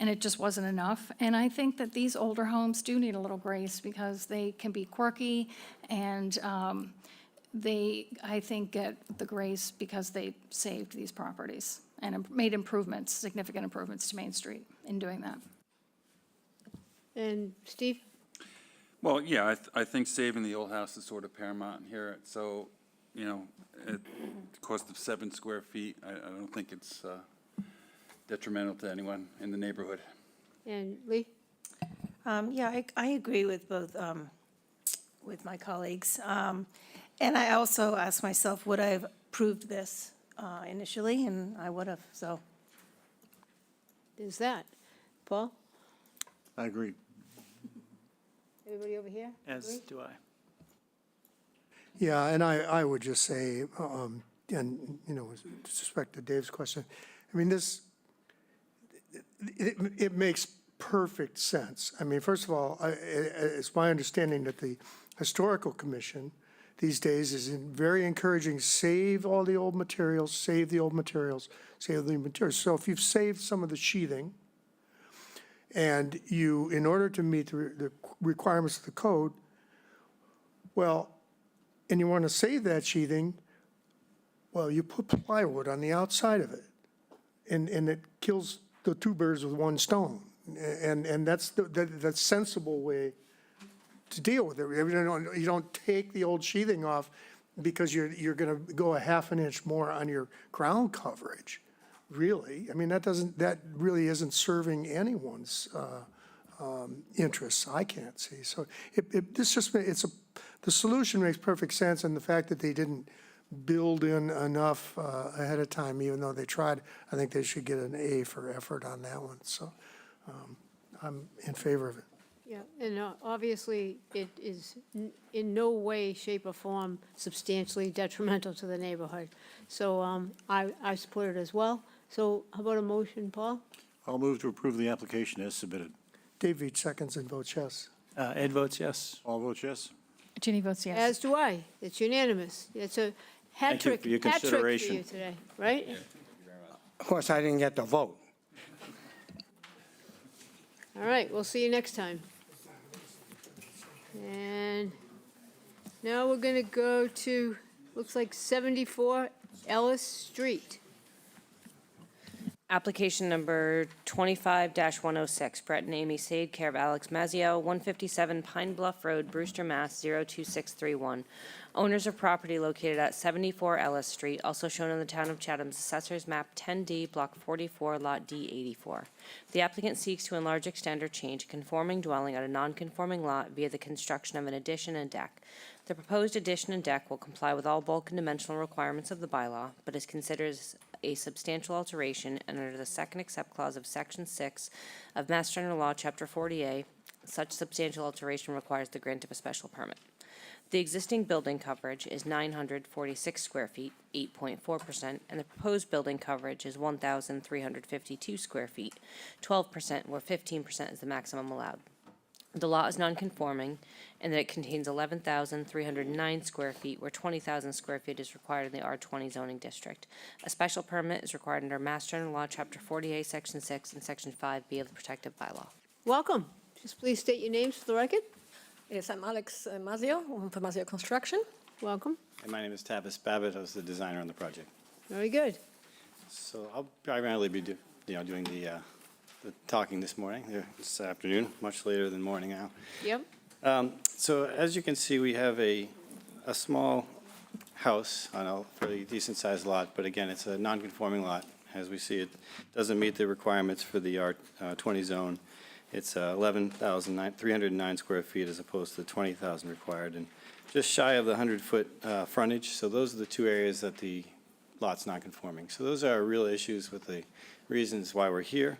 and it just wasn't enough. And I think that these older homes do need a little grace because they can be quirky, and they, I think, get the grace because they saved these properties and made improvements, significant improvements to Main Street in doing that. And Steve? Well, yeah, I think saving the old house is sort of paramount here. So, you know, at the cost of 7 square feet, I don't think it's detrimental to anyone in the neighborhood. And Lee? Yeah, I agree with both, with my colleagues. And I also asked myself, would I have approved this initially? And I would have, so. There's that. Paul? I agree. Everybody over here? As Agree? do I. Yeah, and I would just say, and, you know, with respect to Dave's question, I mean, this, it makes perfect sense. I mean, first of all, it's my understanding that the Historical Commission these days is very encouraging, save all the old materials, save the old materials, save the materials. So if you've saved some of the sheathing, and you, in order to meet the requirements of the code, well, and you want to save that sheathing, well, you put plywood on the outside of it, and it kills the 2 birds with 1 stone. And that's the sensible way to deal with it. You don't take the old sheathing off because you're going to go a ½ an inch more on your ground coverage, really. I mean, that really isn't serving anyone's interests I can't see. So the solution makes perfect sense, and the fact that they didn't build in enough ahead of time, even though they tried, I think they should get an A for effort on that one. So I'm in favor of it. Yeah, and obviously, it is in no way, shape, or form substantially detrimental to the neighborhood. So I support it as well. So how about a motion, Paul? I'll move to approve the application as submitted. Dave Veach seconds and votes yes. Ed votes yes. All votes yes? Ginny votes yes. As do I. It's unanimous. It's a hat Thank you trick, for your hat trick for consideration. you today, right? Of course, I didn't get to vote. All right, we'll see you next time. And now we're gonna go to, looks like 74 Ellis Street. Application number 25-106, Brett and Amy Sade, care of Alex Mazzio, 157 Pine Bluff Road, Brewster, Mass. 02631. Owners of property located at 74 Ellis Street, also shown in the Town of Chatham's Assessor's Map 10D, Block 44, Lot D84. The applicant seeks to enlarge, extend, or change a conforming dwelling on a non-conforming lot via the construction of an addition and deck. The proposed addition and deck will comply with all bulk and dimensional requirements of the bylaw, but is considered a substantial alteration, and under the second except clause of Section 6 of Mass General Law, Chapter 40A, such substantial alteration requires the grant of a special permit. The existing building coverage is 946 square feet, 8.4%, and the proposed building coverage is 1,352 square feet, 12%, where 15% is the maximum allowed. The lot is non-conforming in that it contains 11,309 square feet, where 20,000 square feet is required in the R20 zoning district. A special permit is required under Mass General Law, Chapter 48, Section 6, and Section 5B of the protective bylaw. Welcome. Just please state your names for the record. Yes, I'm Alex Mazzio, from Mazzio Construction. Welcome. And my name is Tavis Babbitt. I was the designer on the project. Very good. So I'll primarily be doing the talking this morning, this afternoon, much later than morning now. Yep. So as you can see, we have a small house on a fairly decent-sized lot, but again, it's a non-conforming lot. As we see, it doesn't meet the requirements for the R20 zone. It's 11,309 square feet as opposed to the 20,000 required, and just shy of the 100-foot frontage. So those are the two areas that the lot's not conforming. So those are real issues with the reasons why we're here.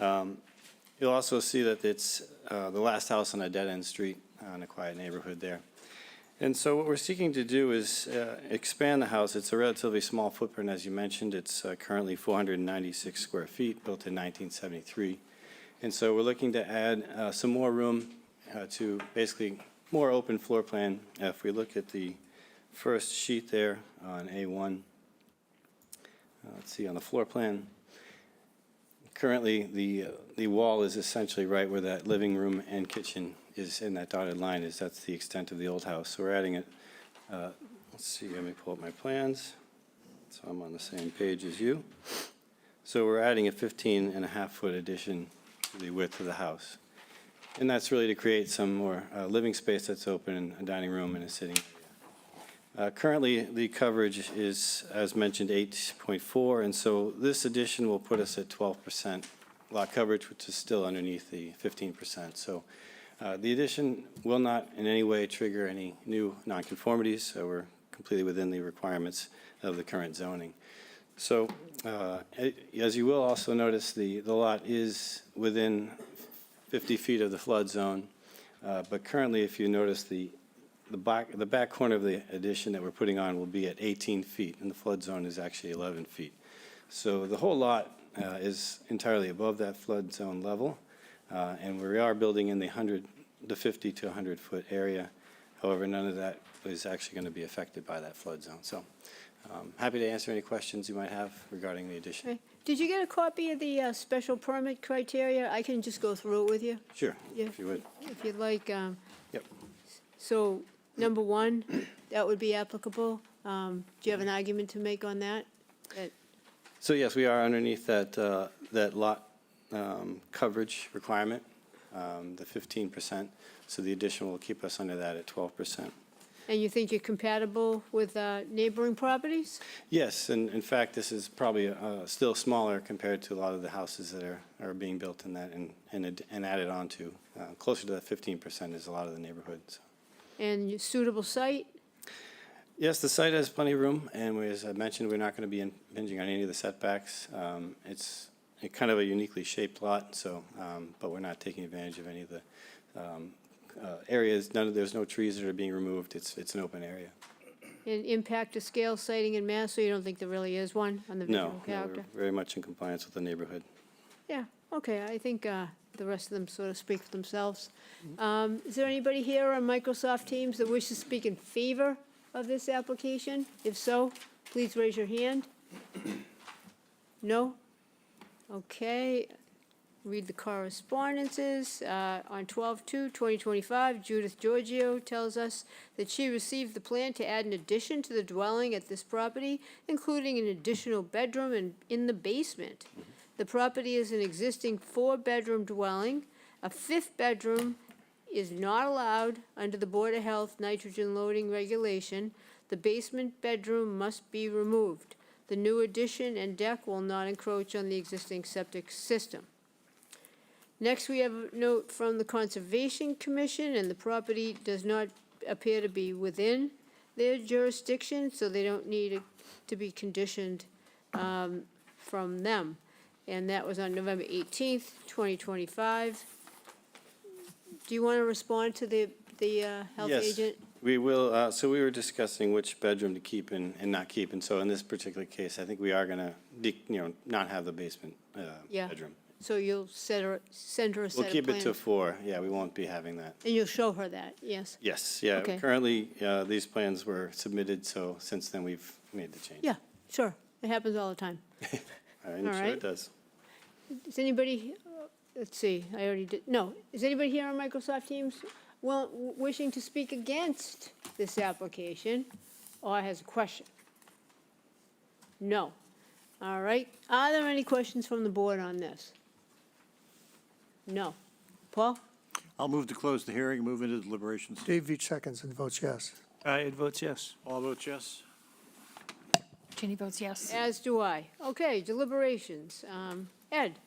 You'll also see that it's the last house on a dead-end street in a quiet neighborhood there. And so what we're seeking to do is expand the house. It's a relatively small footprint, as you mentioned. It's currently 496 square feet, built in 1973. And so we're looking to add some more room to basically more open floor plan. If we look at the first sheet there on A1, let's see, on the floor plan, currently the wall is essentially right where that living room and kitchen is in that dotted line. That's the extent of the old house. So we're adding it, let's see, let me pull up my plans so I'm on the same page as you. So we're adding a 15.5-foot addition to the width of the house. And that's really to create some more living space that's open, a dining room and a sitting area. Currently, the coverage is, as mentioned, 8.4, and so this addition will put us at 12% lot coverage, which is still underneath the 15%. So the addition will not in any way trigger any new nonconformities, so we're completely within the requirements of the current zoning. So as you will also notice, the lot is within 50 feet of the flood zone, but currently, if you notice, the back corner of the addition that we're putting on will be at 18 feet, and the flood zone is actually 11 feet. So the whole lot is entirely above that flood zone level, and we are building in the 50 to 100-foot area. However, none of that is actually going to be affected by that flood zone. So happy to answer any questions you might have regarding the addition. Okay. Did you get a copy of the special permit criteria? I can just go through it with you. Sure, Yeah. if you would. If you'd like. Yep. So, number one, that would be applicable. Do you have an argument to make on that? So yes, we are underneath that lot coverage requirement, the 15%. So the addition will keep us under that at 12%. And you think you're compatible with neighboring properties? Yes, and in fact, this is probably still smaller compared to a lot of the houses that are being built in that and added on to. Closer to that 15% is a lot of the neighborhoods. And your suitable site? Yes, the site has plenty of room, and as I mentioned, we're not going to be impinging on any of the setbacks. It's kind of a uniquely shaped lot, so, but we're not taking advantage of any of the areas. There's no trees that are being removed. It's an open area. And impact to scale sighting and mass, so you don't think there really is one on the visual No, character? we're very much in compliance with the neighborhood. Yeah, okay, I think the rest of them sort of speak for themselves. Is there anybody here on Microsoft Teams that wishes to speak in favor of this application? If so, please raise your hand. No? Okay. Read the correspondences. On 12/2/2025, Judith Giorgio tells us that she received the plan to add an addition to the dwelling at this property, including an additional bedroom in the basement. The property is an existing 4-bedroom dwelling. A 5th bedroom is not allowed under the Board of Health nitrogen loading regulation. The basement bedroom must be removed. The new addition and deck will not encroach on the existing septic system. Next, we have a note from the Conservation Commission, and the property does not appear to be within their jurisdiction, so they don't need it to be conditioned from them. And that was on November 18th, 2025. Do you want to respond to the health agent? Yes, we will. So we were discussing which bedroom to keep and not keep, and so in this particular case, I think we are going to, not have the basement Yeah. bedroom. So you'll send her a set of plans? We'll keep it to 4. Yeah, we won't be having that. And you'll show her that, yes? Yes, yeah. Okay. Currently, these plans were submitted, so since then, we've made the change. Yeah, sure. It happens all the time. I'm All sure right. it does. Is anybody, let's see, I already did, no. Is anybody here on Microsoft Teams wishing to speak against this application or has a question? No. All right. Are there any questions from the board on this? No. Paul? I'll move to close the hearing, move into deliberations. Dave Veach seconds and votes yes. It votes yes. All votes yes. Ginny votes yes. As do I. Okay, deliberations. Ed?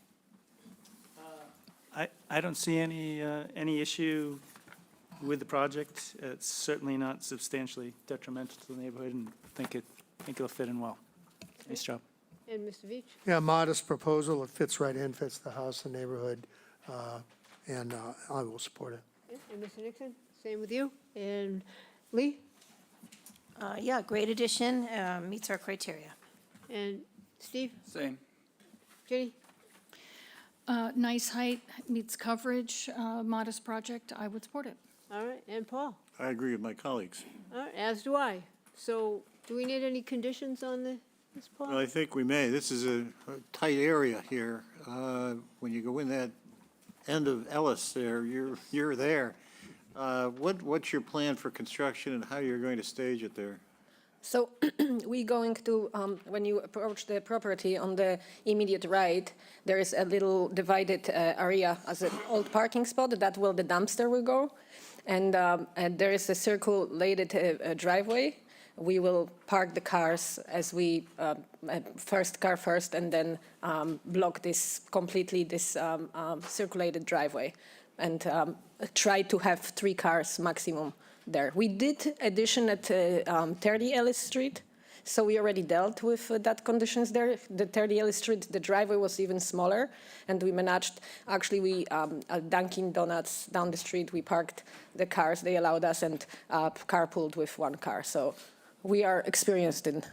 I don't see any issue with the project. It's certainly not substantially detrimental to the neighborhood, and I think it'll fit in well. Nice job. And Mr. Veach? Yeah, modest proposal. It fits right in, fits the house and neighborhood, and I will support it. And Mr. Nixon? Same with you. And Lee? Yeah, great addition, meets our criteria. And Steve? Same. Jenny? Nice height, meets coverage, modest project, I would support it. All right, and Paul? I agree with my colleagues. All right, as do I. So do we need any conditions on this, Paul? Well, I think we may. This is a tight area here. When you go in that end of Ellis there, you're there. What's your plan for construction and how you're going to stage it there? So we going to, when you approach the property on the immediate right, there is a little divided area as an old parking spot. That will the dumpster will go. And there is a circulated driveway. We will park the cars as we, first car first, and then block this completely, this circulated driveway. And try to have 3 cars maximum there. We did addition at 30 Ellis Street, so we already dealt with that conditions there. The 30 Ellis Street, the driveway was even smaller, and we managed, actually we, Dunkin' Donuts down the street, we parked the cars, they allowed us, and carpooled with 1 car. So we are experienced in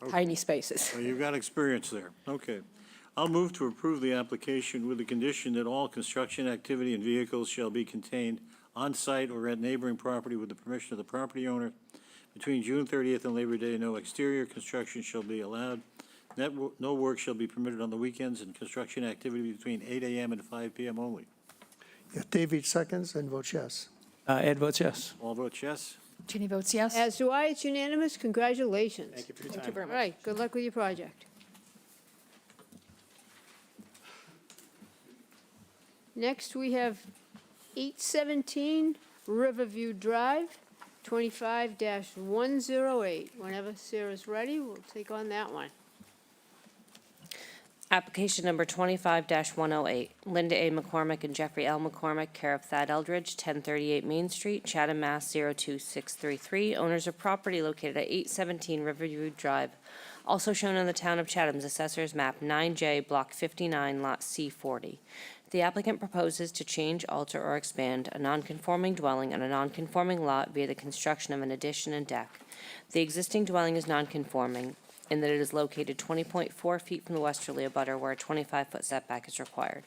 tiny spaces. Well, you've got experience there. Okay. I'll move to approve the application with the condition that all construction activity and vehicles shall be contained on-site or at neighboring property with the permission of the property owner. Between June 30th and Labor Day, no exterior construction shall be allowed. No work shall be permitted on the weekends, and construction activity between 8 a.m. and 5 p.m. only. Yeah, Dave Veach seconds and votes yes. Ed votes yes. All votes yes. Ginny votes yes. As do I. It's unanimous. Congratulations. Thank you for your Thank time. you very All much. right, good luck with your project. Next, we have 817 Riverview Drive. 25-108. Whenever Sarah's ready, we'll take on that one. Application number 25-108, Linda A. McCormick and Jeffrey L. McCormick, care of Thad Eldridge, 1038 Main Street, Chatham, Mass. 02633, owners of property located at 817 Riverview Drive, also shown in the Town of Chatham's Assessor's Map 9J, Block 59, Lot C40. The applicant proposes to change, alter, or expand a nonconforming dwelling on a nonconforming lot via the construction of an addition and deck. The existing dwelling is nonconforming in that it is located 20.4 feet from the westerly abutter where a 25-foot setback is required.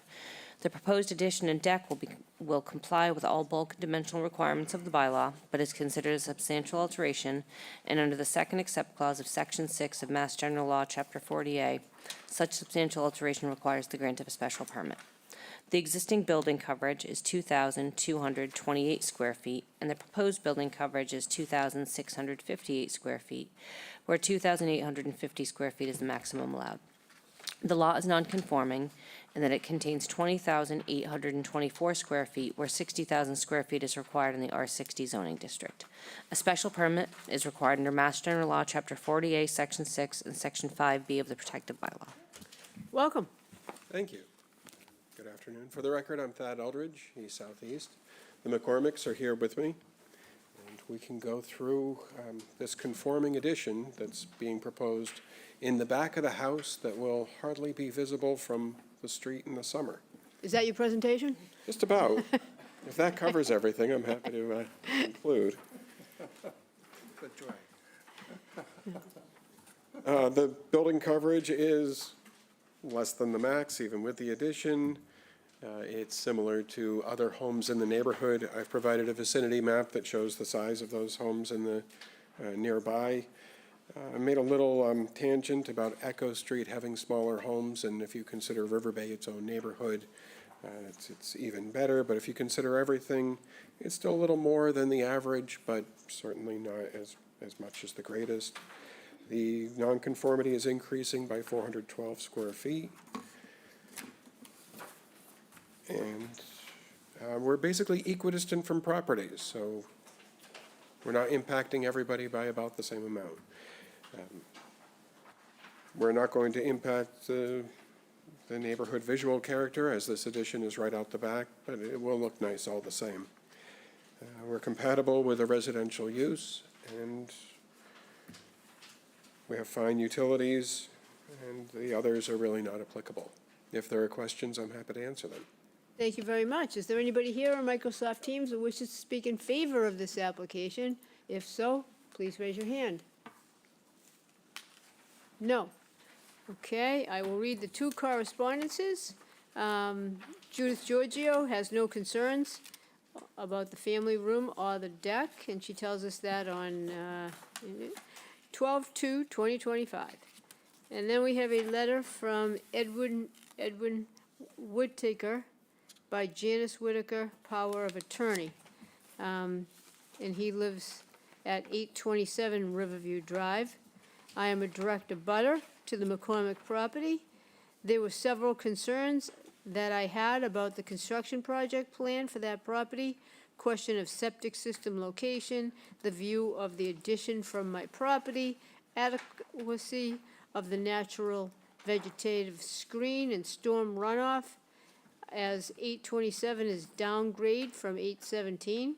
The proposed addition and deck will comply with all bulk and dimensional requirements of the bylaw, but is considered a substantial alteration, and under the second except clause of Section 6 of Mass General Law, Chapter 40A, such substantial alteration requires the grant of a special permit. The existing building coverage is 2,228 square feet, and the proposed building coverage is 2,658 square feet, where 2,850 square feet is the maximum allowed. The lot is non-conforming in that it contains 20,824 square feet, where 60,000 square feet is required in the R60 zoning district. A special permit is required under Mass General Law, Chapter 40A, Section 6, and Section 5B of the protective bylaw. Welcome. Thank you. Good afternoon. For the record, I'm Thad Eldridge, East Southeast. The McCormicks are here with me, and we can go through this conforming addition that's being proposed in the back of the house that will hardly be visible from the street in the summer. Is that your presentation? Just about. If that covers everything, I'm happy to include. The building coverage is less than the max, even with the addition. It's similar to other homes in the neighborhood. I've provided a vicinity map that shows the size of those homes in the nearby. I made a little tangent about Echo Street having smaller homes, and if you consider River Bay its own neighborhood, it's even better. But if you consider everything, it's still a little more than the average, but certainly not as much as the greatest. The nonconformity is increasing by 412 square feet. And we're basically equidistant from properties, so we're not impacting everybody by about the same amount. We're not going to impact the neighborhood visual character, as this addition is right out the back, but it will look nice all the same. We're compatible with a residential use, and we have fine utilities, and the others are really not applicable. If there are questions, I'm happy to answer them. Thank you very much. Is there anybody here on Microsoft Teams who wishes to speak in favor of this application? If so, please raise your hand. No. Okay, I will read the two correspondences. Judith Giorgio has no concerns about the family room or the deck, and she tells us that on 12/2/2025. And then we have a letter from Edwin Whittaker by Janice Whittaker, power of attorney. And he lives at 827 Riverview Drive. I am a direct abutter to the McCormick property. There were several concerns that I had about the construction project plan for that property, question of septic system location, the view of the addition from my property, adequacy of the natural vegetative screen and storm runoff, as 827 is downgrade from 817.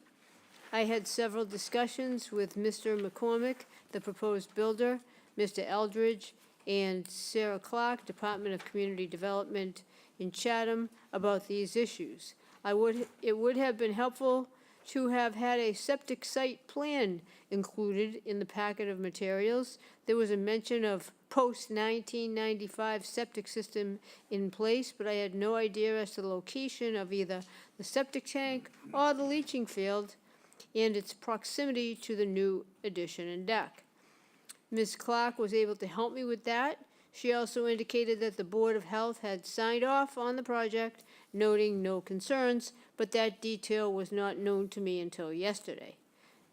I had several discussions with Mr. McCormick, the proposed builder, Mr. Eldridge, and Sarah Clark, Department of Community Development in Chatham, about these issues. It would have been helpful to have had a septic site plan included in the packet of materials. There was a mention of post-1995 septic system in place, but I had no idea as to the location of either the septic tank or the leaching field and its proximity to the new addition and deck. Ms. Clark was able to help me with that. She also indicated that the Board of Health had signed off on the project, noting no concerns, but that detail was not known to me until yesterday.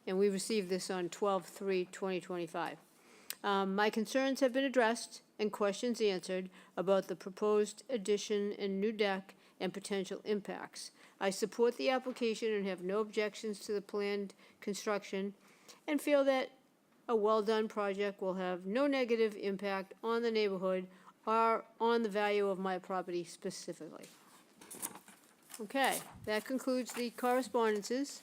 And we received this on 12/3/2025. My concerns have been addressed and questions answered about the proposed addition and new deck and potential impacts. I support the application and have no objections to the planned construction and feel that a well-done project will have no negative impact on the neighborhood or on the value of my property specifically. Okay, that concludes the correspondences.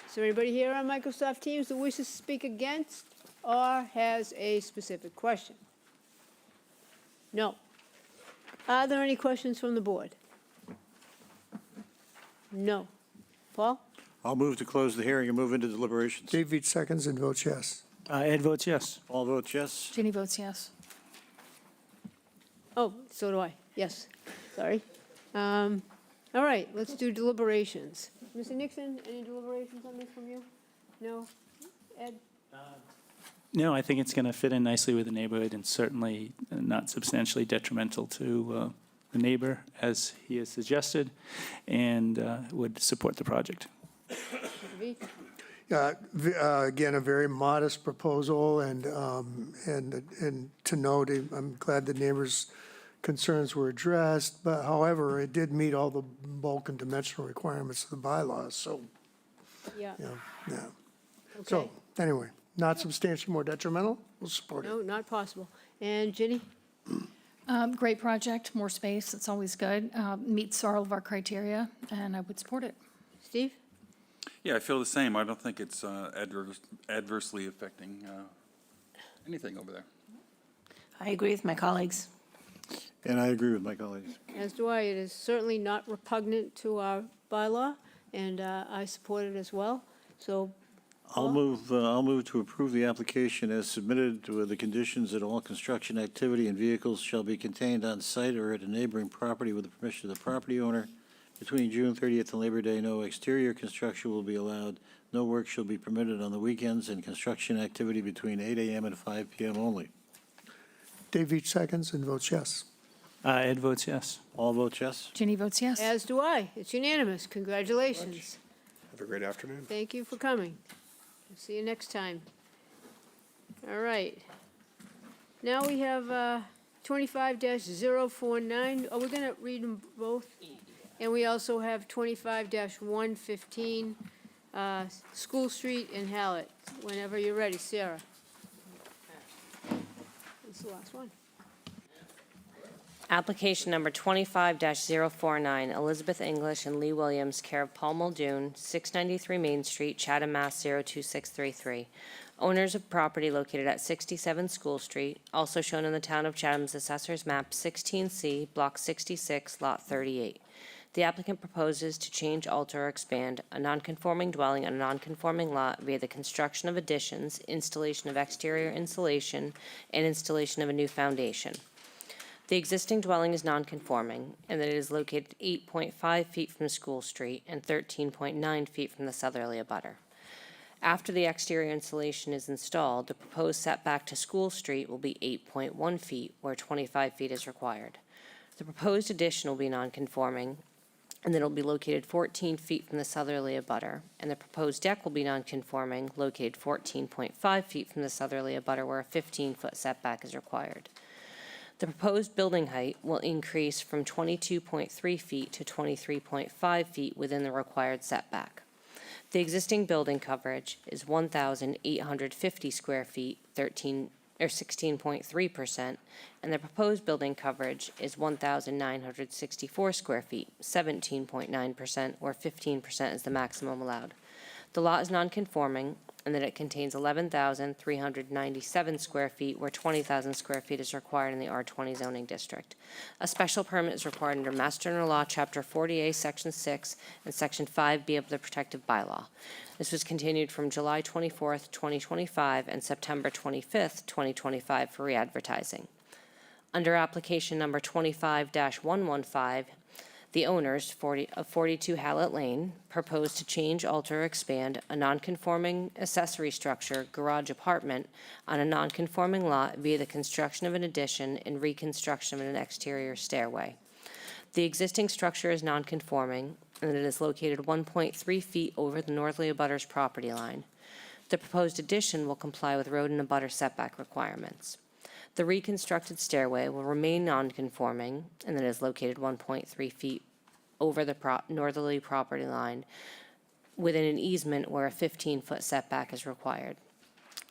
Is there anybody here on Microsoft Teams that wishes to speak against or has a specific question? No. Are there any questions from the board? No. Paul? I'll move to close the hearing and move into deliberations. Dave Veach seconds and votes yes. Ed votes yes. All votes yes. Ginny votes yes. Oh, so do I. Yes. Sorry. All right, let's do deliberations. Mr. Nixon, any deliberations on this from you? No? Ed? No, I think it's going to fit in nicely with the neighborhood and certainly not substantially detrimental to the neighbor, as he has suggested, and would support the project. Again, a very modest proposal, and to note, I'm glad the neighbors' concerns were addressed, but however, it did meet all the bulk and dimensional requirements of the bylaws, so, Yeah. yeah. Okay. So, anyway, not substantially more detrimental, we'll support it. No, not possible. And Ginny? Great project, more space, it's always good. Meets all of our criteria, and I would support it. Steve? Yeah, I feel the same. I don't think it's adversely affecting anything over there. I agree with my colleagues. And I agree with my colleagues. As do I. It is certainly not repugnant to our bylaw, and I support it as well. So, I'll move to approve the application as submitted with the conditions that all construction activity and vehicles shall be contained on site or at a neighboring property with the permission of the property owner. Between June 30th and Labor Day, no exterior construction will be allowed. No work shall be permitted on the weekends, and construction activity between 8 a.m. and 5 p.m. only. Dave Veach seconds and votes yes. Ed votes yes. All votes yes. Ginny votes yes. as do I. It's unanimous. Congratulations. Have a great afternoon. Thank you for coming. See you next time. All right. Now we have 25-049. Oh, we're going to read them both? And we also have 25-115, School Street in Hallett. Whenever you're ready, Sarah. This is the last one. Application number 25-049, Elizabeth English and Lee Williams, care of Paul Muldoon, 693 Main Street, Chatham, Mass. 02633. Owners of property located at 67 School Street, also shown in the Town of Chatham's Assessor's Map 16C, Block 66, Lot 38. The applicant proposes to change, alter, or expand a nonconforming dwelling on a nonconforming lot via the construction of additions, installation of exterior insulation, and installation of a new foundation. The existing dwelling is nonconforming in that it is located 8.5 feet from School Street and 13.9 feet from the southerly abutter. After the exterior insulation is installed, the proposed setback to School Street will be 8.1 feet, where 25 feet is required. The proposed addition will be nonconforming, and then it will be located 14 feet from the southerly abutter, and the proposed deck will be nonconforming, located 14.5 feet from the southerly abutter, where a 15-foot setback is required. The proposed building height will increase from 22.3 feet to 23.5 feet within the required setback. The existing building coverage is 1,850 square feet, 16.3%, and the proposed building coverage is 1,964 square feet, 17.9%, or 15% is the maximum allowed. The lot is nonconforming in that it contains 11,397 square feet, where 20,000 square feet is required in the R20 zoning district. A special permit is required under Mass General Law, Chapter 40A, Section 6, and Section 5B of the Protective Bylaw. This was continued from July 24th, 2025, and September 25th, 2025 for re-advertising. Under application number 25-115, the owners of 42 Hallett Lane propose to change, alter, or expand a nonconforming accessory structure, garage apartment, on a nonconforming lot via the construction of an addition and reconstruction of an exterior stairway. The existing structure is nonconforming, and it is located 1.3 feet over the northerly abutter's property line. The proposed addition will comply with road and abutter setback requirements. The reconstructed stairway will remain nonconforming, and it is located 1.3 feet over the northerly property line, within an easement where a 15-foot setback is required.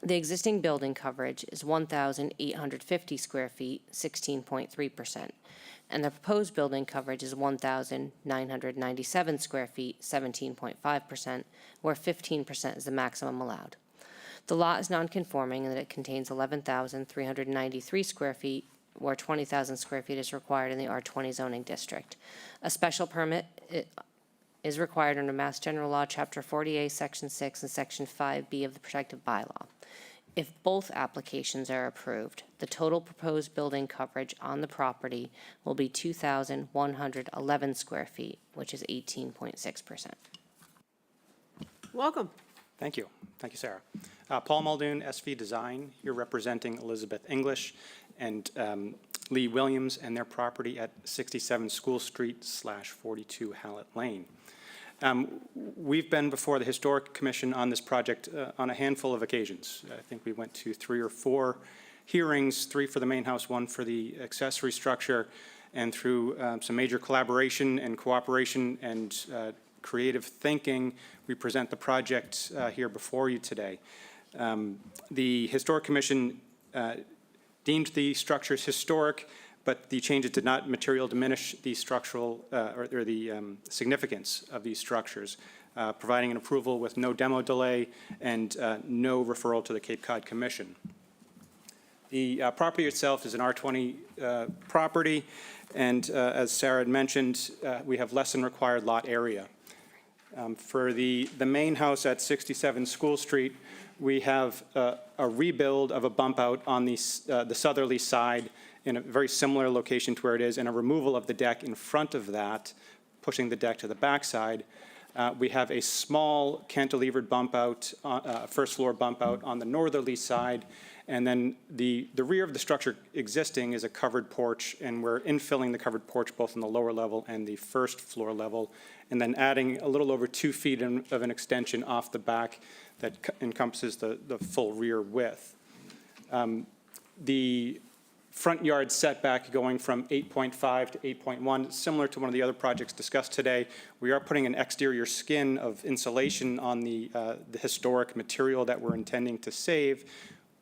The existing building coverage is 1,850 square feet, 16.3%, and the proposed building coverage is 1,997 square feet, 17.5%, where 15% is the maximum allowed. The lot is nonconforming in that it contains 11,393 square feet, where 20,000 square feet is required in the R20 zoning district. A special permit is required under Mass General Law, Chapter 40A, Section 6, and Section 5B of the Protective Bylaw. If both applications are approved, the total proposed building coverage on the property will be 2,111 square feet, which is 18.6%. Welcome. Thank you. Thank you, Sarah. Paul Muldoon, SV Design, here representing Elizabeth English and Lee Williams and their property at 67 School Street / 42 Hallett Lane. We've been before the Historic Commission on this project on a handful of occasions. I think we went to 3 or 4 hearings, 3 for the main house, 1 for the accessory structure, and through some major collaboration and cooperation and creative thinking, we present the project here before you today. The Historic Commission deemed the structures historic, but the changes did not materially diminish the structural or the significance of these structures, providing an approval with no demo delay and no referral to the Cape Cod Commission. The property itself is an R20 property, and as Sarah had mentioned, we have less than required lot area. For the main house at 67 School Street, we have a rebuild of a bump out on the southerly side in a very similar location to where it is, and a removal of the deck in front of that, pushing the deck to the backside. We have a small cantilevered bump out, first floor bump out on the northerly side, and then the rear of the structure existing is a covered porch, and we're infilling the covered porch both on the lower level and the first floor level, and then adding a little over 2 feet of an extension off the back that encompasses the full rear width. The front yard setback going from 8.5 to 8.1, similar to one of the other projects discussed today. We are putting an exterior skin of insulation on the historic material that we're intending to save.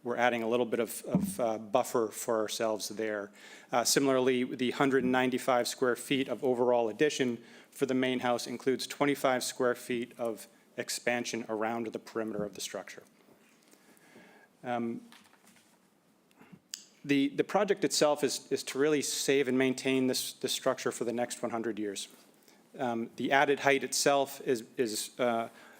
We're adding a little bit of buffer for ourselves there. Similarly, the 195 square feet of overall addition for the main house includes 25 square feet of expansion around the perimeter of the structure. The project itself is to really save and maintain this structure for the next 100 years. The added height itself is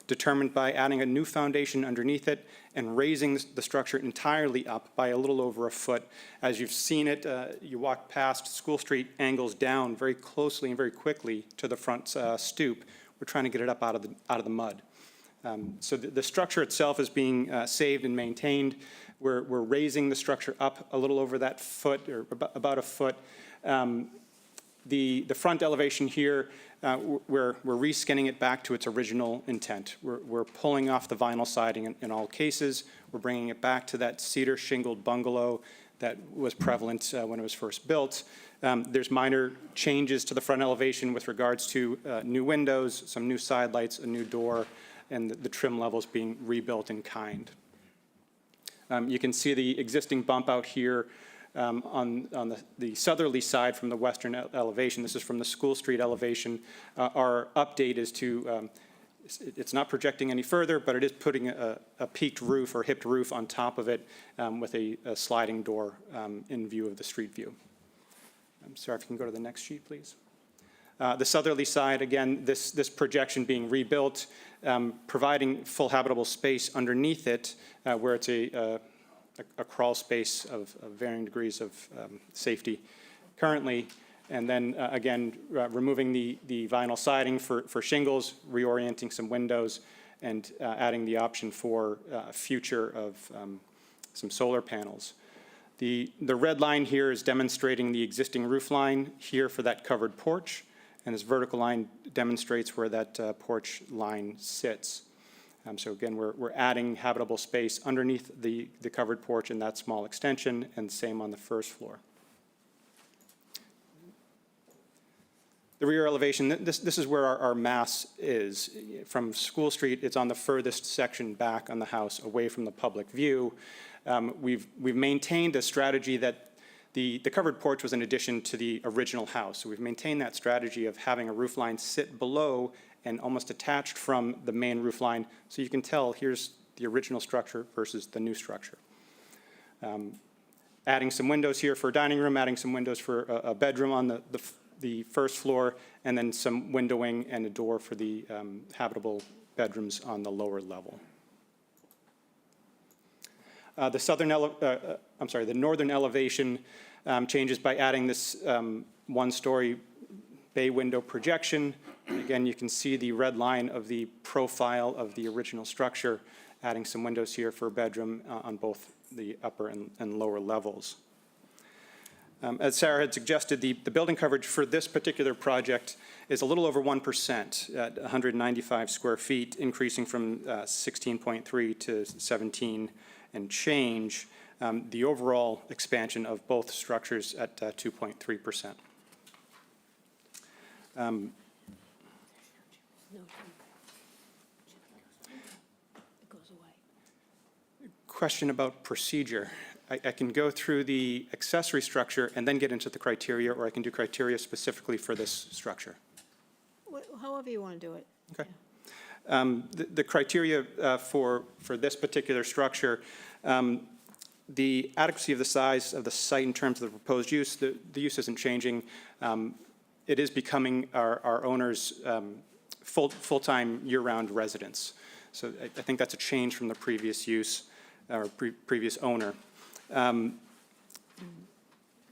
determined by adding a new foundation underneath it and raising the structure entirely up by a little over a foot. As you've seen it, you walk past School Street, angles down very closely and very quickly to the front stoop. We're trying to get it up out of the mud. So the structure itself is being saved and maintained. We're raising the structure up a little over that foot, or about a foot. The front elevation here, we're reskinning it back to its original intent. We're pulling off the vinyl siding in all cases. We're bringing it back to that cedar shingled bungalow that was prevalent when it was first built. There's minor changes to the front elevation with regards to new windows, some new side lights, a new door, and the trim levels being rebuilt in kind. You can see the existing bump out here on the southerly side from the western elevation. This is from the School Street elevation. Our update is to, it's not projecting any further, but it is putting a peaked roof or hipped roof on top of it with a sliding door in view of the street view. I'm sorry, if you can go to the next sheet, please. The southerly side, again, this projection being rebuilt, providing full habitable space underneath it, where it's a crawl space of varying degrees of safety currently, and then again, removing the vinyl siding for shingles, reorienting some windows, and adding the option for future of some solar panels. The red line here is demonstrating the existing roof line here for that covered porch, and this vertical line demonstrates where that porch line sits. So again, we're adding habitable space underneath the covered porch in that small extension, and same on the first floor. The rear elevation, this is where our mass is. From School Street, it's on the furthest section back on the house, away from the public view. We've maintained a strategy that the covered porch was an addition to the original house. So we've maintained that strategy of having a roof line sit below and almost detached from the main roof line. So you can tell here's the original structure versus the new structure. Adding some windows here for a dining room, adding some windows for a bedroom on the first floor, and then some windowing and a door for the habitable bedrooms on the lower level. The northern elevation changes by adding this one-story bay window projection. Again, you can see the red line of the profile of the original structure, adding some windows here for a bedroom on both the upper and lower levels. As Sarah had suggested, the building coverage for this particular project is a little over 1% at 195 square feet, increasing from 16.3 to 17 and change. The overall expansion of both structures at 2.3%. Question about procedure. I can go through the accessory structure and then get into the criteria, or I can do criteria specifically for this structure. However you want to do it. Okay. The criteria for this particular structure, the adequacy of the size of the site in terms of the proposed use, the use isn't changing. It is becoming our owner's full-time year-round residence. So I think that's a change from the previous use or previous owner. The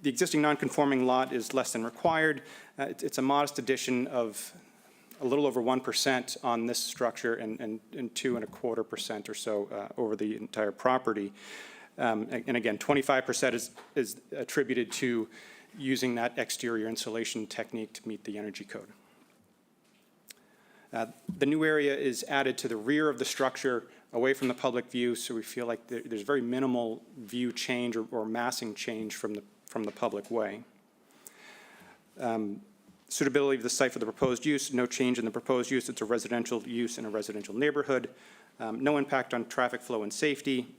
existing non-conforming lot is less than required. It's a modest addition of a little over 1% on this structure and 2.25% or so over the entire property. And again, 25% is attributed to using that exterior insulation technique to meet the energy code. The new area is added to the rear of the structure, away from the public view, so we feel like there's very minimal view change or massing change from the public way. Suitability of the site for the proposed use, no change in the proposed use. It's a residential use in a residential neighborhood. No impact on traffic flow and safety.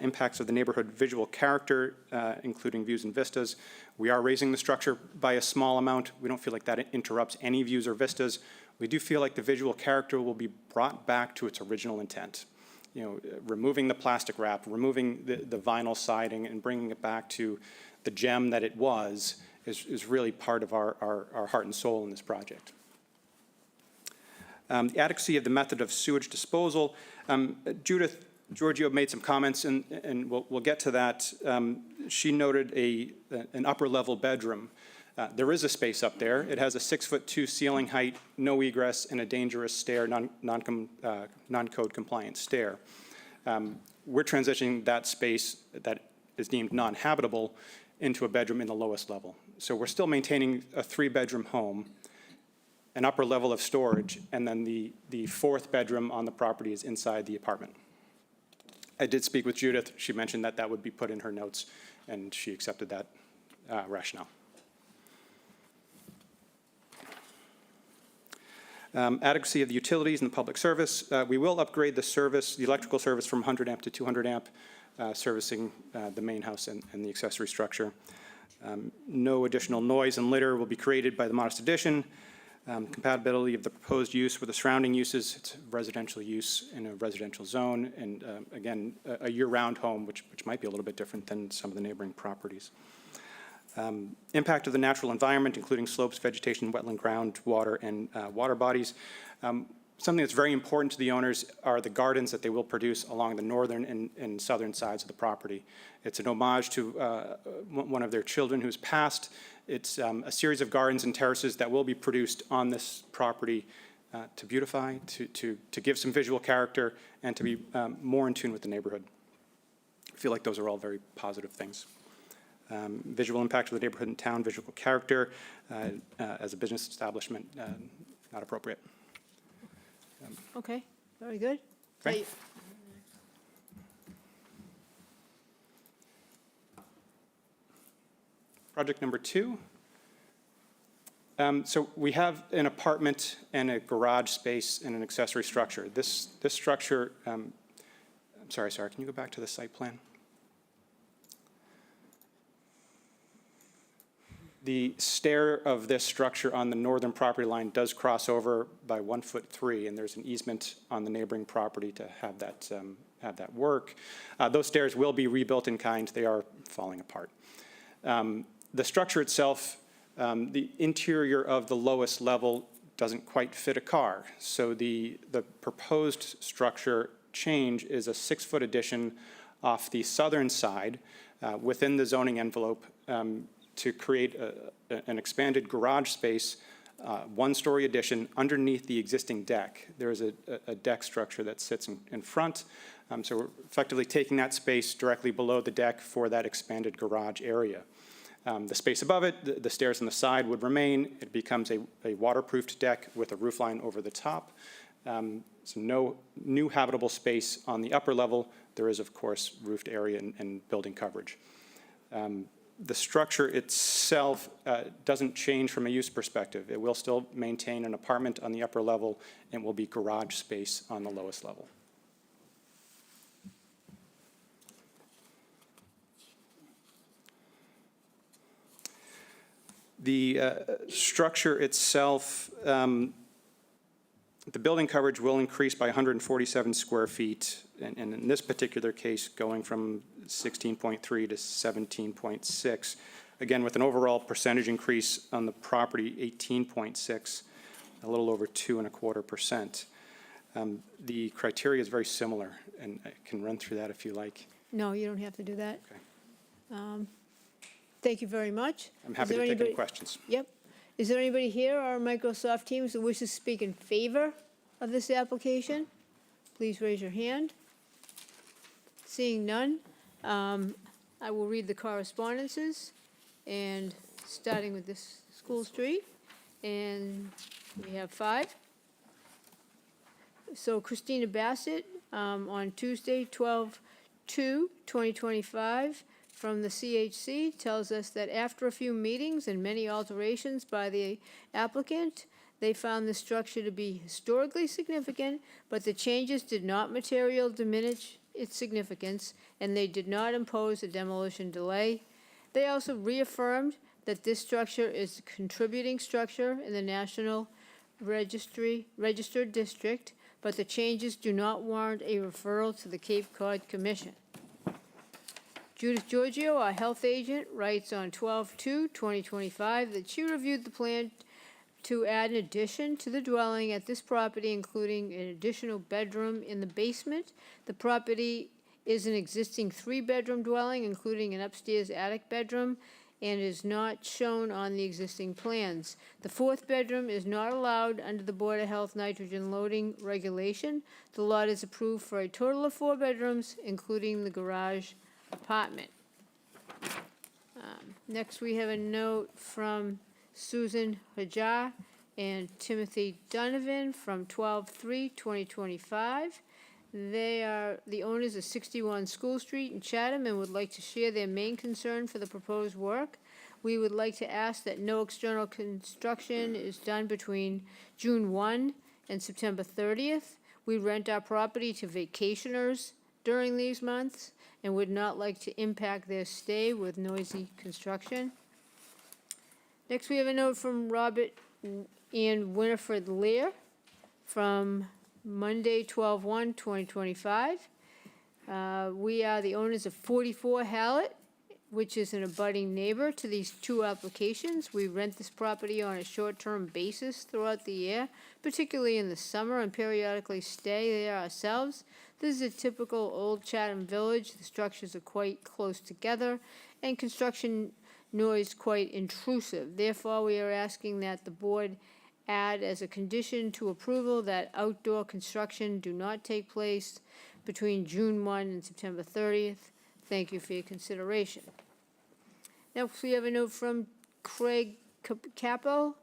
Impacts of the neighborhood visual character, including views and vistas. We are raising the structure by a small amount. We don't feel like that interrupts any views or vistas. We do feel like the visual character will be brought back to its original intent. You know, removing the plastic wrap, removing the vinyl siding, and bringing it back to the gem that it was is really part of our heart and soul in this project. The adequacy of the method of sewage disposal. Judith Giorgio made some comments, and we'll get to that. She noted an upper-level bedroom. There is a space up there. It has a 6'2" ceiling height, no egress, and a dangerous stair, non-code compliant stair. We're transitioning that space that is deemed non-habitable into a bedroom in the lowest level. So we're still maintaining a 3-bedroom home, an upper level of storage, and then the fourth bedroom on the property is inside the apartment. I did speak with Judith. She mentioned that would be put in her notes, and she accepted that rationale. Adequacy of the utilities and the public service. We will upgrade the electrical service from 100 amp to 200 amp, servicing the main house and the accessory structure. No additional noise and litter will be created by the modest addition. Compatibility of the proposed use with the surrounding uses. It's residential use in a residential zone, and again, a year-round home, which might be a little bit different than some of the neighboring properties. Impact of the natural environment, including slopes, vegetation, wetland ground, water, and water bodies. Something that's very important to the owners are the gardens that they will produce along the northern and southern sides of the property. It's an homage to one of their children who's passed. It's a series of gardens and terraces that will be produced on this property to beautify, to give some visual character, and to be more in tune with the neighborhood. I feel like those are all very positive things. Visual impact of the neighborhood and town, visual character as a business establishment, not appropriate. Okay, very good. Okay. Project number 2. So we have an apartment and a garage space and an accessory structure. This structure, I'm sorry, Sarah, can you go back to the site plan? The stair of this structure on the northern property line does cross over by 1'3", and there's an easement on the neighboring property to have that work. Those stairs will be rebuilt in kind. They are falling apart. The structure itself, the interior of the lowest level doesn't quite fit a car. So the proposed structure change is a 6-foot addition off the southern side within the zoning envelope to create an expanded garage space, 1-story addition underneath the existing deck. There is a deck structure that sits in front. So we're effectively taking that space directly below the deck for that expanded garage area. The space above it, the stairs on the side would remain. It becomes a waterproofed deck with a roofline over the top. So no new habitable space on the upper level. There is, of course, roofed area and building coverage. The structure itself doesn't change from a use perspective. It will still maintain an apartment on the upper level and will be garage space on the lowest level. The structure itself, the building coverage will increase by 147 square feet, and in this particular case, going from 16.3 to 17.6. Again, with an overall percentage increase on the property, 18.6, a little over 2.25%. The criteria is very similar, and I can run through that if you like. No, you don't have to do that. Okay. Thank you very much. I'm happy Is there to take any anybody- questions. Yep. Is there anybody here, our Microsoft Teams, that wishes to speak in favor of this application? Please raise your hand. Seeing none, I will read the correspondences, and starting with this School Street, and we have 5. So Christina Bassett, on Tuesday, 12/2/2025, from the CHC, tells us that after a few meetings and many alterations by the applicant, they found the structure to be historically significant, but the changes did not materially diminish its significance, and they did not impose a demolition delay. They also reaffirmed that this structure is a contributing structure in the National Registered District, but the changes do not warrant a referral to the Cape Cod Commission. Judith Giorgio, our health agent, writes on 12/2/2025 that she reviewed the plan to add an addition to the dwelling at this property, including an additional bedroom in the basement. The property is an existing 3-bedroom dwelling, including an upstairs attic bedroom, and is not shown on the existing plans. The 4th bedroom is not allowed under the Board of Health nitrogen loading regulation. The lot is approved for a total of 4 bedrooms, including the garage apartment. Next, we have a note from Susan Hajar and Timothy Donovan from 12/3/2025. They are the owners of 61 School Street in Chatham and would like to share their main concern for the proposed work. We would like to ask that no external construction is done between June 1 and September 30th. We rent our property to vacationers during these months and would not like to impact their stay with noisy construction. Next, we have a note from Robert and Winifred Lear from Monday, 12/1/2025. We are the owners of 44 Hallett, which is an abutting neighbor to these 2 applications. We rent this property on a short-term basis throughout the year, particularly in the summer, and periodically stay there ourselves. This is a typical old Chatham village. The structures are quite close together, and construction noise quite intrusive. Therefore, we are asking that the board add as a condition to approval that outdoor construction do not take place between June 1 and September 30th. Thank you for your consideration. Next, we have a note from Craig Capel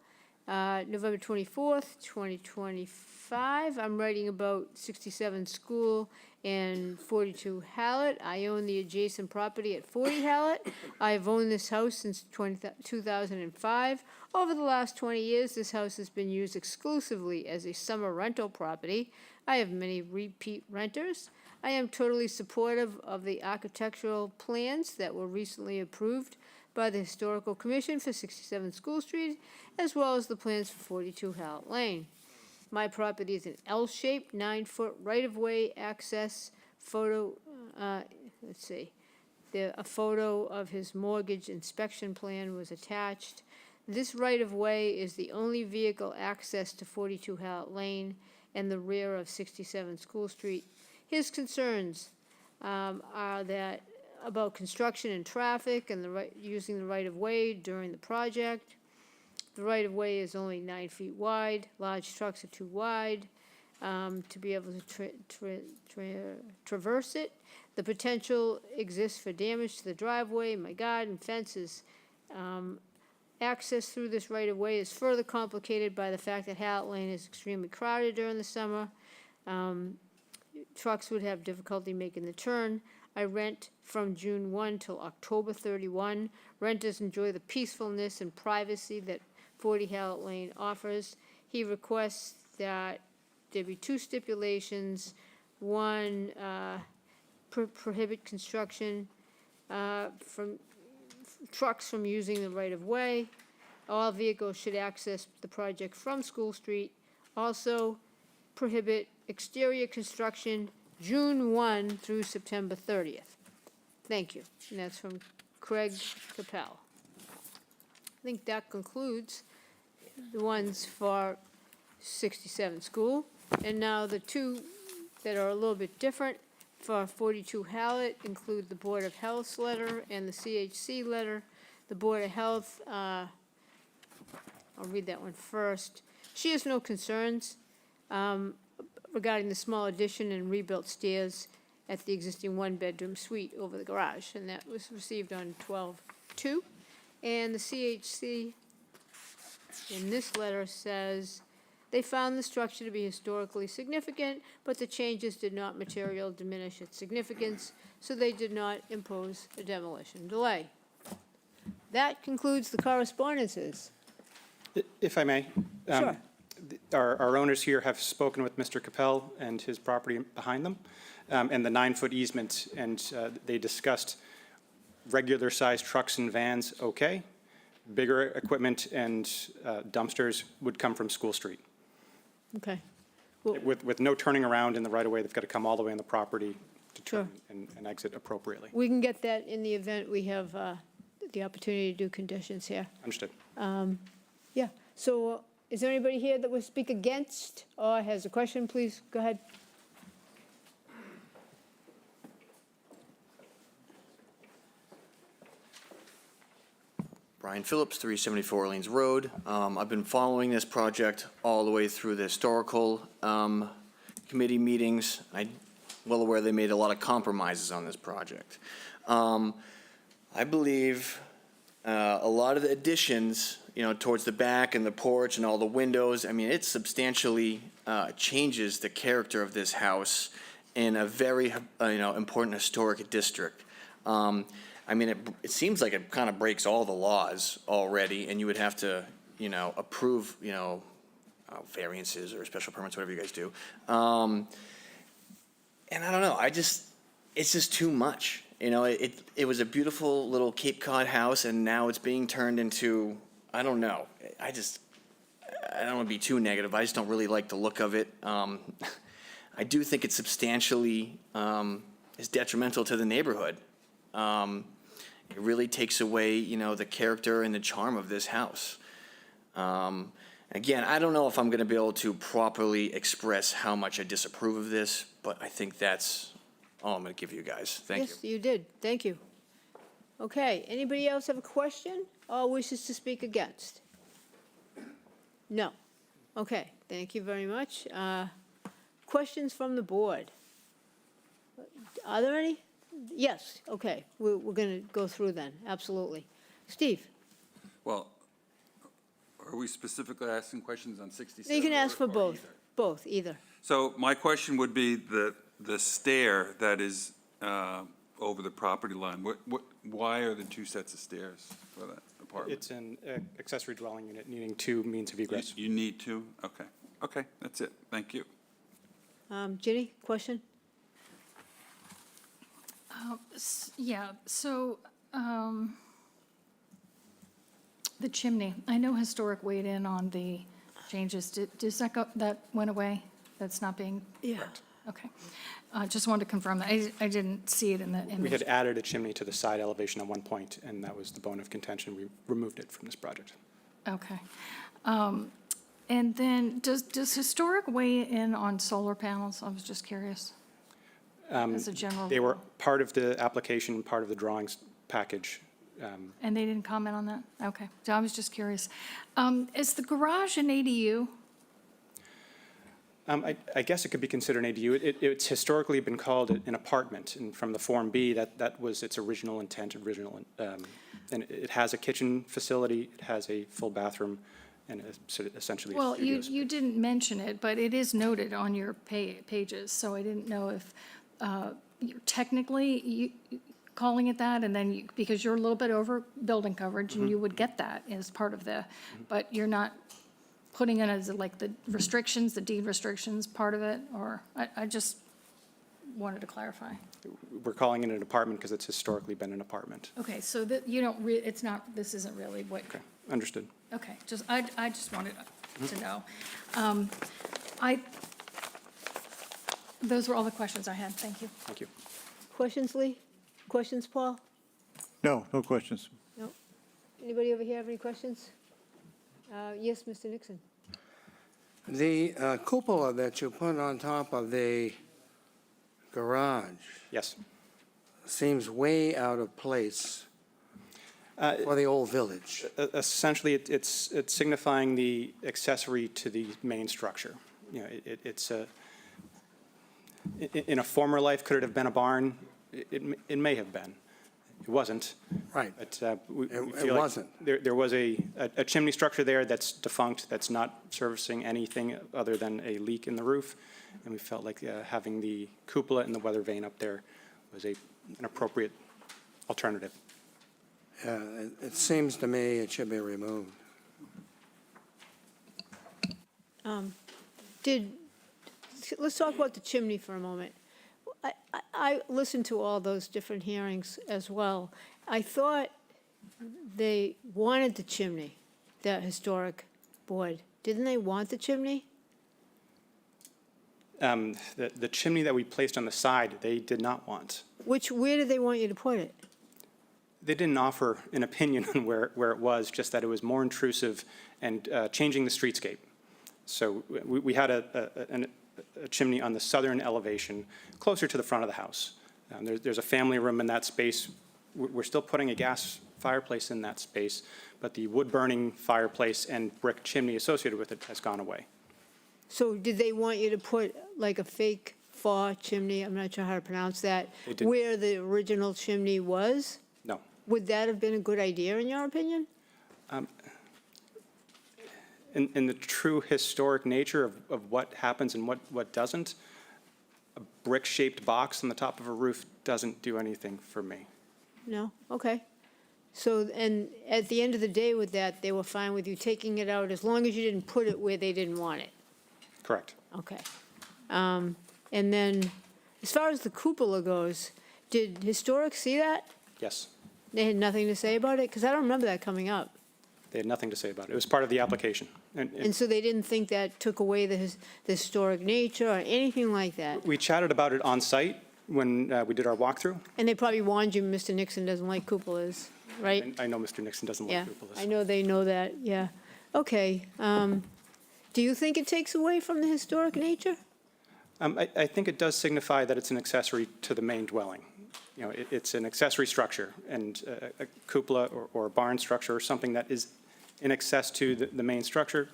November 24th, 2025. I'm writing about 67 School and 42 Hallett. I own the adjacent property at 40 Hallett. I have owned this house since 2005. Over the last 20 years, this house has been used exclusively as a summer rental property. I have many repeat renters. I am totally supportive of the architectural plans that were recently approved by the Historical Commission for 67 School Street, as well as the plans for 42 Hallett Lane. My property is an L-shaped, 9-foot right-of-way access photo, let's see. A photo of his mortgage inspection plan was attached. This right-of-way is the only vehicle access to 42 Hallett Lane and the rear of 67 School Street. His concerns are that about construction and traffic and using the right-of-way during the project. The right-of-way is only 9 feet wide. Large trucks are too wide to be able to traverse it. The potential exists for damage to the driveway, my garden, fences. Access through this right-of-way is further complicated by the fact that Hallett Lane is extremely crowded during the summer. Trucks would have difficulty making the turn. I rent from June 1 till October 31. Renters enjoy the peacefulness and privacy that 40 Hallett Lane offers. He requests that there be 2 stipulations. One, prohibit construction from trucks from using the right-of-way. All vehicles should access the project from School Street. Also, prohibit exterior construction June 1 through September 30th. Thank you. And that's from Craig Capel. I think that concludes the ones for 67 School. And now the 2 that are a little bit different for 42 Hallett include the Board of Health's letter and the CHC letter. The Board of Health, I'll read that one first. She has no concerns regarding the small addition and rebuilt stairs at the existing 1-bedroom suite over the garage, and that was received on 12/2. And the CHC in this letter says, they found the structure to be historically significant, but the changes did not materially diminish its significance, so they did not impose a demolition delay. That concludes the correspondences. If I may. Sure. Our owners here have spoken with Mr. Capel and his property behind them, and the 9-foot easement, and they discussed regular-sized trucks and vans, okay. Bigger equipment and dumpsters would come from School Street. Okay. With no turning around in the right-of-way, they've got to come all the way on the property to Sure. turn and exit appropriately. We can get that in the event we have the opportunity to do conditions here. Understood. Yeah, so is there anybody here that would speak against or has a question? Please, go ahead. Brian Phillips, 374 Orleans Road. I've been following this project all the way through the historical committee meetings. I'm well aware they made a lot of compromises on this project. I believe a lot of the additions, towards the back and the porch and all the windows, I mean, it substantially changes the character of this house in a very, important historic district. I mean, it seems like it kind of breaks all the laws already, and you would have to, approve, variances or special permits, whatever you guys do. And I don't know, it's just too much. It was a beautiful little Cape Cod house, and now it's being turned into, I don't know. I don't want to be too negative. I just don't really like the look of it. I do think it substantially is detrimental to the neighborhood. It really takes away, the character and the charm of this house. Again, I don't know if I'm going to be able to properly express how much I disapprove of this, but I think that's all I'm going to give you guys. Thank you. Yes, you did. Thank you. Okay, anybody else have a question or wishes to speak against? No. Okay, thank you very much. Questions from the board? Are there any? Yes, okay, we're going to go through then, absolutely. Steve? Well, Are we specifically asking questions on 67? You can ask for or both, either? either. So my question would be the stair that is over the property line. Why are the two sets of stairs for that apartment? It's an accessory dwelling unit needing two means of egress. You need two? Okay. Okay, that's it. Thank you. Ginny, question? Yeah, so, the chimney, I know Historic weighed in on the changes. Does that go, that went away? That's not being? Yeah. Okay. Just wanted to confirm that. I didn't see it in the image. We had added a chimney to the side elevation at one point, and that was the bone of contention. We removed it from this project. Okay. And then, does Historic weigh in on solar panels? I was just curious. As a general They were rule. part of the application, part of the drawings package. And they didn't comment on that? Okay. So I was just curious. Is the garage an ADU? I guess it could be considered an ADU. It's historically been called an apartment, and from the Form B, that was its original intent, and it has a kitchen facility, it has a full bathroom, and essentially a Well, studio you didn't mention it, but it is noted on your pages, so I didn't know if you're technically calling it that, and then because you're a little bit over building coverage, and you would get that as part of the, but you're not putting it as like the restrictions, the deed restrictions part of it, or, I just wanted to clarify. We're calling it an apartment because it's historically been an apartment. Okay, so that, you don't, it's not, this isn't really what. Okay, understood. Okay, I just wanted to know. Those were all the questions I had. Thank you. Thank you. Questions, Lee? Questions, Paul? No, no questions. No? Anybody over here have any questions? Yes, Mr. Nixon? The cupola that you put on top of the garage Yes. seems way out of place for the old village. Essentially, it's signifying the accessory to the main structure. You know, it's a, in a former life, could it have been a barn? It may have been. It wasn't. Right. But we It feel like wasn't. there was a chimney structure there that's defunct, that's not servicing anything other than a leak in the roof. And we felt like having the cupola and the weather vane up there was an appropriate alternative. It seems to me it should be removed. Let's talk about the chimney for a moment. I listened to all those different hearings as well. I thought they wanted the chimney, the historic board. Didn't they want the chimney? The chimney that we placed on the side, they did not want. Where did they want you to put it? They didn't offer an opinion on where it was, just that it was more intrusive and changing the streetscape. So we had a chimney on the southern elevation, closer to the front of the house. There's a family room in that space. We're still putting a gas fireplace in that space, but the wood-burning fireplace and brick chimney associated with it has gone away. So did they want you to put like a fake faux chimney, I'm not sure how to pronounce that, They did. where the original chimney was? No. Would that have been a good idea, in your opinion? In the true historic nature of what happens and what doesn't, a brick-shaped box on the top of a roof doesn't do anything for me. No? Okay. So, and at the end of the day with that, they were fine with you taking it out as long as you didn't put it where they didn't want it? Correct. Okay. And then, as far as the cupola goes, did Historic see that? Yes, They had nothing to say about it? Because I don't remember that coming up. they had nothing to say about it. It was part of the application. And so they didn't think that took away the historic nature or anything like that? We chatted about it on site when we did our walkthrough. And they probably warned you Mr. Nixon doesn't like cupolas, right? I know Mr. Nixon doesn't Yeah, like cupolas. I know they know that, yeah. Okay. Do you think it takes away from the historic nature? I think it does signify that it's an accessory to the main dwelling. You know, it's an accessory structure, and a cupola or a barn structure or something that is in excess to the main structure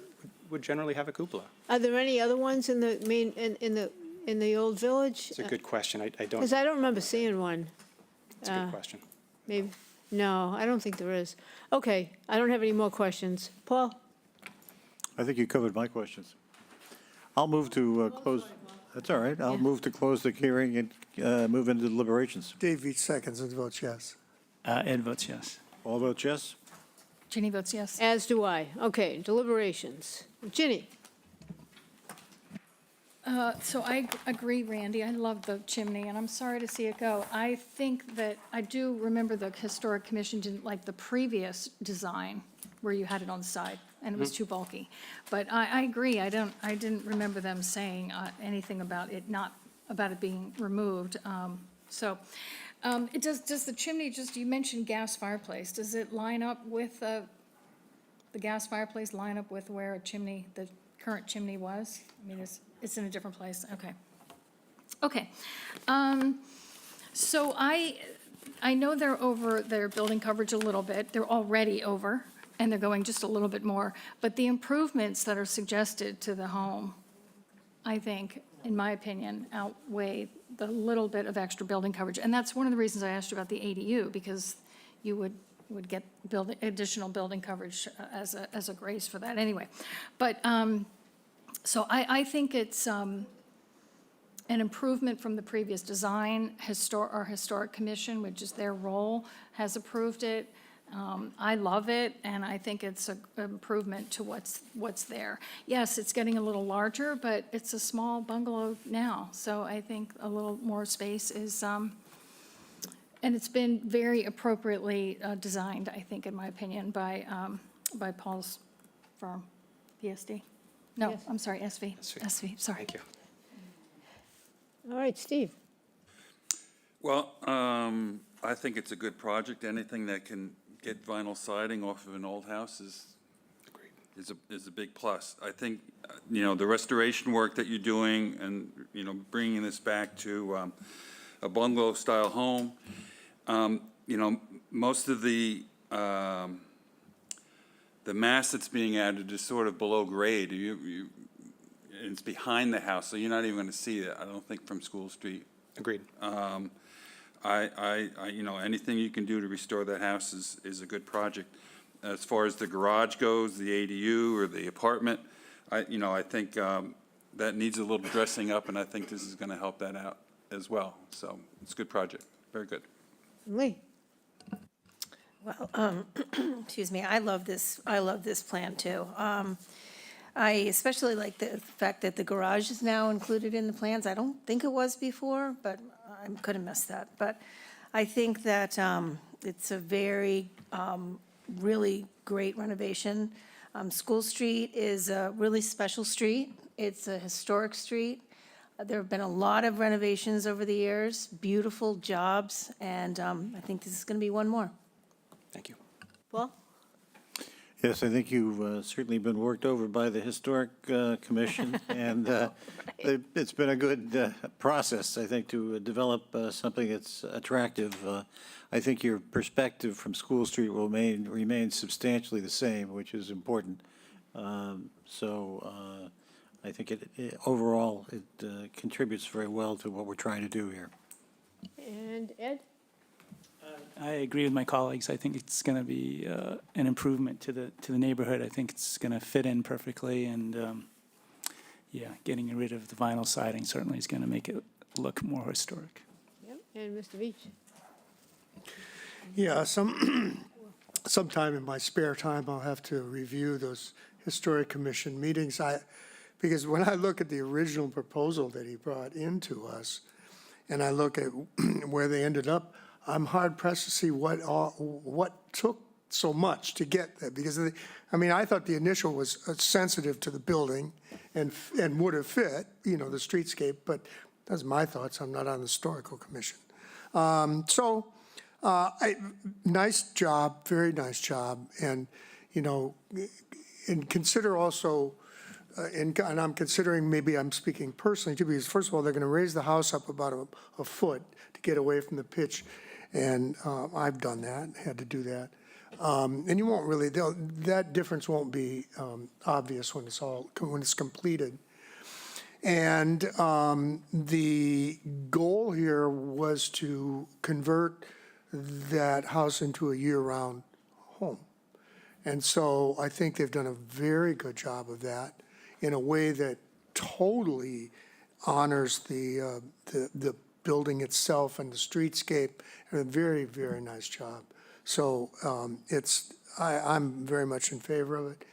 would generally have a cupola. Are there any other ones in the main, in the old village? It's a good question. I don't, Because I don't remember seeing one. it's a good question. Maybe, no, I don't think there is. Okay, I don't have any more questions. Paul? I think you covered my questions. I'll move to close, that's all right. I'll move to close the hearing and move into deliberations. Dave Veach seconds and votes yes. Ed votes yes. All votes yes? Ginny votes yes. As do I. Okay, deliberations. Ginny? So I agree, Randy. I love the chimney, and I'm sorry to see it go. I think that, I do remember the Historic Commission didn't like the previous design where you had it on the side, and it was too bulky. But I agree. I didn't remember them saying anything about it being removed. Does the chimney, you mentioned gas fireplace. Does it line up with, the gas fireplace line up with where the current chimney was? I mean, it's in a different place, okay. Okay. So I know they're over their building coverage a little bit. They're already over, and they're going just a little bit more. But the improvements that are suggested to the home, I think, in my opinion, outweigh the little bit of extra building coverage. And that's one of the reasons I asked you about the ADU, because you would get additional building coverage as a grace for that anyway. But, so I think it's an improvement from the previous design. Our Historic Commission, which is their role, has approved it. I love it, and I think it's an improvement to what's there. Yes, it's getting a little larger, but it's a small bungalow now, so I think a little more space is, and it's been very appropriately designed, I think, in my opinion, by Paul's firm, PSD. No, Yes. I'm sorry, SV, sorry. Thank you. All right, Steve? Well, I think it's a good project. Anything that can get vinyl siding off of an old house is a big plus. I think, the restoration work that you're doing and, bringing this back to a bungalow-style home, most of the mass that's being added is sort of below grade. It's behind the house, so you're not even going to see it, I don't think, from School Street. Agreed. Anything you can do to restore that house is a good project. As far as the garage goes, the ADU or the apartment, I think that needs a little dressing up, and I think this is going to help that out as well. So it's a good project, very good. Lee? Well, excuse me, I love this plan too. I especially like the fact that the garage is now included in the plans. I don't think it was before, but I could have missed that. But I think that it's a very, really great renovation. School Street is a really special street. It's a historic street. There have been a lot of renovations over the years, beautiful jobs, and I think this is going to be one more. Thank you. Paul? Yes, I think you've certainly been worked over by the Historic Commission, and it's been a good process, I think, to develop something that's attractive. I think your perspective from School Street will remain substantially the same, which is important. I think overall, it contributes very well to what we're trying to do here. And Ed? I agree with my colleagues. I think it's going to be an improvement to the neighborhood. I think it's going to fit in perfectly, and getting rid of the vinyl siding certainly is going to make it look more historic. Yep. And Mr. Veach? Yeah, sometime in my spare time, I'll have to review those Historic Commission meetings. Because when I look at the original proposal that he brought into us, and I look at where they ended up, I'm hard pressed to see what took so much to get there. Because I thought the initial was sensitive to the building and would have fit, the streetscape. But that's my thoughts. I'm not on the Historical Commission. Nice job, very nice job, and and consider also. And I'm considering, maybe I'm speaking personally too, because first of all, they're going to raise the house up about a foot to get away from the pitch. And I've done that, had to do that. And you won't really, that difference won't be obvious when it's completed. And the goal here was to convert that house into a year-round home. And so I think they've done a very good job of that in a way that totally honors the building itself and the streetscape. A very, very nice job. So I'm very much in favor of it,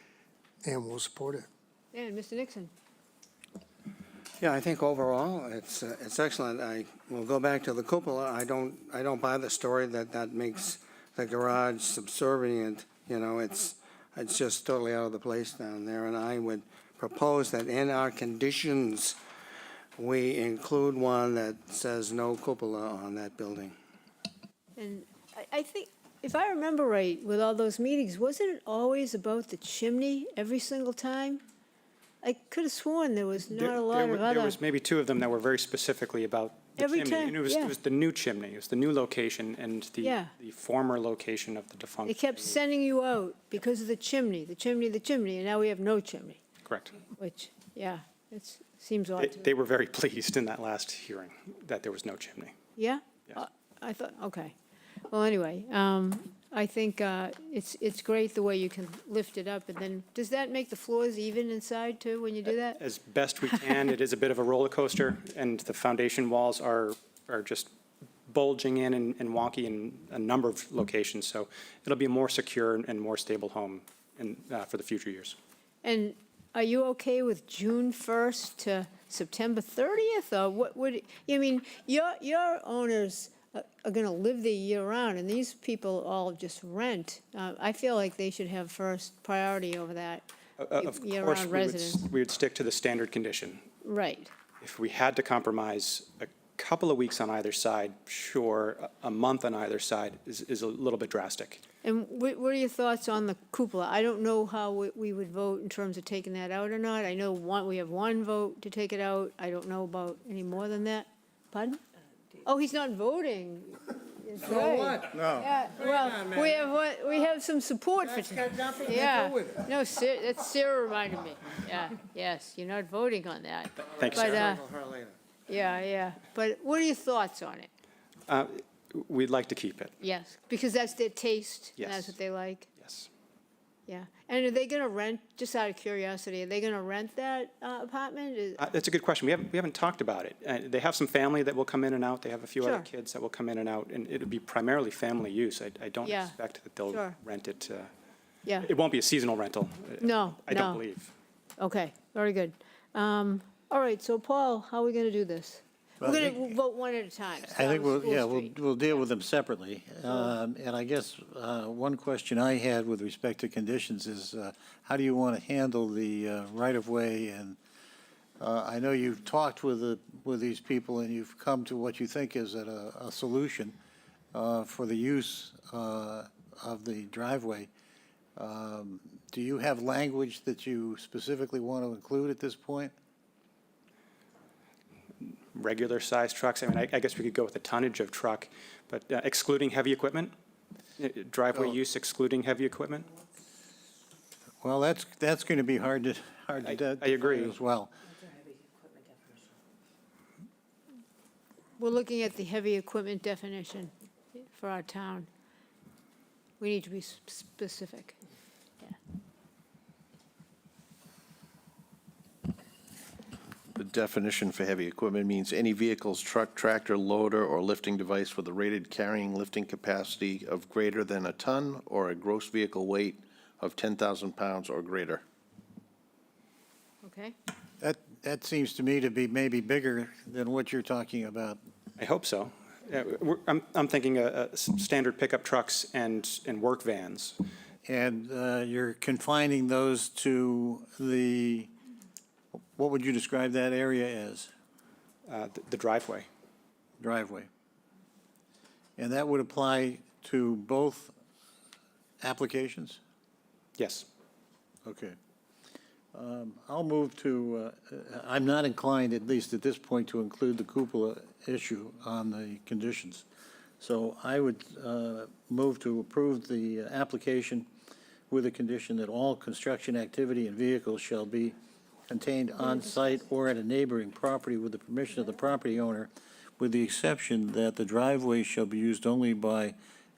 and we'll support it. And Mr. Nixon? Yeah, I think overall, it's excellent. I will go back to the cupola. I don't buy the story that makes the garage subservient. You know, it's just totally out of the place down there. And I would propose that in our conditions, we include one that says no cupola on that building. And I think, if I remember right, with all those meetings, wasn't it always about the chimney every single time? I could have sworn there was not a lot of other. There was maybe two of them that were very specifically about the Every chimney. time, And it was yeah. the new chimney, it was the new location and Yeah. the former location of the defunct. They kept sending you out because of the chimney, and now we have no chimney, Correct. which, yeah, it seems odd to me. They were very pleased in that last hearing that there was no chimney. Yeah? Yes. I thought, okay. Well, anyway, I think it's great the way you can lift it up, and then, does that make the floors even inside too, when you do that? As best we can, it is a bit of a roller coaster, and the foundation walls are just bulging in and wonky in a number of locations, so it'll be a more secure and more stable home for the future years. And are you okay with June 1st to September 30th, or what would, I mean, your owners are going to live there year-round, and these people all just rent. I feel like they should have first priority over that, Of course, year-round residents. we would stick to the standard condition. Right. If we had to compromise a couple of weeks on either side, sure, a month on either side is a little bit drastic. And what are your thoughts on the cupola? I don't know how we would vote in terms of taking that out or not. I know we have one vote to take it out. I don't know about any more than that. Pardon? Oh, he's not voting. That's right. what? No. Yeah, well, we have some support for. That's got nothing to Yeah. do with it. No, that's Sarah reminded me. Yeah, yes, you're not voting on that. Thank you, But, Sarah. Her later. yeah. But what are your thoughts on it? We'd like to keep it, Yes, because that's their taste. And Yes. that's what they like. yes. Yeah. And are they going to rent, just out of curiosity, are they going to rent that apartment? That's a good question. We haven't talked about it. They have some family that will come in and out. They have a few other Sure. kids that will come in and out, and it'll be primarily family use. I don't Yeah. expect that they'll Sure. rent it. Yeah. It won't be a seasonal rental. No, I don't no. believe. Okay, very good. All right, so Paul, how are we going to do this? We're Well, going to vote one at a time. I Start think with School we'll Street. deal with them separately. And I guess one question I had with respect to conditions is, how do you want to handle the right-of-way? And I know you've talked with these people, and you've come to what you think is a solution for the use of the driveway. Do you have language that you specifically want to include at this point? Regular size trucks, I mean, I guess we could go with the tonnage of truck, but excluding heavy equipment? Driveway Oh. use excluding heavy equipment? Well, that's going to be hard to I define agree. as well. We're looking at the heavy equipment definition for our town. We need to be specific. The definition for heavy equipment means any vehicles, truck, tractor, loader, or lifting device with a rated carrying lifting capacity of greater than a ton or a gross vehicle weight of 10,000 pounds or greater. Okay? That seems to me to be maybe bigger than what you're talking about. I hope so. I'm thinking standard pickup trucks and work vans. And you're confining those to what would you describe that area as? The driveway. Driveway. And that would apply to both applications? Yes. Okay. I'll move to, I'm not inclined, at least at this point, to include the cupola issue on the conditions. So I would move to approve the application with a condition that all construction activity and vehicles shall be contained on-site or at a neighboring property with the permission of the property owner, with the exception that the driveway shall be used only by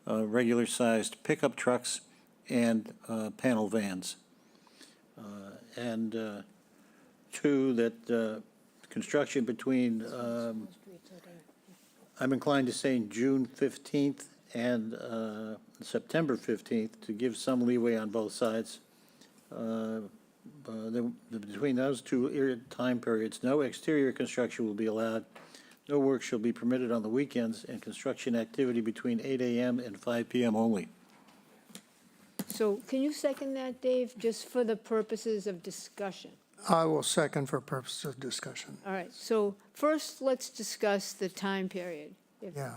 regular-sized pickup trucks and panel vans. And two, that construction between, I'm inclined to say June 15th and September 15th to give some leeway on both sides. Between those two time periods, no exterior construction will be allowed. No work shall be permitted on the weekends, and construction activity between 8 a.m. and 5 p.m. only. So can you second that, Dave, just for the purposes of discussion? I will second for purposes of discussion. All right, so first, let's discuss the time period. Yeah.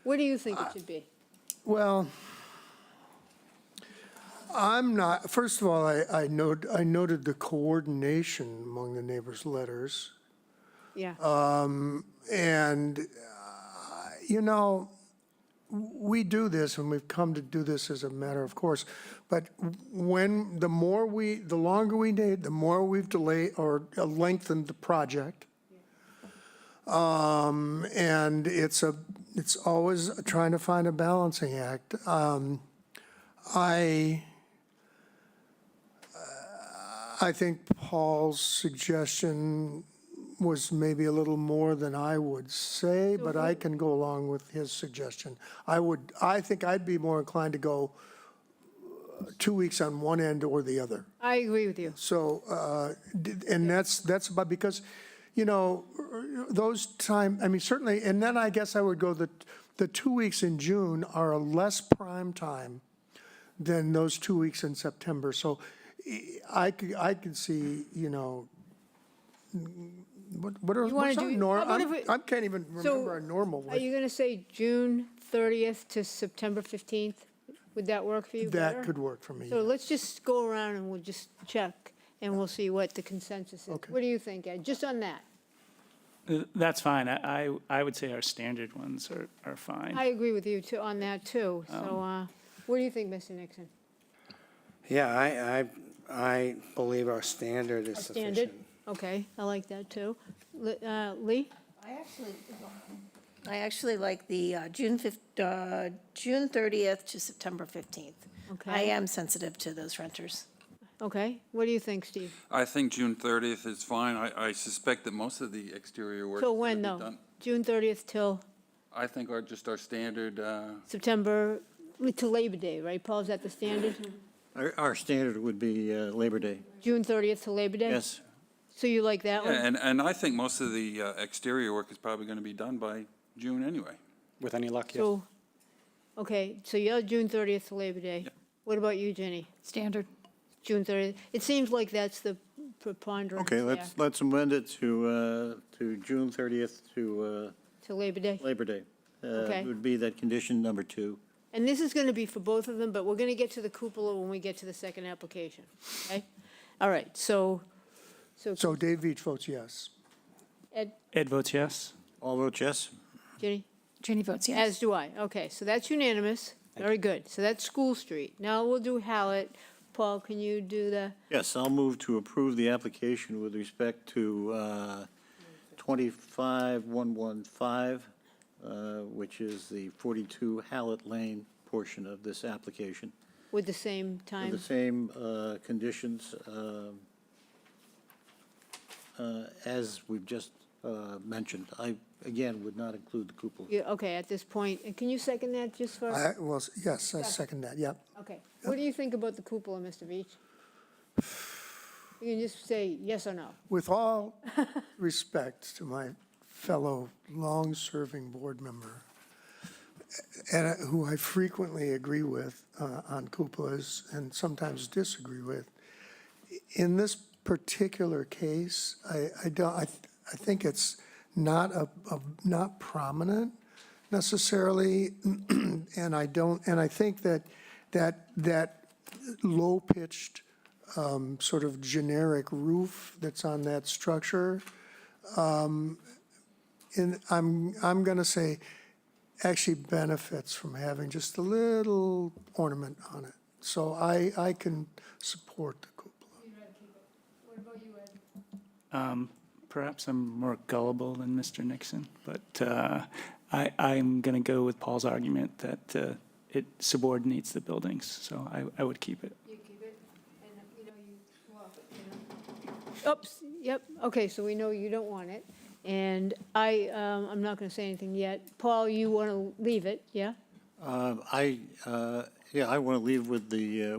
What do you think it should be? Well, I'm not, first of all, I noted the coordination among the neighbors' letters. Yeah. And, you know, we do this, and we've come to do this as a matter of course, but the longer we need, the more we've delayed or lengthened the project. And it's always trying to find a balancing act. I think Paul's suggestion was maybe a little more than I would say, but I can go along with his suggestion. I think I'd be more inclined to go 2 weeks on one end or the other. I agree with you. So, and that's about, because, you know, those time, I mean, certainly, and then I guess I would go the 2 weeks in June are a less prime time than those 2 weeks in September. So I could see, you know, what are, You wanna what's our do- norm? how about if we- I can't even remember our normal. Are you going to say June 30th to September 15th? Would that work for you better? That could work for me. So let's just go around and we'll just check, and we'll see what the consensus is. Okay. What do you think, Ed? Just on that? That's fine. I would say our standard ones are fine. I agree with you too, on that too. So what do you think, Mr. Nixon? Yeah, I believe our standard is A standard? sufficient. Okay, I like that too. Lee? I actually like the June 30th to September 15th. Okay. I am sensitive to those renters. Okay, what do you think, Steve? I think June 30th is fine. I suspect that most of the exterior work is Till gonna when, be though? done. June 30th till I think just our standard, September, to Labor Day, right, Paul? Is that the standard? Our standard would be Labor Day. June 30th to Labor Day? Yes. So you like that one? yeah, and I think most of the exterior work is probably going to be done by June anyway. With any luck, yes. So, okay, so you're June 30th to Labor Day. What about you, Jenny? Standard. June 30th? It seems like that's the preponderance Okay, there. let's amend it to June 30th to To Labor Day? Labor Day. Okay. Would be that condition number 2. And this is going to be for both of them, but we're going to get to the cupola when we get to the second application, okay? All right, so So Dave Veach votes yes. Ed, Ed votes yes. All vote yes? Jenny? Jenny votes yes. As do I. Okay, so that's unanimous. Very good. So that's School Street. Now we'll do Hallett. Paul, can you do the, Yes, I'll move to approve the application with respect to 25115, which is the 42 Hallett Lane portion of this application. with the same With time? the same conditions as we've just mentioned. I, again, would not include the cupola. Yeah, okay, at this point. And can you second that just for? Well, yes, I second that, yep. Okay. What do you think about the cupola, Mr. Veach? You can just say yes or no. With all respect to my fellow long-serving board member, and who I frequently agree with on cupolas and sometimes disagree with, in this particular case, I think it's not not prominent necessarily, and I think that low-pitched sort of generic roof that's on that structure, and I'm going to say actually benefits from having just a little ornament on it. So I can support the cupola. What about you, Ed? Perhaps I'm more gullible than Mr. Nixon, but I'm going to go with Paul's argument that it subordinates the buildings, so I would keep it. You keep it, and, Oops, yep, okay, so we know you don't want it, and I'm not gonna say anything yet. Paul, you want to leave it, yeah? Yeah, I want to leave with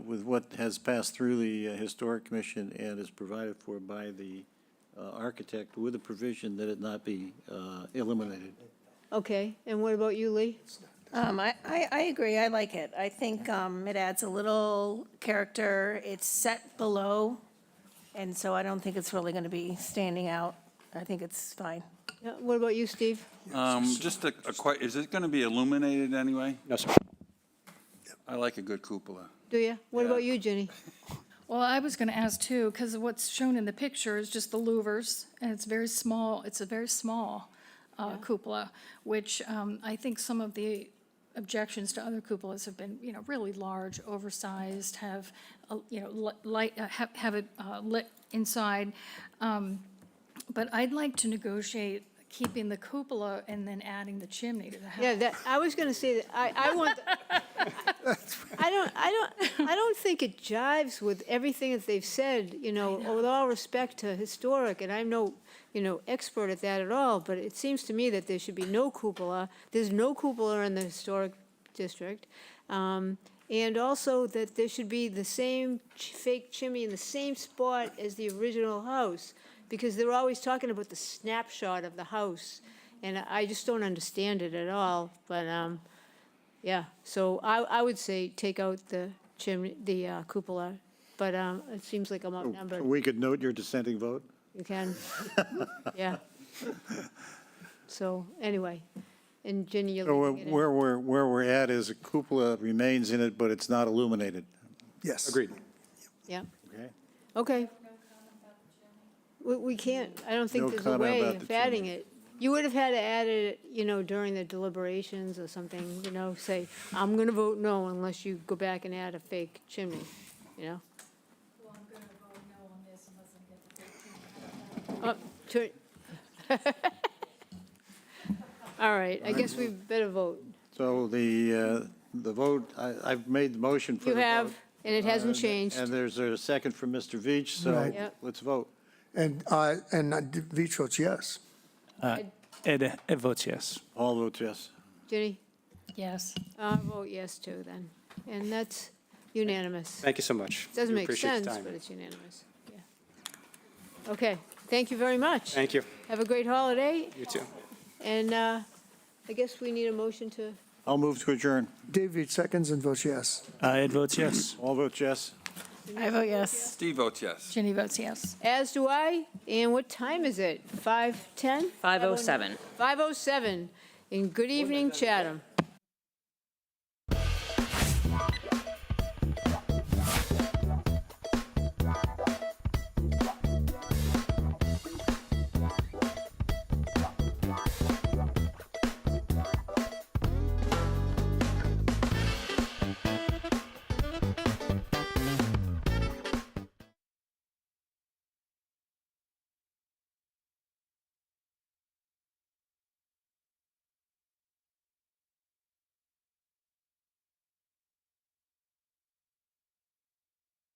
with what has passed through the Historic Commission and is provided for by the architect with the provision that it not be eliminated. Okay, and what about you, Lee? I agree, I like it. I think it adds a little character. It's set below, and so I don't think it's really going to be standing out. I think it's fine. Yeah, what about you, Steve? Just is it going to be illuminated anyway? No, sir. I like a good cupola. Do you? What about you, Ginny? Well, I was going to ask too, because what's shown in the picture is just the louvers, and it's very small, it's a very small cupola, which I think some of the objections to other cupolas have been, really large, oversized, have, light, have it lit inside. But I'd like to negotiate keeping the cupola and then adding the chimney to the house. Yeah, I was gonna say that, I want, I don't think it jives with everything that they've said, with all respect to historic, and I'm no, expert at that at all, but it seems to me that there should be no cupola. There's no cupola in the historic district. And also that there should be the same fake chimney in the same spot as the original house, because they're always talking about the snapshot of the house, and I just don't understand it at all, but, yeah, so I would say take out the chimney, the cupola, but it seems like I'm outnumbered. We could note your dissenting vote? You can, yeah. So, anyway, and Ginny, you're So leaving it in. where we're at is a cupola remains in it, but it's not illuminated. Yes. Agreed. Yeah, Okay? okay. We can't, I don't think No there's a comment way about of the adding chimney. it. You would have had to add it, during the deliberations or something, say, I'm going to vote no unless you go back and add a fake chimney, Well, I'm going to vote no on this unless I get the fake chimney. All right, I guess we better vote. So the vote, I've made the motion for You the vote. have, and it hasn't changed. And there's a second from Mr. Veach, so Right. Yep. let's vote. And Veach votes yes. Ed votes yes. All votes yes. Ginny? Yes. I'll vote yes too then, and that's unanimous. Thank you so much. Doesn't We make appreciate the sense, time. but it's unanimous, yeah. Okay, thank you very much. Thank you. Have a great holiday, You too. and I guess we need a motion to, I'll move to adjourn. Dave Veach seconds and votes yes. Ed votes yes. All votes yes. I vote yes. Steve votes yes. Ginny votes yes. as do I, and what time is it? 5:10? 5:07. 5:07, and good evening, Chatham.